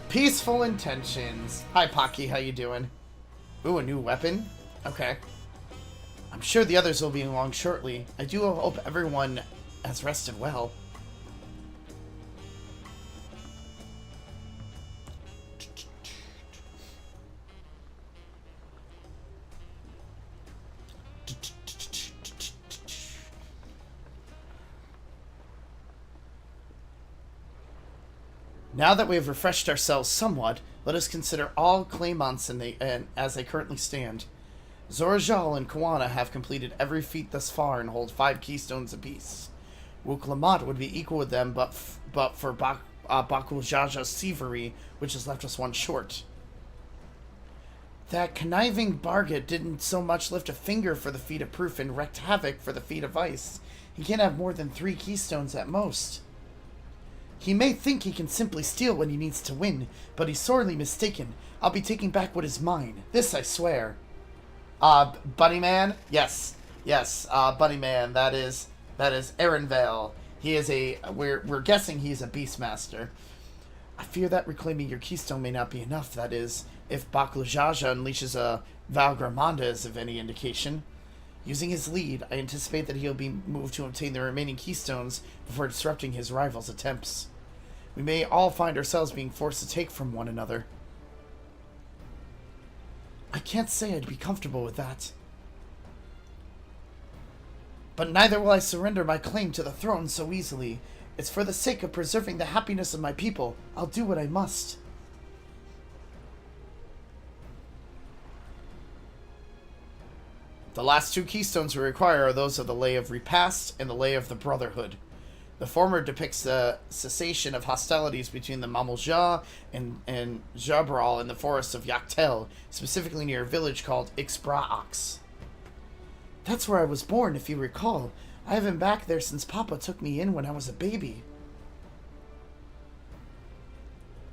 Peaceful intentions. Hi, Pocky. How you doing? Ooh, a new weapon? Okay. I'm sure the others will be along shortly. I do hope everyone has rested well. Now that we have refreshed ourselves somewhat, let us consider all claimants as they currently stand. Zorajal and Kawana have completed every feat thus far and hold 5 keystones apiece. Wuklamat would be equal with them, but for Bakuljaja's thievery, which has left us one short. That conniving Barget didn't so much lift a finger for the feat of proof and wreaked havoc for the feat of ice. He can't have more than 3 keystones at most. He may think he can simply steal when he needs to win, but he's sorely mistaken. I'll be taking back what is mine. This I swear. Bunnyman? Yes. Yes, Bunnyman. That is Aaronvale. He is we're guessing he's a Beastmaster. I fear that reclaiming your keystone may not be enough, that is, if Baklajaja unleashes a Valgramanda is of any indication. Using his lead, I anticipate that he'll be moved to obtain the remaining keystones before disrupting his rival's attempts. We may all find ourselves being forced to take from one another. I can't say I'd be comfortable with that. But neither will I surrender my claim to the throne so easily. It's for the sake of preserving the happiness of my people. I'll do what I must. The last 2 keystones we require are those of the Lay of Repast and the Lay of the Brotherhood. The former depicts the cessation of hostilities between the Mamulja and Jabral in the forests of Yaktel, specifically near a village called Ixbraax. That's where I was born, if you recall. I haven't been back there since Papa took me in when I was a baby.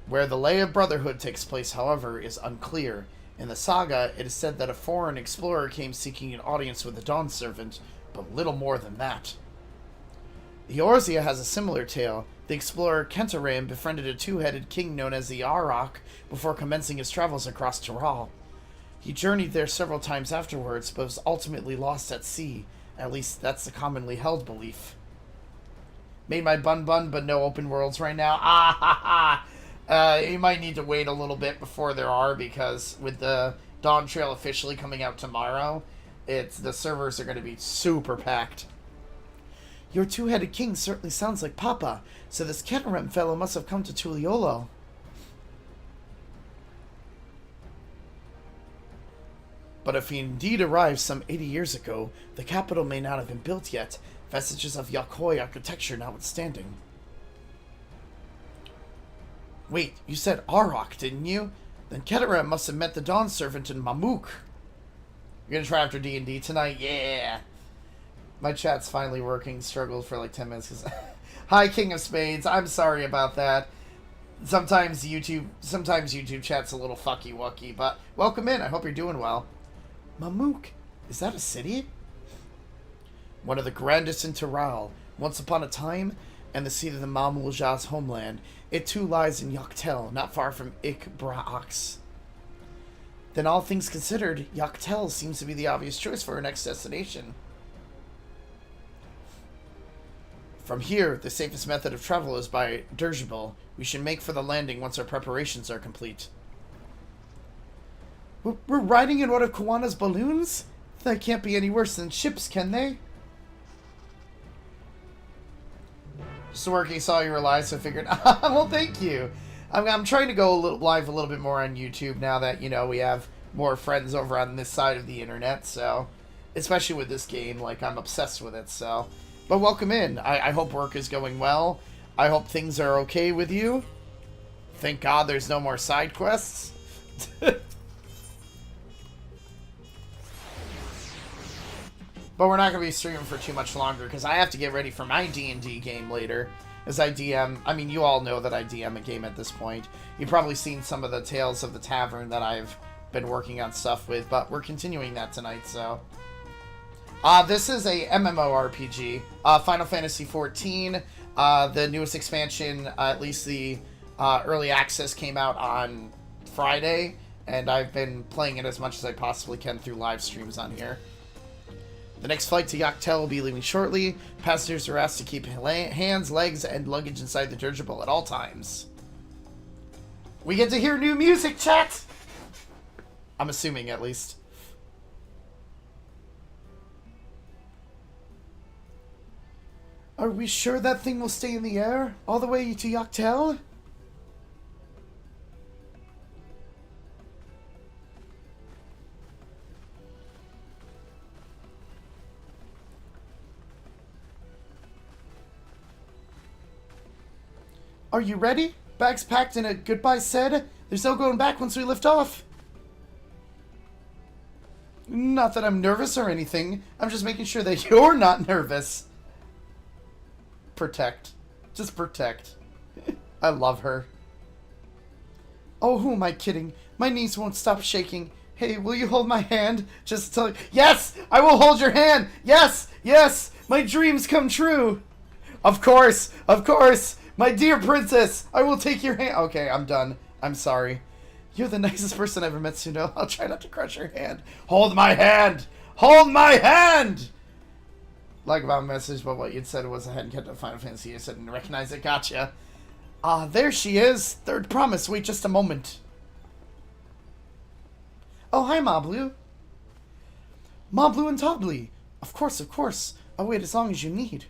Where the Lay of Brotherhood takes place, however, is unclear. In the saga, it is said that a foreign explorer came seeking an audience with the Dawn Servant, but little more than that. The Orzia has a similar tale. The explorer Kentaram befriended a 2-headed king known as the Arok before commencing his travels across Tiral. He journeyed there several times afterwards, but was ultimately lost at sea. At least, that's the commonly held belief. Made my bun, but no open worlds right now. Ah ha ha! You might need to wait a little bit before there are, because with the Dawntrail officially coming out tomorrow, the servers are going to be super packed. Your 2-headed king certainly sounds like Papa, so this Ketarem fellow must have come to Tuliolo. But if he indeed arrived some 80 years ago, the capital may not have been built yet, vestiges of Yakoi architecture notwithstanding. Wait, you said Arok, didn't you? Then Ketarem must have met the Dawn Servant in Mamuk. You're gonna try after D&D tonight? Yeah! My chat's finally working. Struggled for like 10 minutes. Hi, King of Spades. I'm sorry about that. Sometimes YouTube chat's a little fucky wucky, but welcome in. I hope you're doing well. Mamook, is that a city? One of the grandest in Tyrol. Once upon a time, and the seat of the Mamulja's homeland, it too lies in Yoctel, not far from Ikbraax. Then all things considered, Yoctel seems to be the obvious choice for our next destination. From here, the safest method of travel is by dirigible. We should make for the landing once our preparations are complete. We're riding in one of Kawana's balloons? That can't be any worse than ships, can they? Swarky saw you were live, so I figured, well, thank you. I'm trying to go live a little bit more on YouTube now that, you know, we have more friends over on this side of the internet, so... Especially with this game, like, I'm obsessed with it, so... But welcome in. I hope work is going well. I hope things are okay with you. Thank God there's no more side quests. But we're not going to be streaming for too much longer, because I have to get ready for my D&D game later. As I DM... I mean, you all know that I DM a game at this point. You've probably seen some of the Tales of the Tavern that I've been working on stuff with, but we're continuing that tonight, so... this is a MMORPG, Final Fantasy XIV. The newest expansion, at least the early access, came out on Friday, and I've been playing it as much as I possibly can through live streams on here. The next flight to Yoctel will be leaving shortly. Passengers are asked to keep hands, legs, and luggage inside the dirigible at all times. We get to hear new music, chat! I'm assuming, at least. Are we sure that thing will stay in the air all the way to Yoctel? Are you ready? Bags packed and a goodbye said? There's no going back once we lift off. Not that I'm nervous or anything. I'm just making sure that you're not nervous. Protect. Just protect. I love her. Oh, who am I kidding? My knees won't stop shaking. Hey, will you hold my hand? Just tell... Yes! I will hold your hand! Yes! Yes! My dreams come true! Of course! Of course! My dear princess! I will take your hand... Okay, I'm done. I'm sorry. You're the nicest person I've ever met, Suno. I'll try not to crush your hand. Hold my hand! Hold my hand! Like about message, but what you'd said was I hadn't kept up Final Fantasy. I didn't recognize it. Gotcha. There she is. Third promise. Wait just a moment. Oh, hi, Mablu. Mablu and Tobly. Of course, of course. I'll wait as long as you need.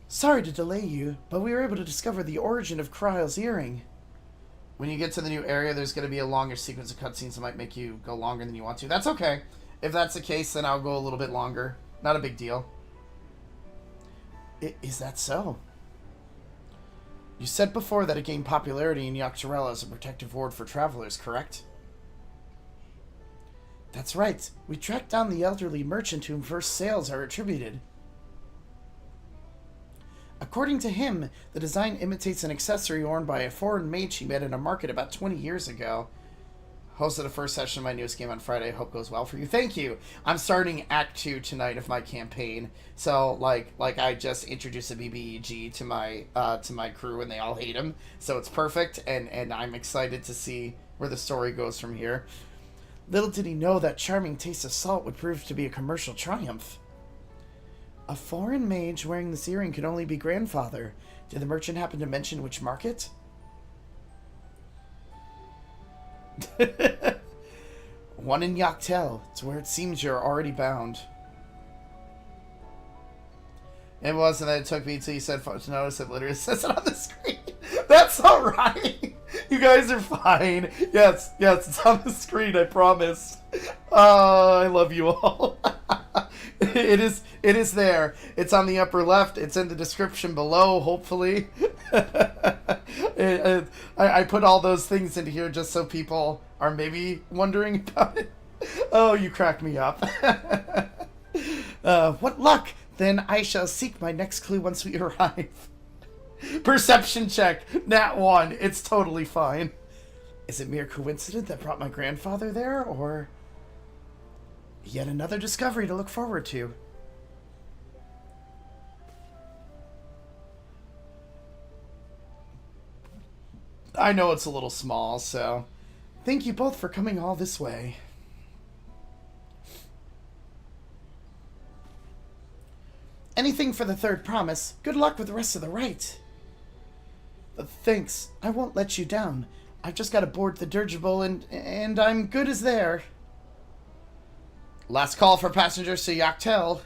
Sorry to delay you, but we were able to discover the origin of Kryle's earring. When you get to the new area, there's going to be a longer sequence of cutscenes that might make you go longer than you want to. That's okay. If that's the case, then I'll go a little bit longer. Not a big deal. Is that so? You said before that it gained popularity in Yoctorella as a protective ward for travelers, correct? That's right. We tracked down the elderly merchant to whom first sales are attributed. According to him, the design imitates an accessory worn by a foreign mage he met in a market about 20 years ago. Hosted the first session of my newest game on Friday. Hope goes well for you. Thank you. I'm starting Act 2 tonight of my campaign. So, like I just introduced a BBEG to my crew, and they all hate him. So it's perfect, and I'm excited to see where the story goes from here. Little did he know that charming taste of salt would prove to be a commercial triumph. A foreign mage wearing this earring could only be grandfather. Did the merchant happen to mention which market? One in Yoctel. It's where it seems you're already bound. It wasn't that it took me till you said to notice it literally says it on the screen. That's alright. You guys are fine. Yes, it's on the screen, I promise. I love you all. It is there. It's on the upper left. It's in the description below, hopefully. I put all those things into here just so people are maybe wondering about it. Oh, you crack me up. What luck! Then I shall seek my next clue once we arrive. Perception check. Nat 1. It's totally fine. Is it mere coincidence that brought my grandfather there, or yet another discovery to look forward to? I know it's a little small, so thank you both for coming all this way. Anything for the third promise. Good luck with the rest of the rite. Thanks. I won't let you down. I just got aboard the dirigible and I'm good as there. Last call for passengers to Dawntrail.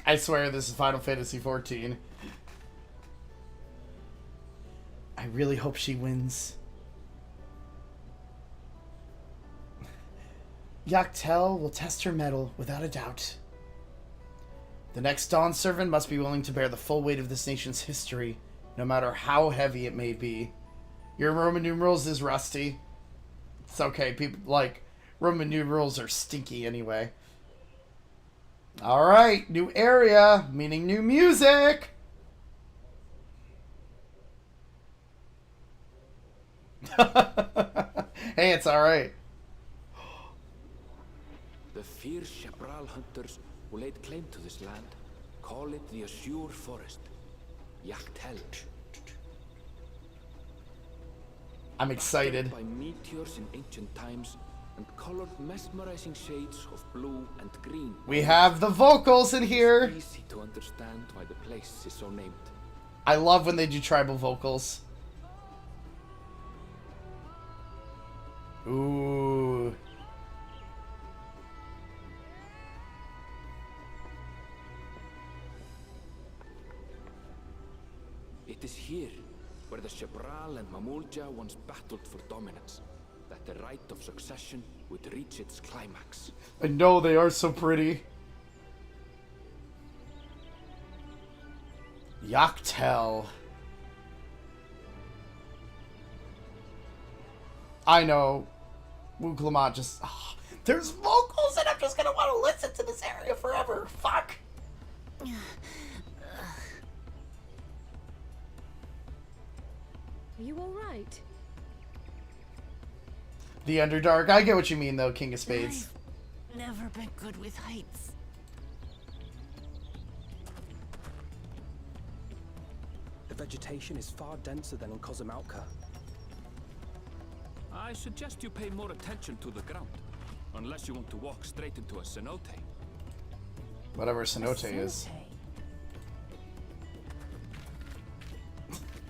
I swear this is Final Fantasy XIV. I really hope she wins. Dawntrail will test her mettle, without a doubt. The next Dawn servant must be willing to bear the full weight of this nation's history, no matter how heavy it may be. Your Roman numerals is rusty. It's okay, people like Roman numerals are stinky anyway. Alright, new area, meaning new music! Hey, it's alright. The fierce Chaparral hunters who laid claim to this land call it the Azure Forest, Dawntrail. I'm excited. By meteors in ancient times and colored mesmerizing shades of blue and green. We have the vocals in here. It's easy to understand why the place is so named. I love when they do tribal vocals. Ooh. It is here where the Chaparral and Mamulja once battled for dominance, that the rite of succession would reach its climax. I know, they are so pretty. Dawntrail. I know. Wooglamot just... Oh, there's vocals and I'm just gonna want to listen to this area forever. Fuck. Are you alright? The Underdark. I get what you mean, though, King of Spades. I've never been good with heights. The vegetation is far denser than in Cosmoutka. I suggest you pay more attention to the ground, unless you want to walk straight into a cenote. Whatever cenote is.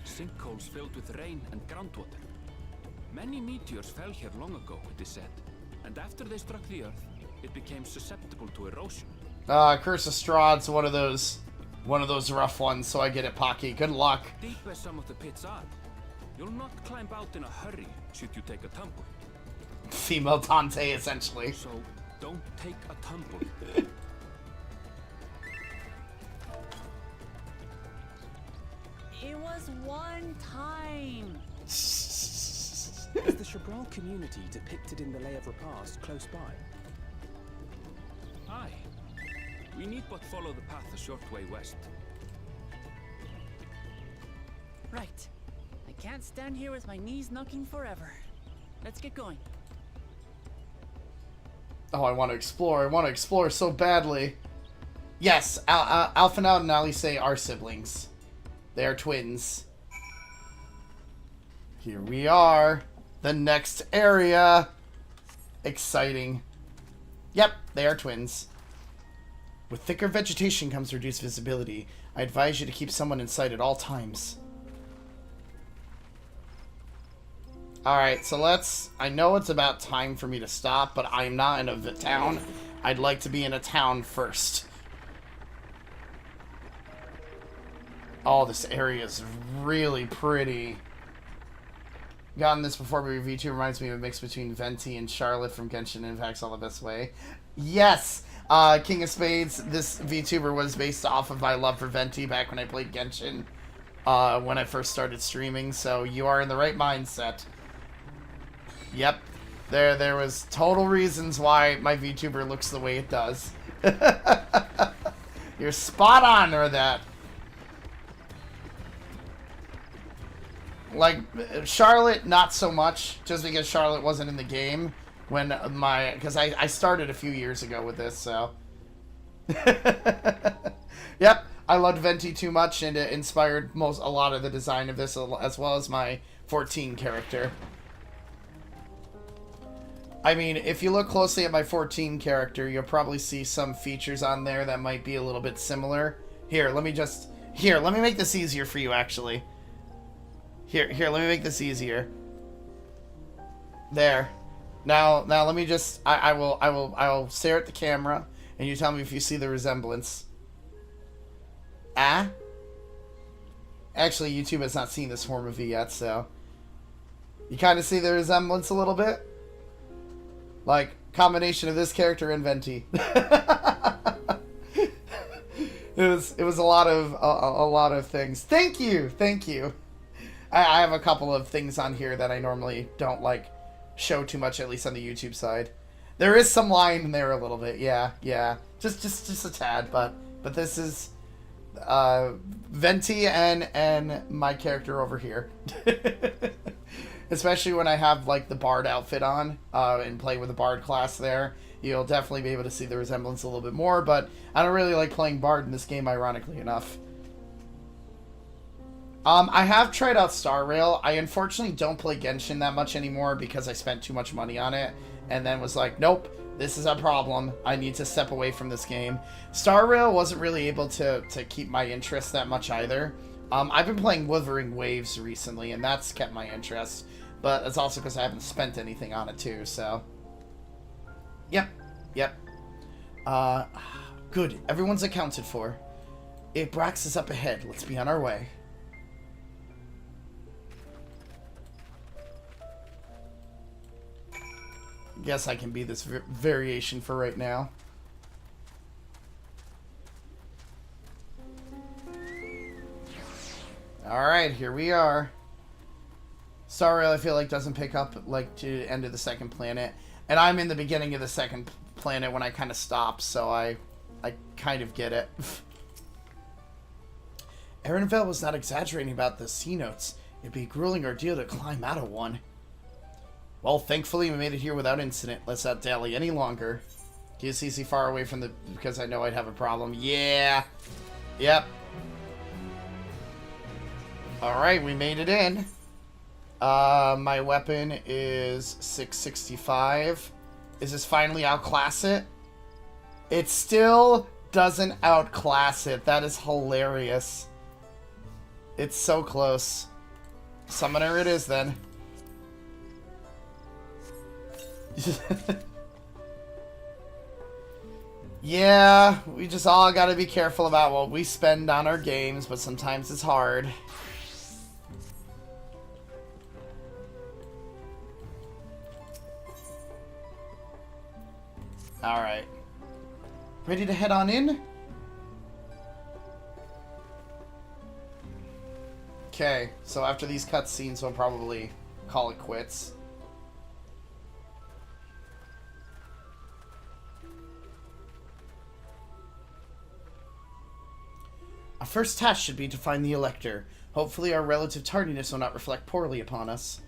Sinkholes filled with rain and groundwater. Many meteors fell here long ago, it is said, and after they struck the earth, it became susceptible to erosion. Curse of Strahd's one of those rough ones, so I get it, Pocky. Good luck. Deep as some of the pits are, you'll not climb out in a hurry should you take a tumble. Female Dante, essentially. So, don't take a tumble. It was one time. Is the Chaparral community depicted in the Lay of Repast close by? Aye. We need but follow the path a short way west. Right. I can't stand here with my knees knocking forever. Let's get going. Oh, I want to explore. I want to explore so badly. Yes, Alphinaud and Alice are siblings. They are twins. Here we are. The next area. Exciting. Yep, they are twins. With thicker vegetation comes reduced visibility. I advise you to keep someone in sight at all times. Alright, so I know it's about time for me to stop, but I'm not in a town. I'd like to be in a town first. Oh, this area is really pretty. Gotten this before, but your VTuber reminds me of a mix between Venti and Charlotte from Genshin Impact's All the Best Way. Yes! King of Spades, this VTuber was based off of my love for Venti back when I played Genshin, when I first started streaming, so you are in the right mindset. Yep. There was total reasons why my VTuber looks the way it does. You're spot on with that. Like, Charlotte, not so much, just because Charlotte wasn't in the game when because I started a few years ago with this, so. Yep, I loved Venti too much, and it inspired a lot of the design of this, as well as my 14 character. I mean, if you look closely at my 14 character, you'll probably see some features on there that might be a little bit similar. Here, let me make this easier for you, actually. Here, let me make this easier. There. Now let me just, I will stare at the camera, and you tell me if you see the resemblance. Ah? Actually, YouTube has not seen this form of V yet, so. You kind of see the resemblance a little bit? Like, combination of this character and Venti. It was a lot of things. Thank you. I have a couple of things on here that I normally don't like show too much, at least on the YouTube side. There is some line in there a little bit, yeah. Just a tad, but this is Venti and my character over here. Especially when I have, like, the Bard outfit on, and play with the Bard class there. You'll definitely be able to see the resemblance a little bit more, but I don't really like playing Bard in this game, ironically enough. I have tried out Star Rail. I unfortunately don't play Genshin that much anymore because I spent too much money on it, and then was like, nope, this is a problem. I need to step away from this game. Star Rail wasn't really able to keep my interest that much either. I've been playing Wuthering Waves recently, and that's kept my interest. But that's also because I haven't spent anything on it too, so. Yep. Good. Everyone's accounted for. Brax is up ahead. Let's be on our way. Guess I can be this variation for right now. Alright, here we are. Star Rail, I feel like, doesn't pick up, like, to the end of the second planet. And I'm in the beginning of the second planet when I kind of stop, so I kind of get it. Erenville was not exaggerating about the C notes. It'd be a grueling ordeal to climb out of one. Well, thankfully we made it here without incident. Let's not dally any longer. Keep CC far away from the... because I know I'd have a problem. Yeah. Yep. Alright, we made it in. My weapon is 665. Is this finally outclass it? It still doesn't outclass it. That is hilarious. It's so close. Summoner it is then. Yeah, we just all gotta be careful about what we spend on our games, but sometimes it's hard. Alright. Ready to head on in? Okay, so after these cutscenes, we'll probably call it quits. Our first task should be to find the Elector. Hopefully our relative tardiness will not reflect poorly upon us.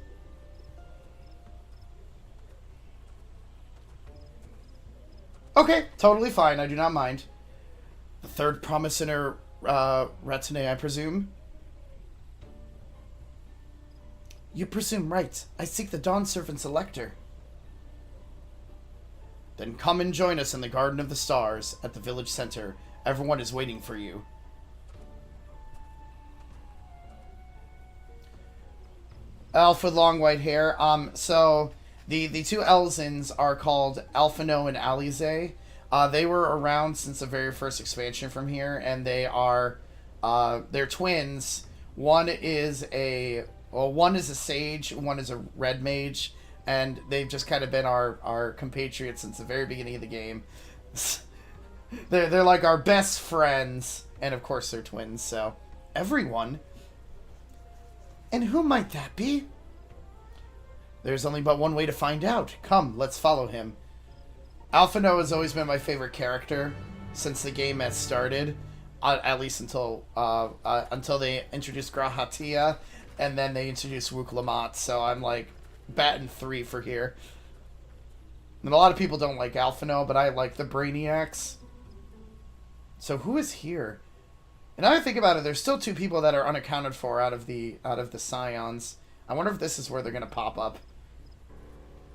Okay, totally fine. I do not mind. The third promise in her retinue, I presume? You presume right. I seek the Dawn Servant's Elector. Then come and join us in the Garden of the Stars at the village center. Everyone is waiting for you. Elf with long white hair. So the two Elzins are called Alphino and Alize. They were around since the very first expansion from here, and they are they're twins. One is a sage, one is a red mage, and they've just kind of been our compatriots since the very beginning of the game. They're like our best friends. And of course they're twins, so... Everyone? And who might that be? There's only but one way to find out. Come, let's follow him. Alphino has always been my favorite character since the game has started. At least until they introduced Grahatia, and then they introduced Wuk Lamat, so I'm like batting 3 for here. And a lot of people don't like Alphino, but I like the Brainiacs. So who is here? And now I think about it, there's still 2 people that are unaccounted for out of the Scions. I wonder if this is where they're gonna pop up.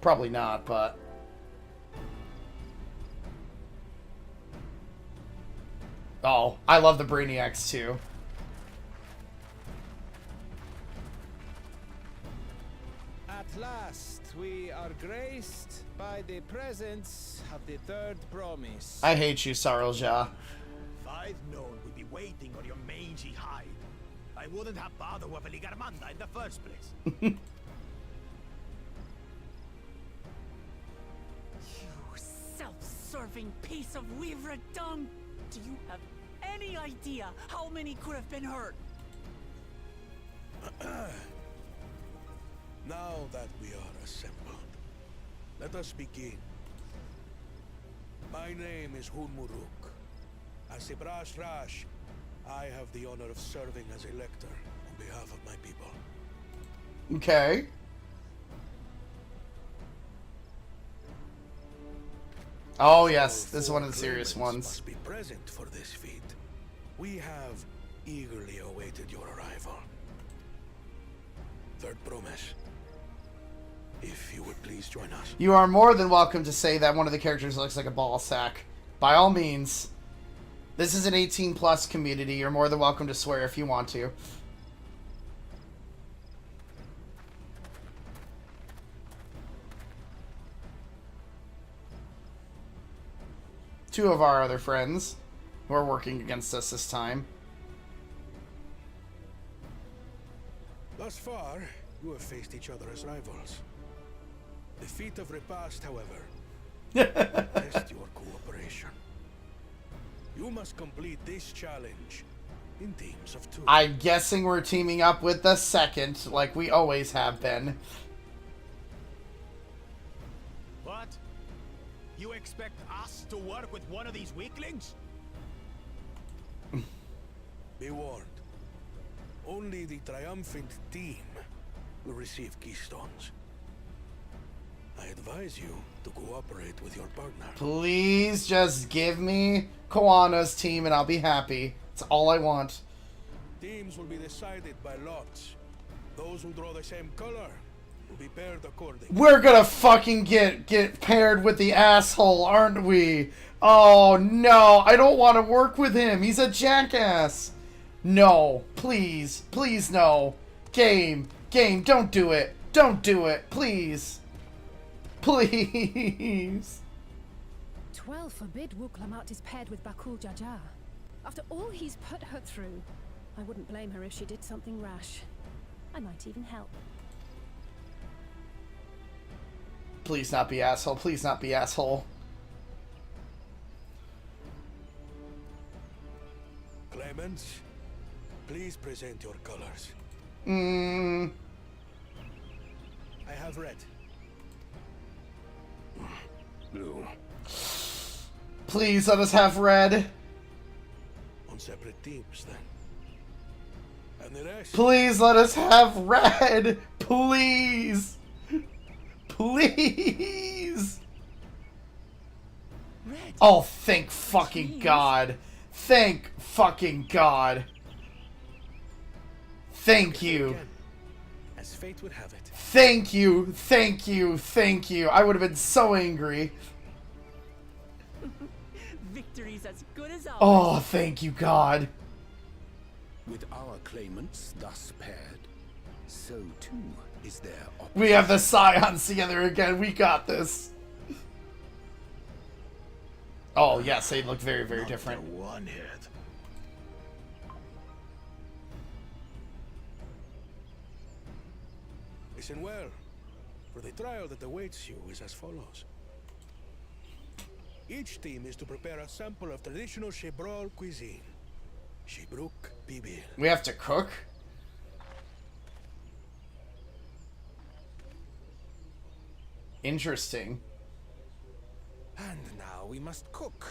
Probably not, but... Oh, I love the Brainiacs too. At last, we are graced by the presence of the third promise. I hate you, Sarlja. If I'd known we'd be waiting on your mangy hide, I wouldn't have bothered with Ligarmanda in the first place. You self-serving piece of weaver dung! Do you have any idea how many could have been hurt? Now that we are assembled, let us begin. My name is Hunmuruk. As a Brash Rash, I have the honor of serving as a lector on behalf of my people. Okay. Oh yes, this is one of the serious ones. Must be present for this feat. We have eagerly awaited your arrival. Third promise. If you would please join us. You are more than welcome to say that one of the characters looks like a ball sack. By all means. This is an 18+ community. You're more than welcome to swear if you want to. Two of our other friends who are working against us this time. Thus far, you have faced each other as rivals. The feat of repast, however, test your cooperation. You must complete this challenge in teams of 2. I'm guessing we're teaming up with the second, like we always have been. What? You expect us to work with one of these weaklings? Be warned. Only the triumphant team will receive keystones. I advise you to cooperate with your partner. Please just give me Koana's team and I'll be happy. That's all I want. Teams will be decided by lots. Those who draw the same color will be paired accordingly. We're gonna fucking get paired with the asshole, aren't we? Oh no, I don't want to work with him. He's a jackass. No, please, please no. Game, don't do it. Don't do it, please. Please. 12 forbid Wuk Lamat is paired with Bakul Jaja. After all he's put her through, I wouldn't blame her if she did something rash. I might even help. Please not be asshole. Please not be asshole. Clemens, please present your colors. I have red. Blue. Please let us have red. On separate teams, then. And the rest. Please let us have red. Please. Please. Red. Oh, thank fucking God. Thank fucking God. Thank you. Again, as fate would have it. Thank you. Thank you. Thank you. I would have been so angry. Victory's as good as ours. Oh, thank you, God. With our claimants thus paired, so too is their opposite. We have the Scions together again. We got this. Oh, yes, they look very, very different. One hit. Listen well, for the trial that awaits you is as follows. Each team is to prepare a sample of traditional Shebrol cuisine. Shebruk Bibil. We have to cook? Interesting. And now we must cook.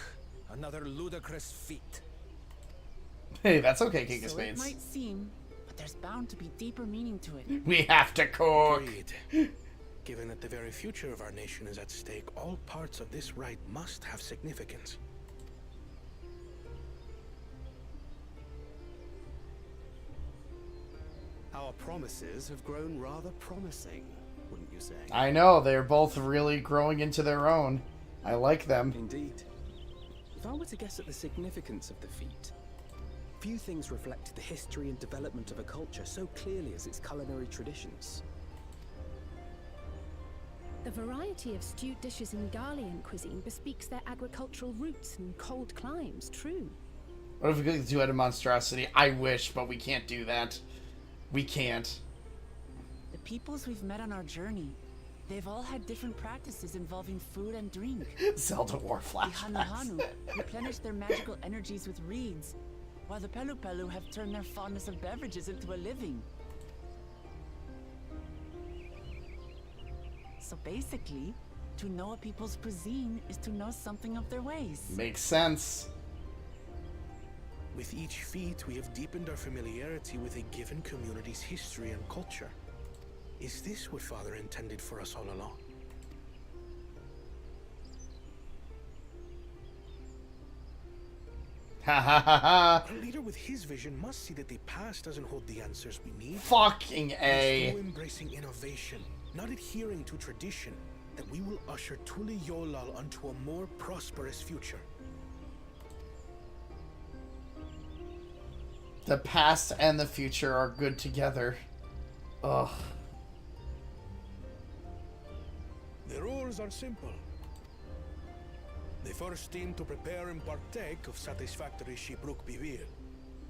Another ludicrous feat. Hey, that's okay, King of So it Spades. might seem, but there's bound to be deeper meaning to it. We have to cook. Agreed. Given that the very future of our nation is at stake, all parts of this rite must have significance. Our promises have grown rather promising, wouldn't you say? I know, they're both really growing into their own. I like them. Indeed. If I were to guess at the significance of the feat, few things reflect the history and development of a culture so clearly as its culinary traditions. The variety of stewed dishes in Garlean cuisine bespeaks their agricultural roots and cold climes, true. What if we could do it a monstrosity? I wish, but we can't do that. We can't. The peoples we've met on our journey, they've all had different practices involving food and drink. Zelda War The flashbacks. Hanuhanu replenish their magical energies with reeds, while the Pelu Pelu have turned their fondness of beverages into a living. So basically, to know a people's cuisine is to know something of their ways. Makes sense. With each feat, we have deepened our familiarity with a given community's history and culture. Is this what Father intended for us all along? Ha ha ha ha. A leader with his vision must see that the past doesn't hold the answers we need. Fucking It's A. through embracing innovation, not adhering to tradition, that we will usher Tuli Yolal onto a more prosperous future. The past and the future are good together. Ugh. The rules are simple. The first team to prepare and partake of satisfactory Shibruk Bivir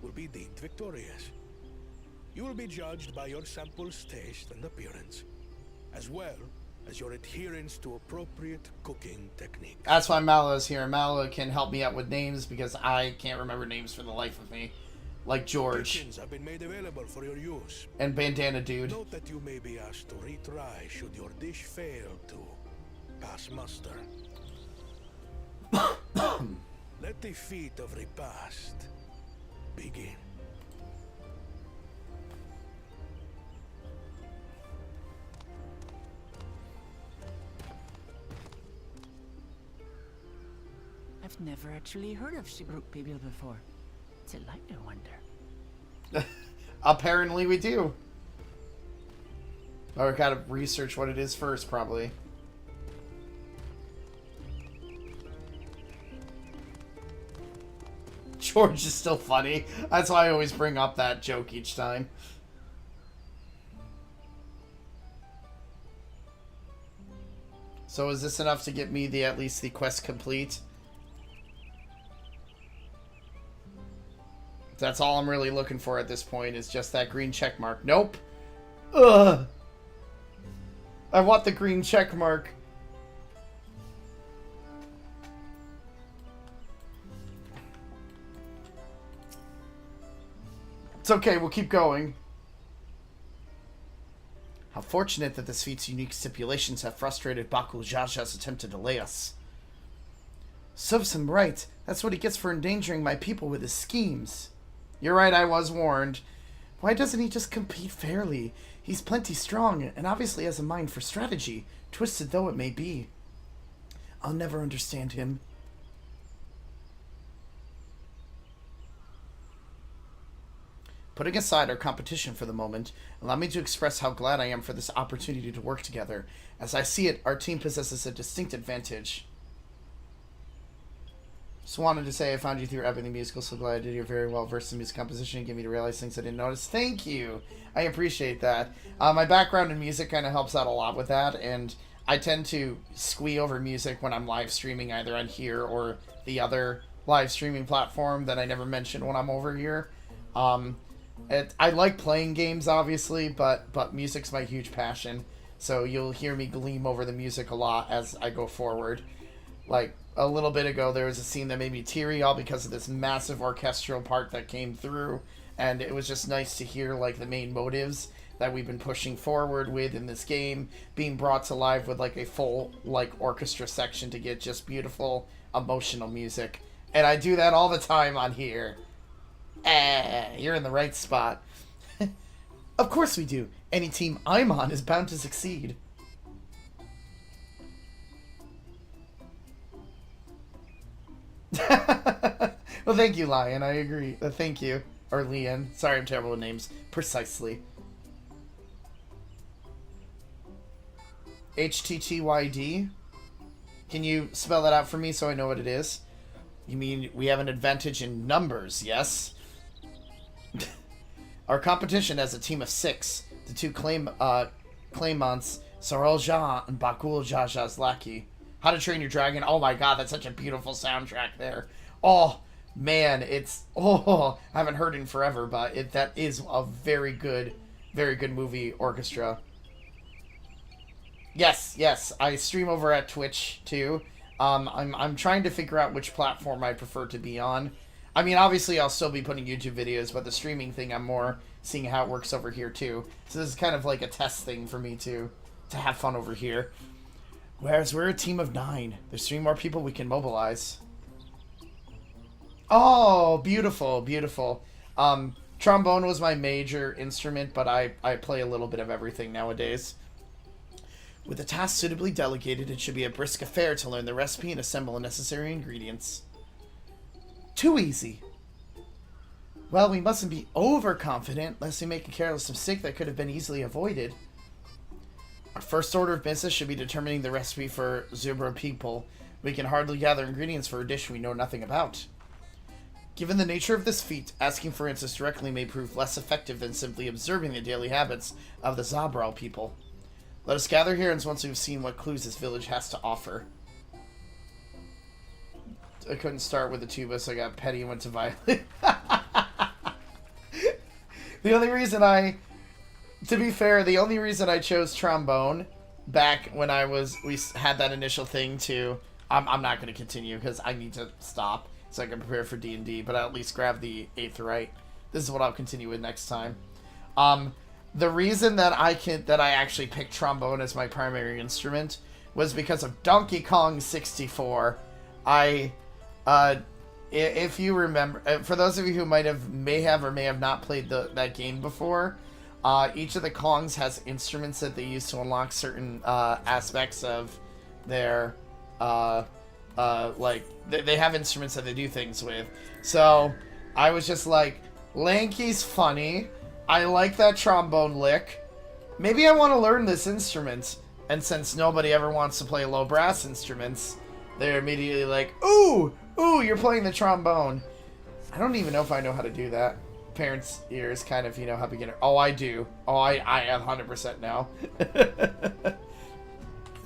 will be deemed victorious. You will be judged by your sample's taste and appearance, as well as your adherence to appropriate cooking techniques. That's why Mallow's here. Mallow can help me out with names because I can't remember names for the life of me. Like George. Kitchens have been made available for your use. And Bandana Dude. Note that you may be asked to retry should your dish fail to pass muster. Let the feat of repast begin. I've never actually heard of Shibruk Bibil before. What's it like, I wonder? Apparently we do. Or we gotta research what it is first, probably. George is still funny. That's why I always bring up that joke each time. So is this enough to get me at least the quest complete? That's all I'm really looking for at this point is just that green check mark. Nope. Ugh. I want the green check mark. It's okay, we'll keep going. How fortunate that this feat's unique stipulations have frustrated Baku Jaja's attempt to delay us. Serves him right. That's what he gets for endangering my people with his schemes. You're right, I was warned. Why doesn't he just compete fairly? He's plenty strong, and obviously has a mind for strategy, twisted though it may be. I'll never understand him. Putting aside our competition for the moment, allow me to express how glad I am for this opportunity to work together. As I see it, our team possesses a distinct advantage. Just wanted to say I found you through Epic the Musical, so glad I did. You're very well versed in music composition and get me to realize things I didn't notice. Thank you! I appreciate that. My background in music kind of helps out a lot with that, and I tend to squee over music when I'm live streaming either on here or the other live streaming platform that I never mention when I'm over here. I like playing games, obviously, but music's my huge passion, so you'll hear me gleam over the music a lot as I go forward. like a little bit ago, there was a scene that made me teary, all because of this massive orchestral part that came through, and it was just nice to hear like the main motives that we've been pushing forward with in this game being brought to life with like a full like orchestra section to get just beautiful emotional music. And I do that all the time on here. You're in the right spot. Of course we do. Any team I'm on is bound to succeed. Well, thank you, Lion. I agree. Thank you. Or Lian. Sorry, I'm terrible with names. Precisely. HTTYD? Can you spell that out for me so I know what it is? You mean we have an advantage in numbers, yes? Our competition has a team of 6. The 2 claimants, Sorel Ja and Bakul Jaja's Lackey. How to Train Your Dragon. Oh my god, that's such a beautiful soundtrack there. Oh, man, it's... Oh, I haven't heard it in forever, but that is a very good movie orchestra. Yes, I stream over at Twitch, too. I'm trying to figure out which platform I prefer to be on. I mean, obviously, I'll still be putting YouTube videos, but the streaming thing, I'm more seeing how it works over here, too. So this is kind of like a test thing for me, to have fun over here. Whereas we're a team of 9. There's 3 more people we can mobilize. Oh, beautiful, beautiful. Trombone was my major instrument, but I play a little bit of everything nowadays. With the task suitably delegated, it should be a brisk affair to learn the recipe and assemble the necessary ingredients. Too easy. Well, we mustn't be overconfident, lest we make a careless mistake that could have been easily avoided. Our first order of business should be determining the recipe for Zubra people. We can hardly gather ingredients for a dish we know nothing about. Given the nature of this feat, asking for answers directly may prove less effective than simply observing the daily habits of the Zabral people. Let us gather here and once we've seen what clues this village has to offer. I couldn't start with the tuba, so I got petty and went to violin. The only reason to be fair, the only reason I chose trombone back when we had that initial thing to, I'm not going to continue because I need to stop so I can prepare for D&D, but I'll at least grab the 8th right. This is what I'll continue with next time. The reason that I actually picked trombone as my primary instrument was because of Donkey Kong 64. If you remember, for those of you who may have or may have not played that game before, each of the Kongs has instruments that they use to unlock certain aspects of their like they have instruments that they do things with. So I was just like, Lanky's funny. I like that trombone lick. Maybe I want to learn this instrument. And since nobody ever wants to play low brass instruments, they're immediately like, ooh, you're playing the trombone. I don't even know if I know how to do that. Parents' ears kind of, how beginner. Oh, I do. Oh, I 100% know.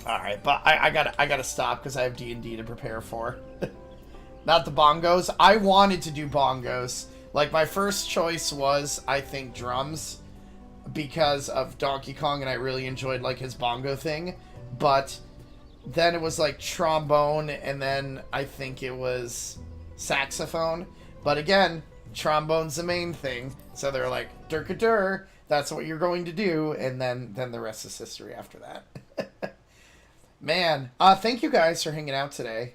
Alright, but I gotta stop because I have D&D to prepare for. Not the bongos. I wanted to do bongos. Like, my first choice was, I think, drums, because of Donkey Kong, and I really enjoyed, like, his bongo thing. But then it was, like, trombone, and then I think it was saxophone. But again, trombone's the main thing. So they're like, durka-dur, that's what you're going to do, and then the rest is history after that. Man, thank you guys for hanging out today.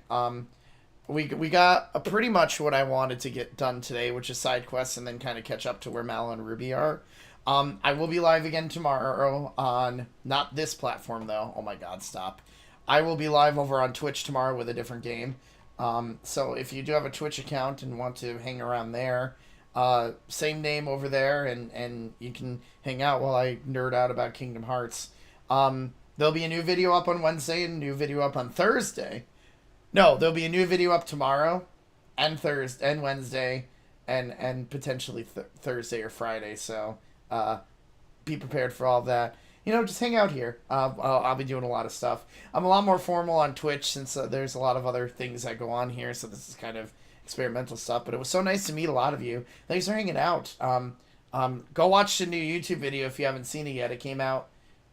We got pretty much what I wanted to get done today, which is side quests and then kind of catch up to where Mal and Ruby are. I will be live again tomorrow on, not this platform though. Oh my god, stop. I will be live over on Twitch tomorrow with a different game. So if you do have a Twitch account and want to hang around there, same name over there, and you can hang out while I nerd out about Kingdom Hearts. There'll be a new video up on Wednesday and a new video up on Thursday. No, there'll be a new video up tomorrow and Thursday and Wednesday and potentially Thursday or Friday. So be prepared for all of that. Just hang out here. I'll be doing a lot of stuff. I'm a lot more formal on Twitch since there's a lot of other things that go on here. So this is kind of experimental stuff. But it was so nice to meet a lot of you. Thanks for hanging out. Go watch the new YouTube video if you haven't seen it yet. It came out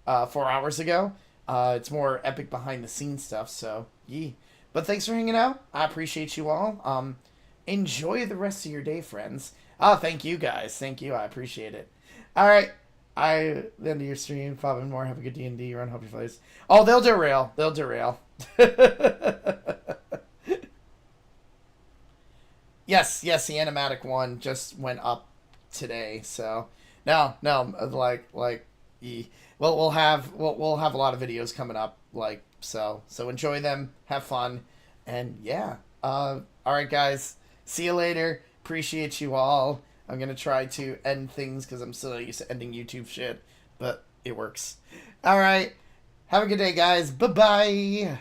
4 hours ago. It's more epic behind the scenes stuff. So, yee. But thanks for hanging out. I appreciate you all. Enjoy the rest of your day, friends. Oh, thank you guys. Thank you. I appreciate it. All right. The end of your stream. 5 and more. Have a good D&D run. Hope you plays. Oh, they'll derail. They'll derail. Yes, the animatic one just went up today. So no, we'll have a lot of videos coming up. So enjoy them. Have fun, and yeah. All right, guys. See you later. Appreciate you all. I'm going to try to end things because I'm still used to ending YouTube shit, but it works. All right. Have a good day, guys. Bye-bye.